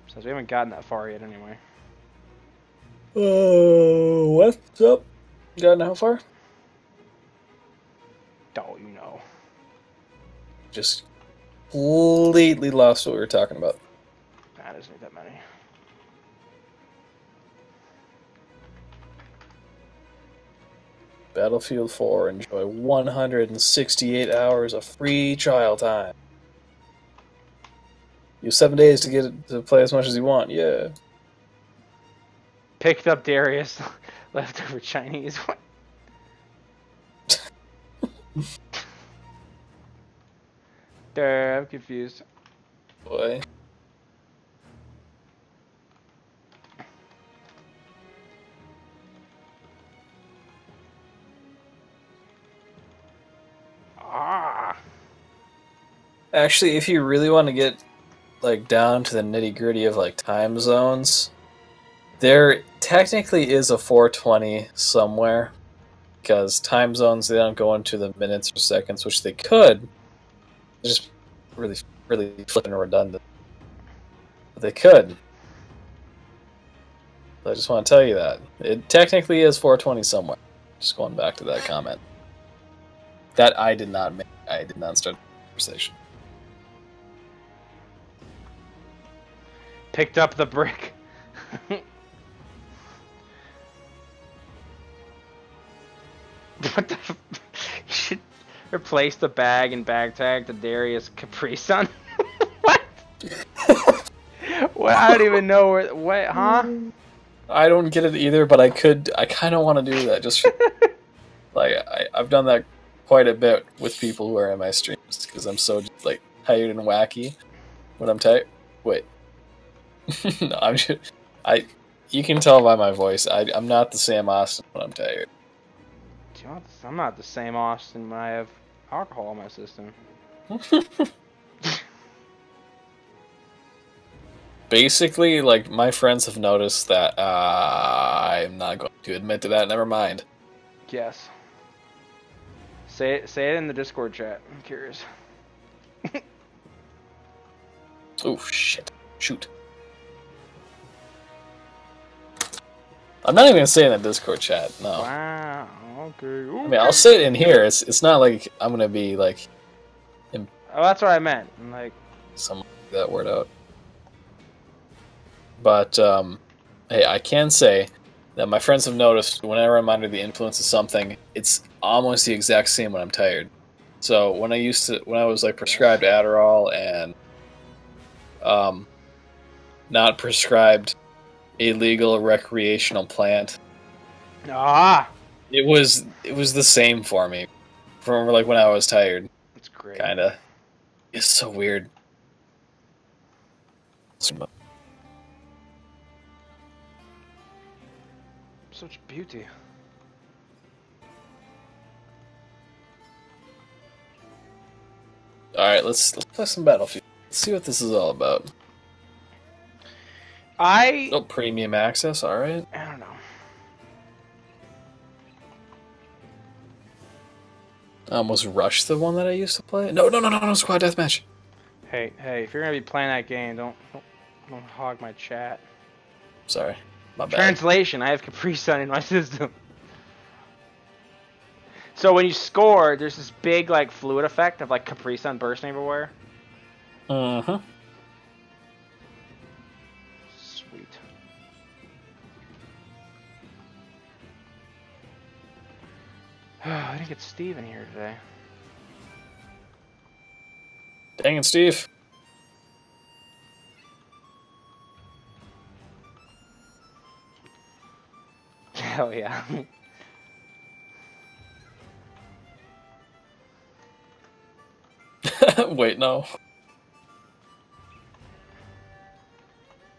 Since we haven't gotten that far yet anyway. What's up? Gotten how far? Oh, you know. Just completely lost what we were talking about. That isn't that many. Battlefield 4, enjoy 168 hours of free trial time. You have 7 days to get it, to play as much as you want. Yeah. Picked up Darius, leftover Chinese. I'm confused. Boy. Ah. Actually, if you really want to get like down to the nitty-gritty of like time zones, there technically is a 420 somewhere, because time zones, they don't go into the minutes or seconds, which they could. They're just really flipping redundant. But they could. I just want to tell you that it technically is 420 somewhere. Just going back to that comment that I did not make. I did not start the conversation. Picked up the brick. What the f— you should replace the bag and bag tag to Darius Capri Sun. What? What? I don't even know where. What? Huh? I don't get it either, but I kind of want to do that. Just like I've done that quite a bit with people who are in my streams because I'm so just, like tired and wacky when I'm tired. Wait, no, I'm just You can tell by my voice. I'm not the Sam Austin when I'm tired. I'm not the same Austin when I have alcohol in my system. Basically, like, my friends have noticed that I'm not going to admit to that. Never mind. Yes. Say it in the Discord chat. I'm curious. Oh, shit. Shoot. I'm not even going to say it in the Discord chat, no. Wow, okay. I mean, I'll say it in here. It's not like I'm going to be, like... Oh, that's what I meant. I'm like... Someone that word out. But, hey, I can say that my friends have noticed whenever I'm under the influence of something, it's almost the exact same when I'm tired. So when I was like prescribed Adderall and not prescribed a legal recreational plant, Ah! it was the same for me. from like when I was tired. It's great. Kinda. It's so weird. Such beauty. Alright, let's play some Battlefield. Let's see what this is all about. Oh, premium access, alright. I don't know. I almost rushed the one that I used to play. No, squad deathmatch. Hey, if you're gonna be playing that game, don't hog my chat. Sorry, my bad. Translation: I have Capri Sun in my system. So when you score, there's this big like fluid effect of like Capri Sun bursting everywhere. Uh-huh. Sweet. I didn't get Steve in here today. Dang it, Steve. Hell yeah. Wait, no.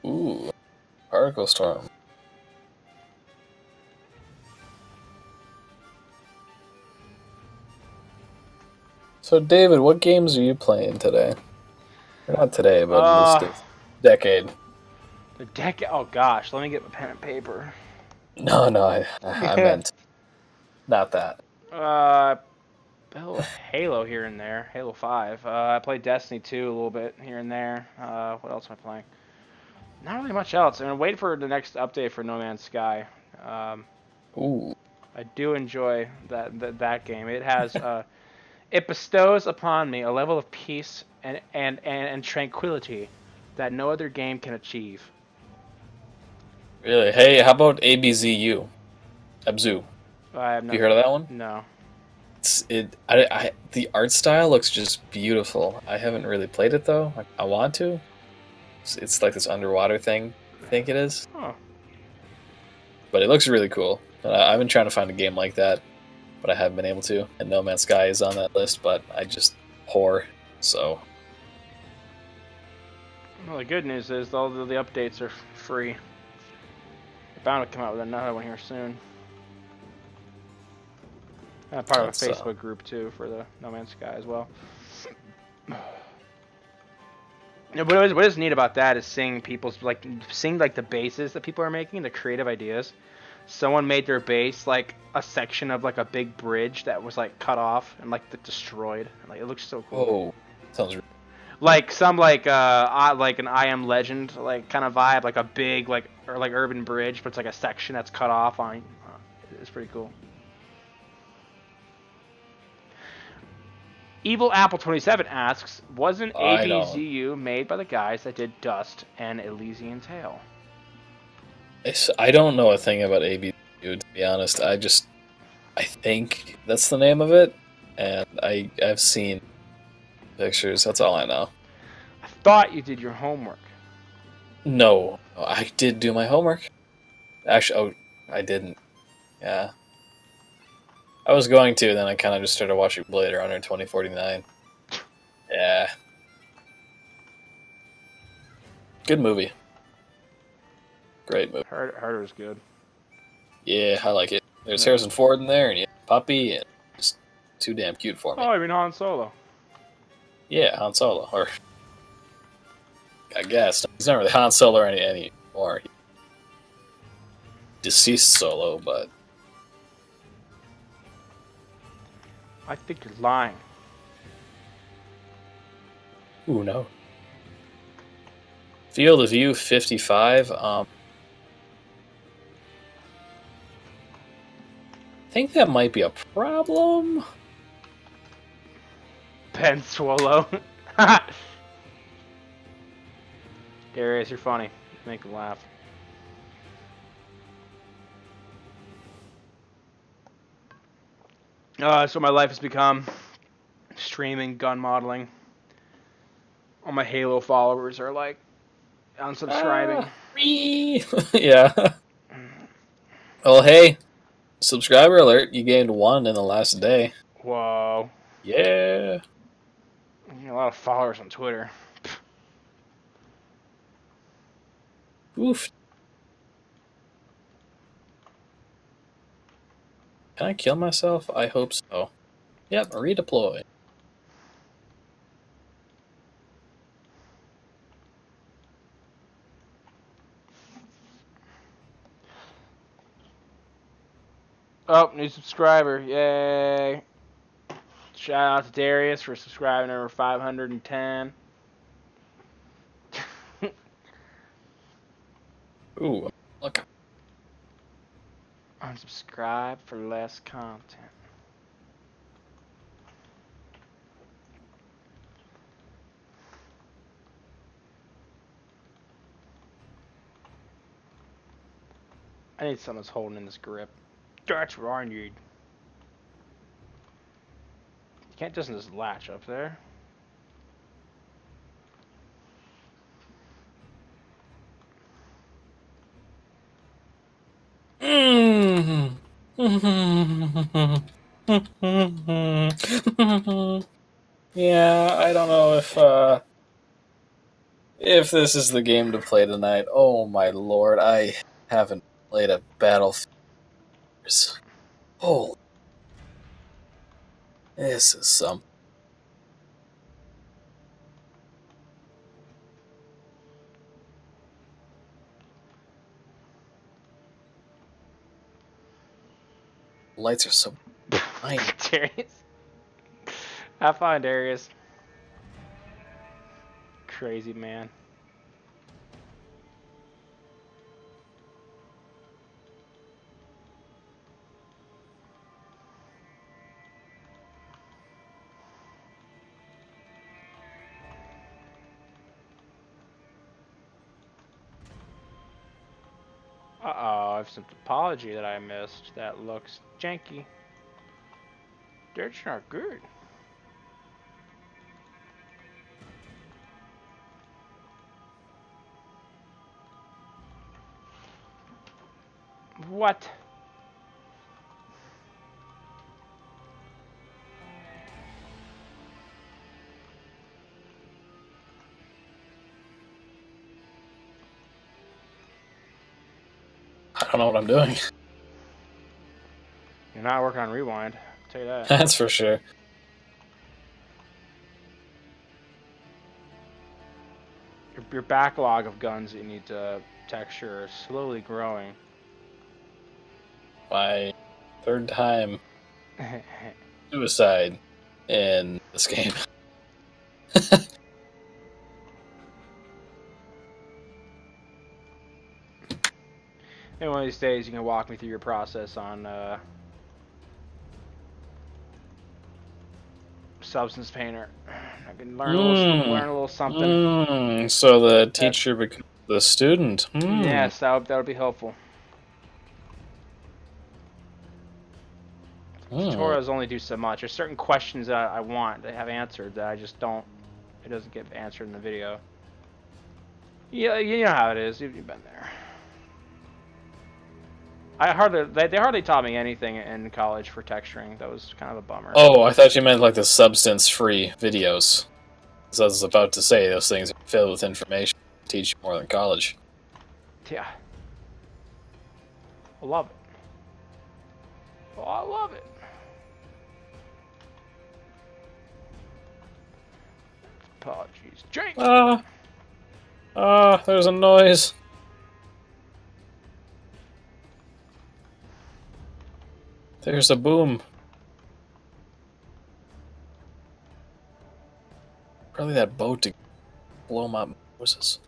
Ooh. Particle storm. So, David, what games are you playing today? Or not today, but this decade. The decade? Oh gosh, let me get my pen and paper. No, I meant not that. Halo here and there. Halo 5. I played Destiny 2 a little bit here and there. What else am I playing? Not really much else. I'm waiting for the next update for No Man's Sky. Ooh. I do enjoy that game. It has it bestows upon me a level of peace and tranquility that no other game can achieve. Really? Hey, how about ABZU? Abzu. I have no. You heard of that one? No. The art style looks just beautiful. I haven't really played it though. I want to. It's like this underwater thing. I think it is. Oh. But it looks really cool. I've been trying to find a game like that, but I haven't been able to. And No Man's Sky is on that list, but I just whore. So. Well, the good news is all the updates are free. They're bound to come out with another one here soon. I'm part of a Facebook group too for the No Man's Sky as well. What is neat about that is seeing people's seeing the bases that people are making, the creative ideas. Someone made their base like a section of like a big bridge that was like cut off and like destroyed. Like it looks so cool. Oh, sounds. Like some like an I Am Legend like kind of vibe, like a big like urban bridge, but it's like a section that's cut off on. It's pretty cool. Evil Apple 27 asks, wasn't ABZU made by the guys that did Dust and Elysian Tale? I don't know a thing about ABZU, to be honest. I think that's the name of it, and I've seen pictures. That's all I know. I thought you did your homework. No, I did do my homework. Actually, I didn't. Yeah. I was going to, then I kind of just started watching Blade Runner 2049. Yeah. Good movie. Great movie. Harder is good. Yeah, I like it. There's Harrison Ford in there, and you have Puppy, and just too damn cute for me. Oh, I mean Han Solo. Yeah, Han Solo. Or, I guess. He's not really Han Solo anymore. Deceased Solo, but... I think you're lying. Ooh, no. Field of View 55. I think that might be a problem. Ben Swallow. Darius, you're funny. Make them laugh. So my life has become streaming gun modeling. All my Halo followers are like unsubscribing. Yeah. Well, hey, subscriber alert! You gained 1 in the last day. Whoa. Yeah. You got a lot of followers on Twitter. Oof. Can I kill myself? I hope so. Yep, redeploy. Oh, new subscriber. Yay. Shout out to Darius for subscribing over 510. Ooh, look. Unsubscribe for less content. I need someone that's holding in this grip. That's what I need. You can't just latch up there. Yeah, I don't know if this is the game to play tonight. Oh my lord, I haven't played a Battlefield. Holy, this is something. Lights are so tiny. Darius. Have fun, Darius. Crazy man. Uh-oh, I have some topology that I missed that looks janky. That's not good. What? I don't know what I'm doing. You're not working on rewind. I'll tell you that. That's for sure. Your backlog of guns that you need to texture is slowly growing. My third time suicide in this game. Maybe one of these days you can walk me through your process on Substance Painter. I can learn a little something. So the teacher becomes the student. Yes, that would be helpful. Tutorials only do so much. There's certain questions that I want to have answered that I just don't. It doesn't get answered in the video. Yeah, you know how it is. You've been there. They hardly taught me anything in college for texturing. That was kind of a bummer. Oh, I thought you meant like the substance-free videos. As I was about to say, those things are filled with information. Teach you more than college. Yeah. I love it. Oh, I love it. Apologies. Jake! There's a noise. There's a boom. Probably that boat to blow my Moses.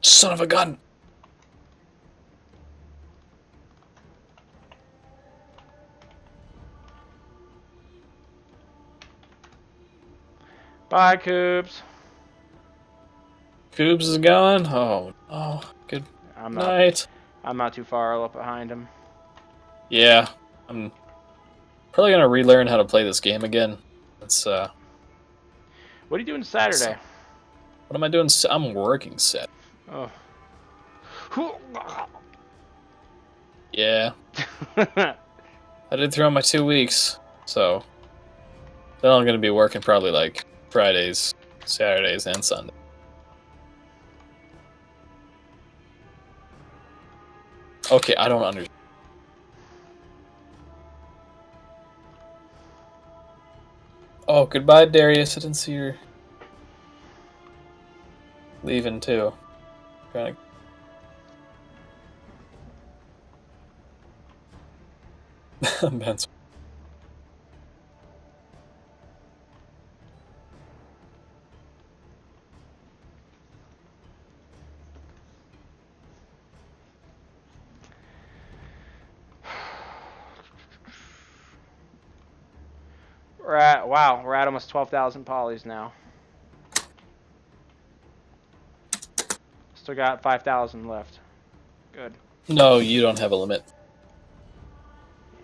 Son of a gun! Bye, Coops. Coobs is gone? Oh, no. Good night. I'm not too far up behind him. Yeah, I'm Probably gonna relearn how to play this game again. It's What are you doing Saturday? What am I doing? I'm working Saturday. Oh. Yeah. I did throw my 2 weeks, so then I'm gonna be working probably like Fridays, Saturdays, and Sunday. Okay, I don't understand. Oh, goodbye, Darius. I didn't see your leaving too. Trying to. Ben's. We're at almost 12,000 polys now. Still got 5,000 left. Good. No, you don't have a limit.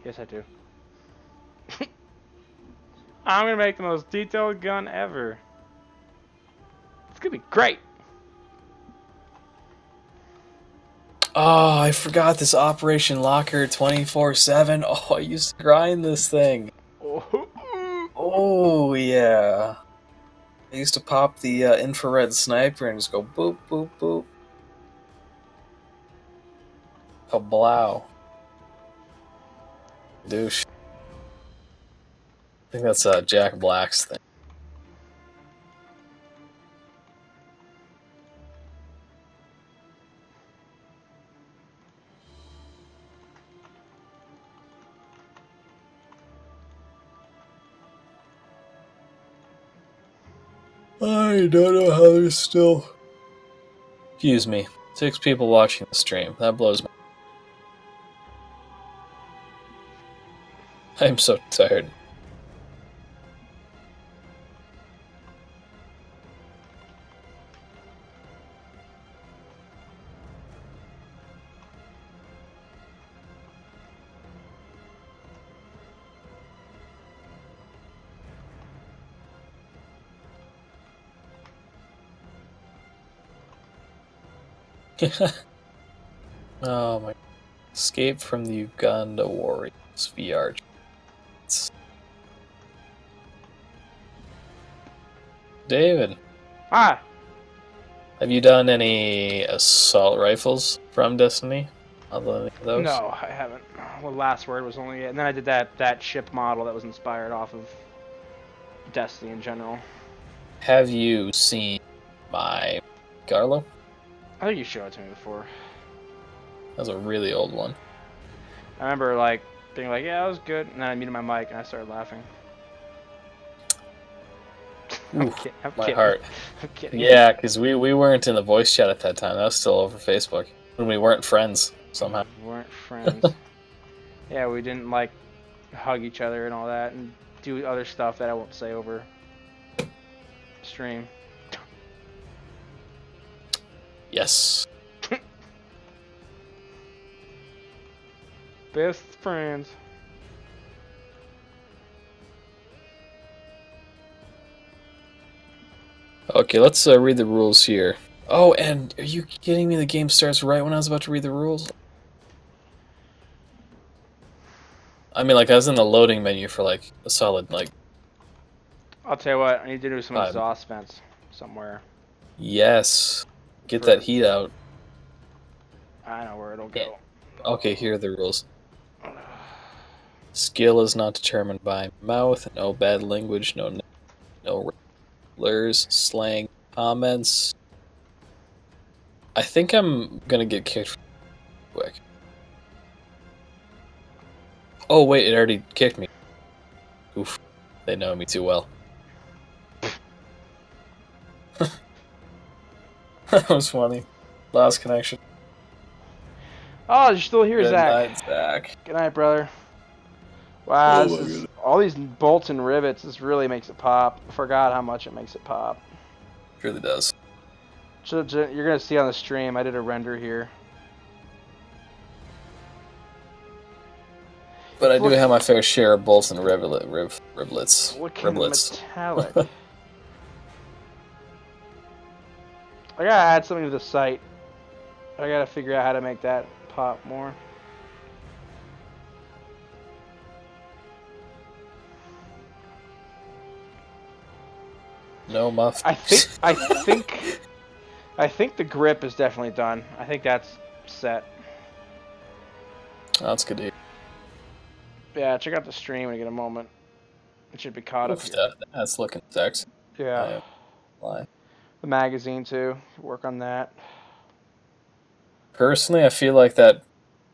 Yes, I do. I'm gonna make the most detailed gun ever. It's gonna be great. Oh, I forgot this Operation Locker 24/7. Oh, I used to grind this thing. Oh, yeah. I used to pop the infrared sniper and just go boop, boop, boop. Kablow. Douche. I think that's Jack Black's thing. I don't know how there's still... Excuse me. 6 people watching the stream. That blows my... I'm so tired. Oh my... Escape from the Uganda Warriors VR. David. Ah. Have you done any assault rifles from Destiny? Other than those? No, I haven't. Well, last word was only it. And then I did that ship model that was inspired off of Destiny in general. Have you seen my Garlo? I think you showed it to me before. That's a really old one. I remember like being like, yeah, that was good, and then I muted my mic and I started laughing. I'm kidding. Heart. I'm kidding. Yeah, because we weren't in the voice chat at that time. That was still over Facebook. When we weren't friends, somehow. We weren't friends. Yeah, we didn't like hug each other and all that, and do other stuff that I won't say over stream. Yes. Best friends. Okay, let's read the rules here. Oh, and are you kidding me? The game starts right when I was about to read the rules? I mean, like, I was in the loading menu for, like, a solid, like... I'll tell you what, I need to do some exhaust vents somewhere. Yes. Get that heat out. I know where it'll go. Okay, here are the rules. Skill is not determined by mouth, no bad language, no slurs, slang, comments. I think I'm gonna get kicked quick. Oh wait, it already kicked me. Oof, they know me too well. That was funny. Last connection. Oh, you're still here, Good Zach. night, Zach. Good night, brother. Wow, Oh, this is, all these bolts and rivets, this really makes it pop. I forgot how much it makes it pop. It really does. You're going to see on the stream, I did a render here. But I do have my fair share of bolts and riblets. Looking metallic. I gotta add something to the site. I gotta figure out how to make that pop more. No muff. I think the grip is definitely done. I think that's set. Oh, that's good to hear. Yeah, check out the stream when you get a moment. It should be caught up here. That's looking sexy. Yeah. The magazine too. Work on that. Personally, I feel like that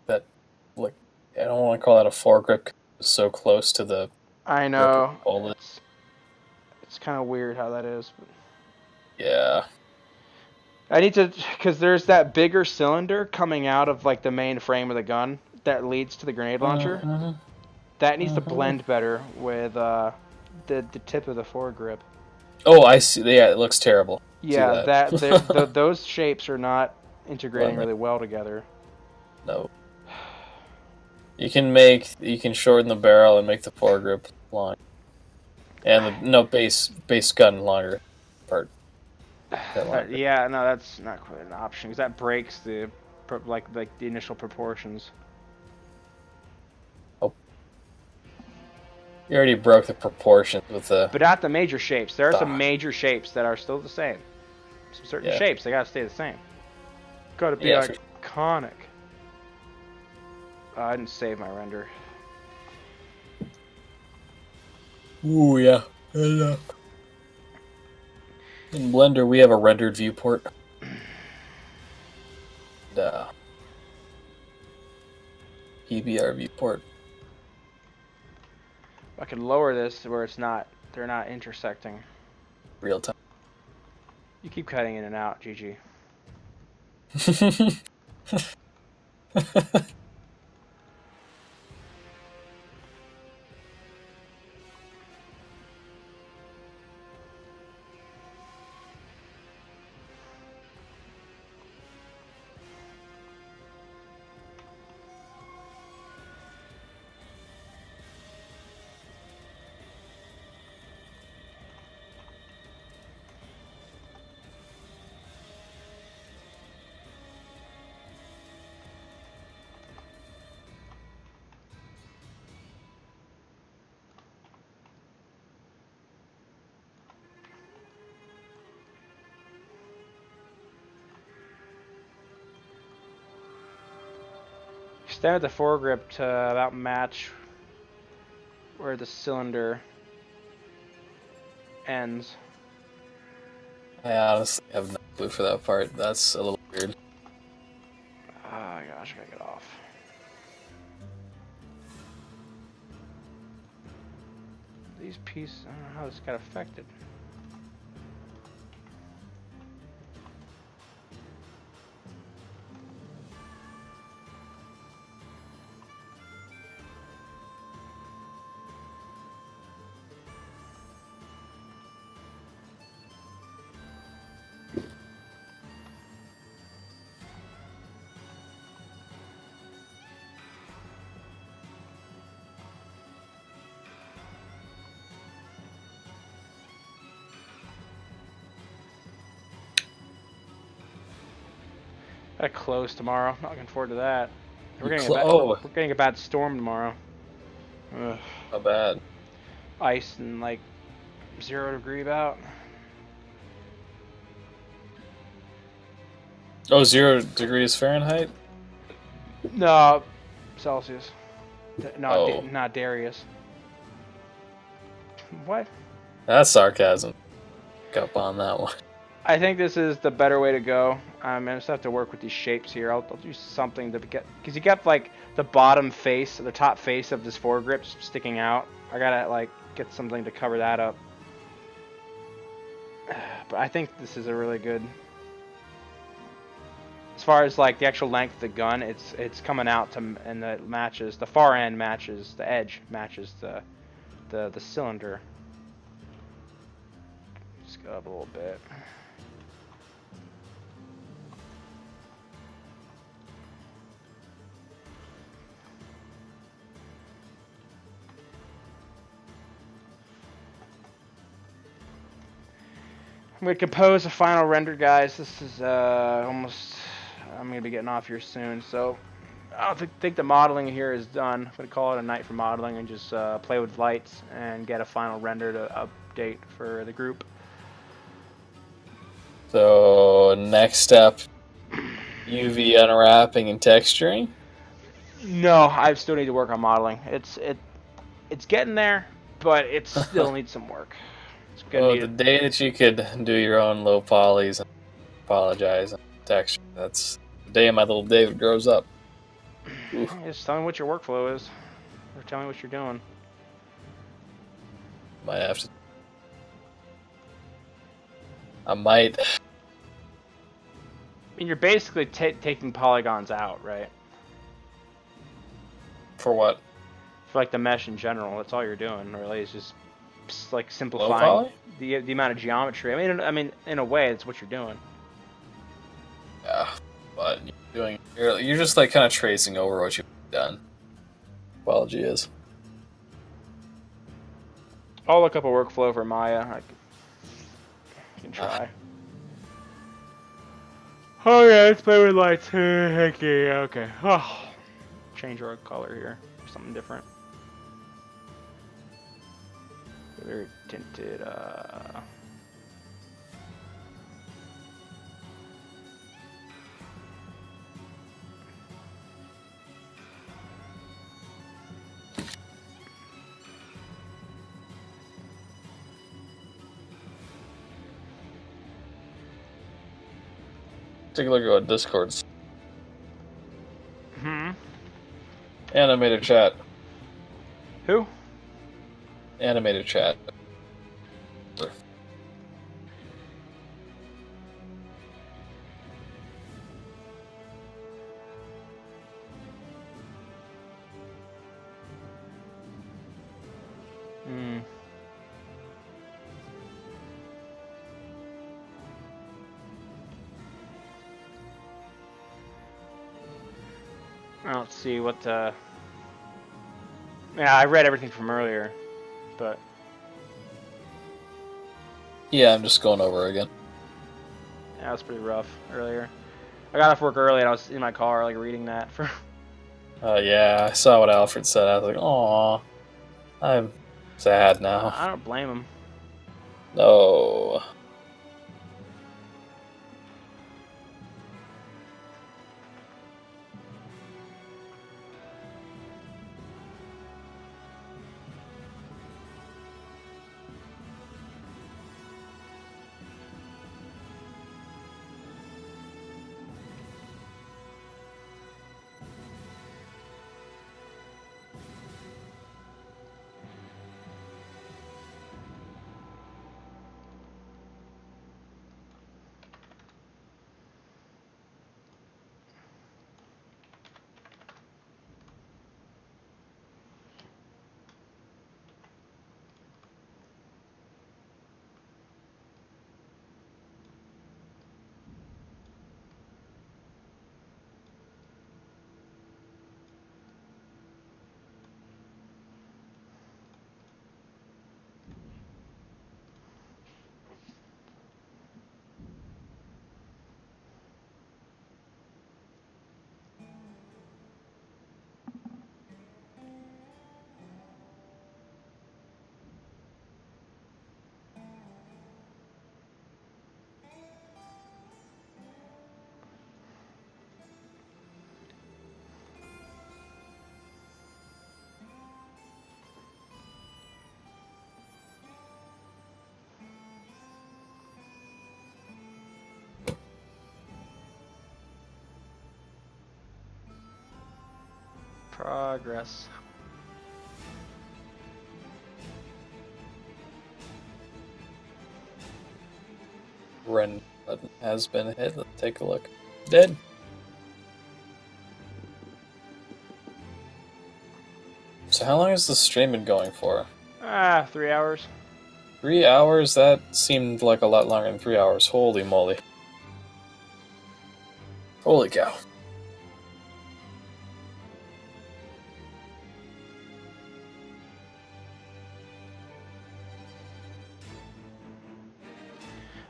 like I don't want to call that a foregrip. It's so close to the. I know. It's kind of weird how that is. But... Yeah. I need to, because there's that bigger cylinder coming out of like the main frame of the gun that leads to the grenade launcher. That needs to blend better with the tip of the foregrip. Oh, I see. Yeah, it looks terrible. Yeah, those shapes are not integrating really well together. No. You can shorten the barrel and make the foregrip long, and the base gun longer part. Yeah, no, that's not quite an option because that breaks the the initial proportions. Oh, you already broke the proportions with the. But not the major shapes. There are some major shapes that are still the same. Some certain shapes they gotta stay the same. Gotta be iconic. I didn't save my render. Ooh, yeah. In Blender, we have a rendered viewport. EBR viewport. I can lower this where it's not. They're not intersecting. Real time. You keep cutting in and out, GG. Extend the foregrip to about match where the cylinder ends. I honestly have no clue for that part. That's a little weird. Oh gosh, I gotta get off. These pieces, I don't know how this got affected. Gotta close tomorrow. Not looking forward to that. We're getting a bad storm tomorrow. Ugh. How bad? Ice and like 0 degree about. Oh, 0 degrees Fahrenheit? No, Celsius. Not Darius. What? That's sarcasm. Pick up on that one. I think this is the better way to go. I just have to work with these shapes here. I'll do something to get, because you got like the bottom face, the top face of this foregrip sticking out. I gotta like get something to cover that up. But I think this is a really good. As far as like the actual length of the gun, it's coming out to, and the matches, the far end matches, the edge matches the cylinder. Just go up a little bit. I'm gonna compose a final render, guys. This is almost. I'm gonna be getting off here soon, so I don't think the modeling here is done. I'm gonna call it a night for modeling and just play with lights and get a final render to update for the group. So next step, UV unwrapping and texturing. No, I still need to work on modeling. It's getting there, but it still needs some work. It's gonna Well, need the it. day that you could do your own low polys and apologize and texture, that's the day my little David grows up. Oof. Just tell me what your workflow is, or tell me what you're doing. Might have to. I might. I mean, you're basically taking polygons out, right? For what? For like the mesh in general, that's all you're doing, really. Is just like Low simplifying poly? the amount of geometry. I mean, in a way, it's what you're doing. Yeah, but you're just like kind of tracing over what you've done. Apology is. I'll look up a workflow for Maya. I can try. Oh yeah, let's play with lights. Okay. Oh, change our color here. Something different. Very tinted. Take a look at what Discord's Hmm. animated chat. Who? Animated chat. Hmm. I don't see what the. Yeah, I read everything from earlier, but Yeah, I'm just going over again. yeah, it was pretty rough earlier. I got off work early and I was in my car, like reading that for. Yeah, I saw what Alfred said. I was like, "Aw, I'm sad now." I don't blame him. No. Progress. Ren button has been hit. Let's take a look. Dead. So how long has the stream been going for? 3 hours. 3 hours? That seemed like a lot longer than 3 hours. Holy moly. Holy cow.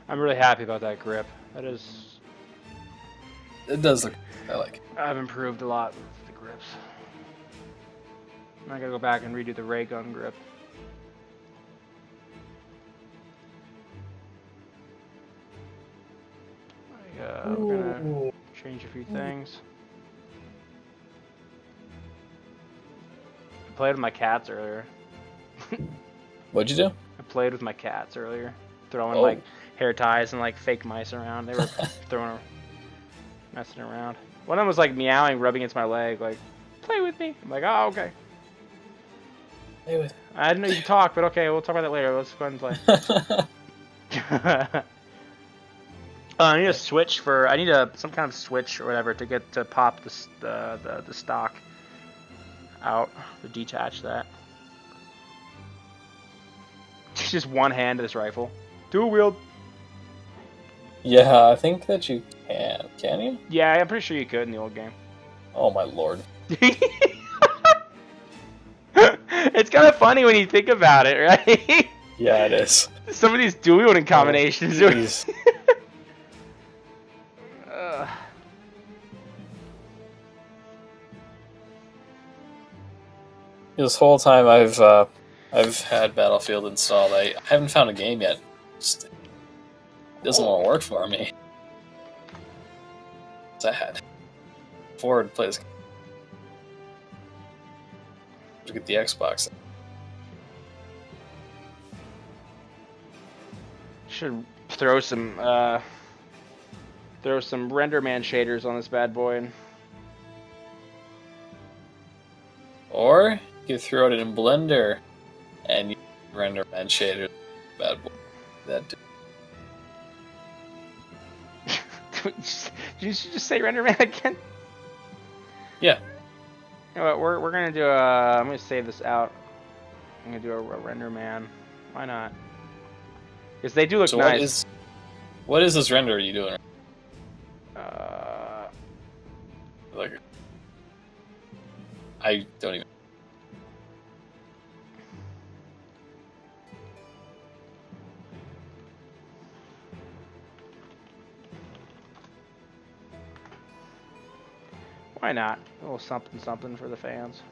I'm really happy about that grip. That is... It does look... I like it. I've improved a lot with the grips. I gotta go back and redo the ray gun grip. We're gonna change a few things. I played with my cats earlier. What'd you do? I played with my cats earlier, throwing like hair ties and like fake mice around. They were messing around. One of them was like meowing, rubbing against my leg, like, play with me. I'm like, oh, okay. Play with. I didn't know you could talk, but okay, we'll talk about that later. Let's go ahead and play. I need a switch for. I need some kind of switch or whatever to get to pop the stock out to detach that. Just one hand to this rifle, dual wield. Yeah, I think that you can. Can you? Yeah, I'm pretty sure you could in the old game. Oh my lord. It's kind of funny when you think about it, right? Yeah, it is. Some of these dual wielding combinations. This whole time I've had Battlefield installed, I haven't found a game yet. It doesn't want to work for me. Sad. Forward to play this game. To get the Xbox. Should throw some render man shaders on this bad boy. Or you could throw it in Blender and you render man shader bad boy. That. Did you just say render man again? Yeah. You know what, we're gonna do a. I'm gonna save this out. I'm gonna do a render man. Why not? Because they do look so nice. What is this render you doing? Like, I don't even. Why not? A little something something for the fans.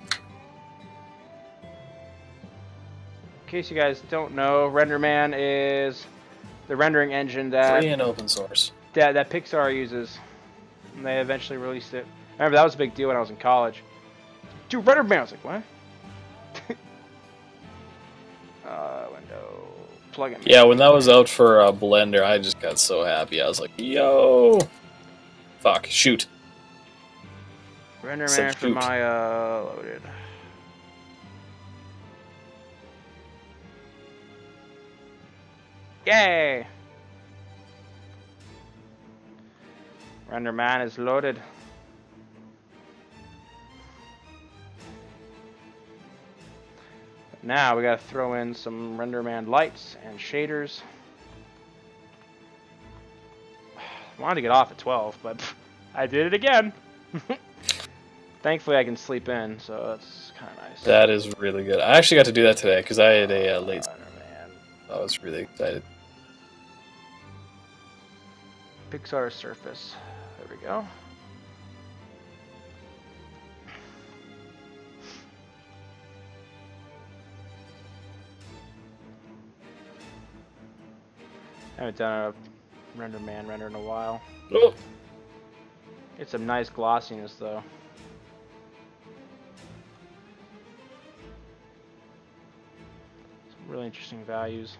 In case you guys don't know, RenderMan is the rendering engine that Free and open source. that Pixar uses. And they eventually released it. I remember that was a big deal when I was in college. Dude, RenderMan! I was like, what? Window. Plugin. Yeah, when that was out for Blender, I just got so happy. I was like, yo! Fuck, shoot. RenderMan for my loaded. Yay! RenderMan is loaded. Now we gotta throw in some RenderMan lights and shaders. I wanted to get off at 12, but I did it again. Thankfully, I can sleep in, so that's kind of nice. That is really good. I actually got to do that today because I had a late. RenderMan. I was really excited. Pixar surface. There we go. I haven't done a RenderMan render in a while. Oh. It's some nice glossiness though. Some really interesting values.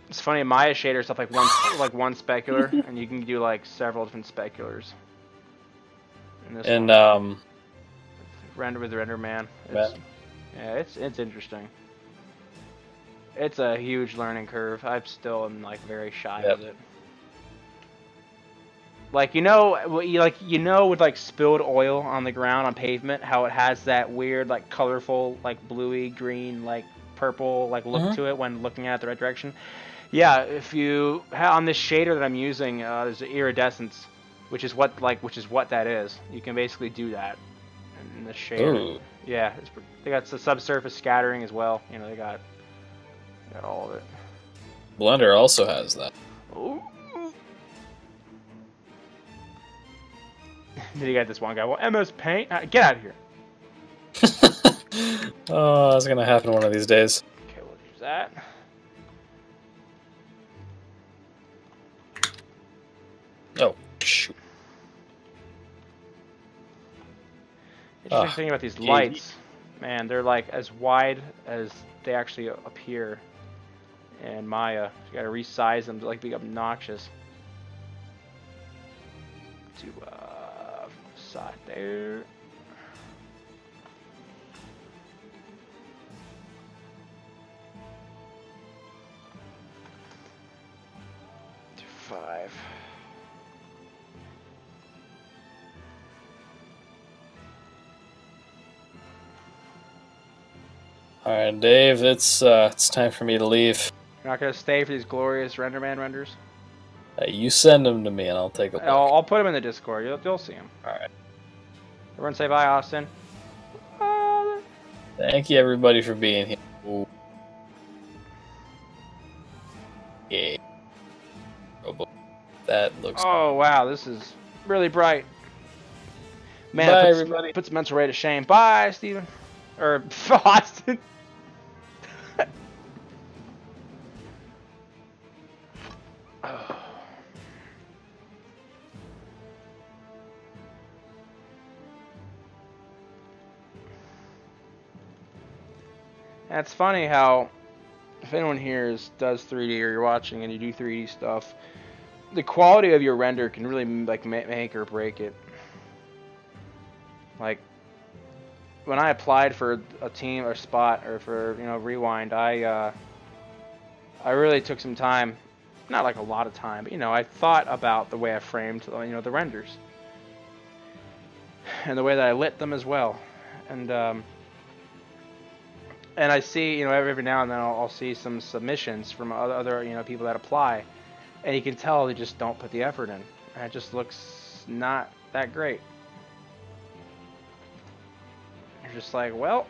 It's funny, Maya shader stuff like one specular, and you can do like several different speculars. And render with RenderMan. Yeah, it's interesting. It's a huge learning curve. I'm still like very shy of it. Like you know with like spilled oil on the ground on pavement, how it has that weird like colorful like bluey green like purple like look to it when looking at it the right direction. Yeah, if you on this shader that I'm using, there's an iridescence, which is what that is. You can basically do that. in the share. Ooh. Yeah, they got the subsurface scattering as well. You know, they got all of it. Blender also has that. Ooh. Then you got this one guy. Well, MS Paint, get out of here. Oh, that's gonna happen one of these days. Okay, we'll use that. Oh, shoot. Interesting thing about these lights, man, they're like as wide as they actually appear in Maya. You gotta resize them to like be obnoxious. To side there. To 5. All right, Dave. It's time for me to leave. You're not gonna stay for these glorious RenderMan renders? You send them to me, and I'll take a look. I'll put them in the Discord. You'll see them. All right. Everyone say bye, Austin. Thank you, everybody, for being here. Ooh. Yeah. Oh, boy. That looks. Oh wow, this is really bright. Man, Bye, puts, everybody. puts Mental Ray to shame. Bye, Steven. Or Austin. It's funny how, if anyone here does 3D or you're watching and you do 3D stuff, the quality of your render can really like make or break it. Like when I applied for a team or spot or for Rewind, I really took some time, not like a lot of time, but I thought about the way I framed the renders and the way that I lit them as well, and I see, every now and then I'll see some submissions from other people that apply, and you can tell they just don't put the effort in, and it just looks not that great. You're just like, well.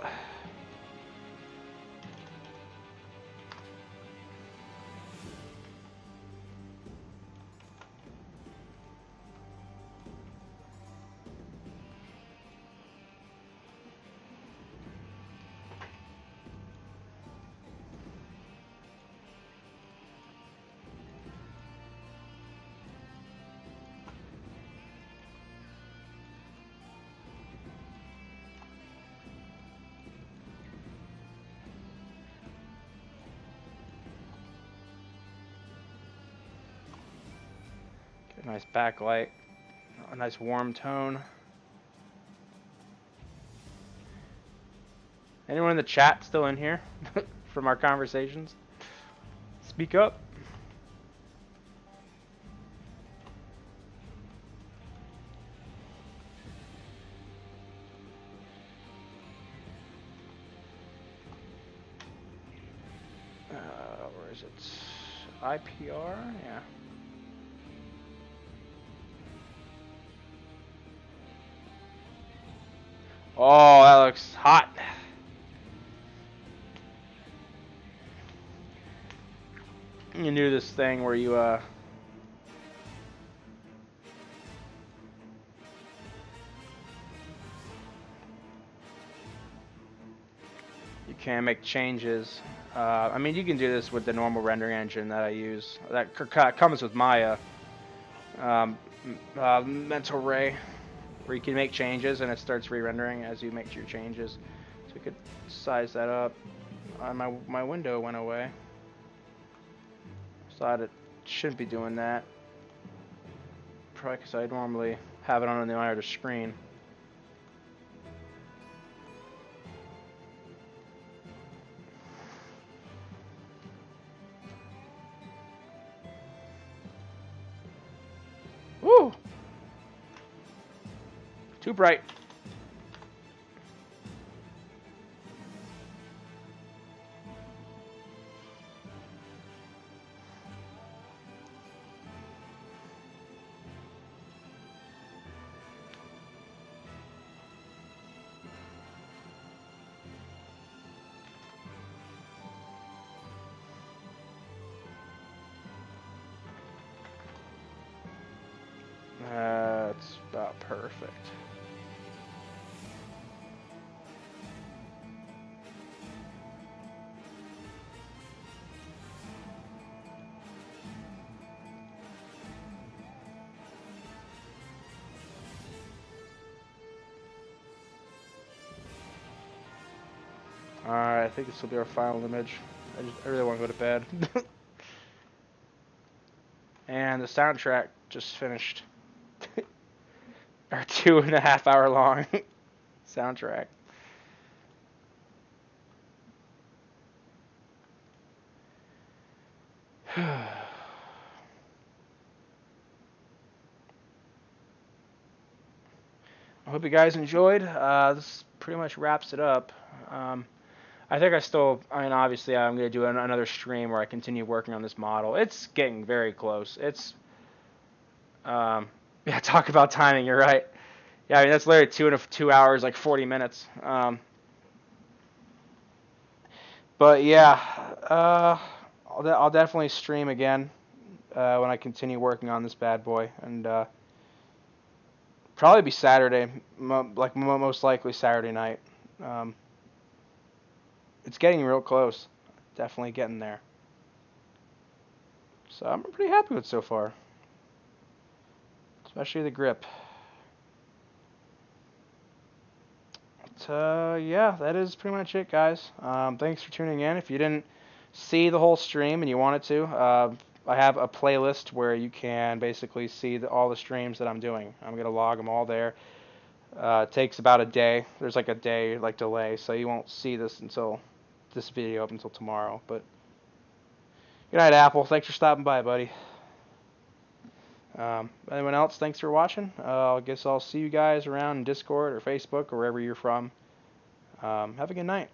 Nice backlight, a nice warm tone. Anyone in the chat still in here from our conversations? Speak up. Where is it? IPR? Yeah. Oh, that looks hot. You can do this thing where you can make changes. I mean, you can do this with the normal rendering engine that I use. That comes with Maya. Mental Ray, where you can make changes and it starts re-rendering as you make your changes. So we could size that up. My window went away. Thought it shouldn't be doing that. Probably because I normally have it on the other screen. Woo! Too bright. Perfect. Alright, I think this will be our final image. I really want to go to bed. And the soundtrack just finished. Our 2.5 hour long soundtrack. I hope you guys enjoyed. This pretty much wraps it up. I think I mean, obviously I'm going to do another stream where I continue working on this model. It's getting very close. It's, yeah, talk about timing, you're right. Yeah, I mean, that's literally 2 hours, like 40 minutes. But yeah, I'll definitely stream again when I continue working on this bad boy. And probably be Saturday, most likely Saturday night. It's getting real close. Definitely getting there. So I'm pretty happy with it so far. Especially the grip. But, yeah, that is pretty much it, guys. Thanks for tuning in. If you didn't see the whole stream and you wanted to, I have a playlist where you can basically see all the streams that I'm doing. I'm going to log them all there. It takes about a day. There's like a day delay, so you won't see this video up until tomorrow. But good night, Apple. Thanks for stopping by, buddy. Anyone else, thanks for watching. I guess I'll see you guys around in Discord or Facebook or wherever you're from. Have a good night.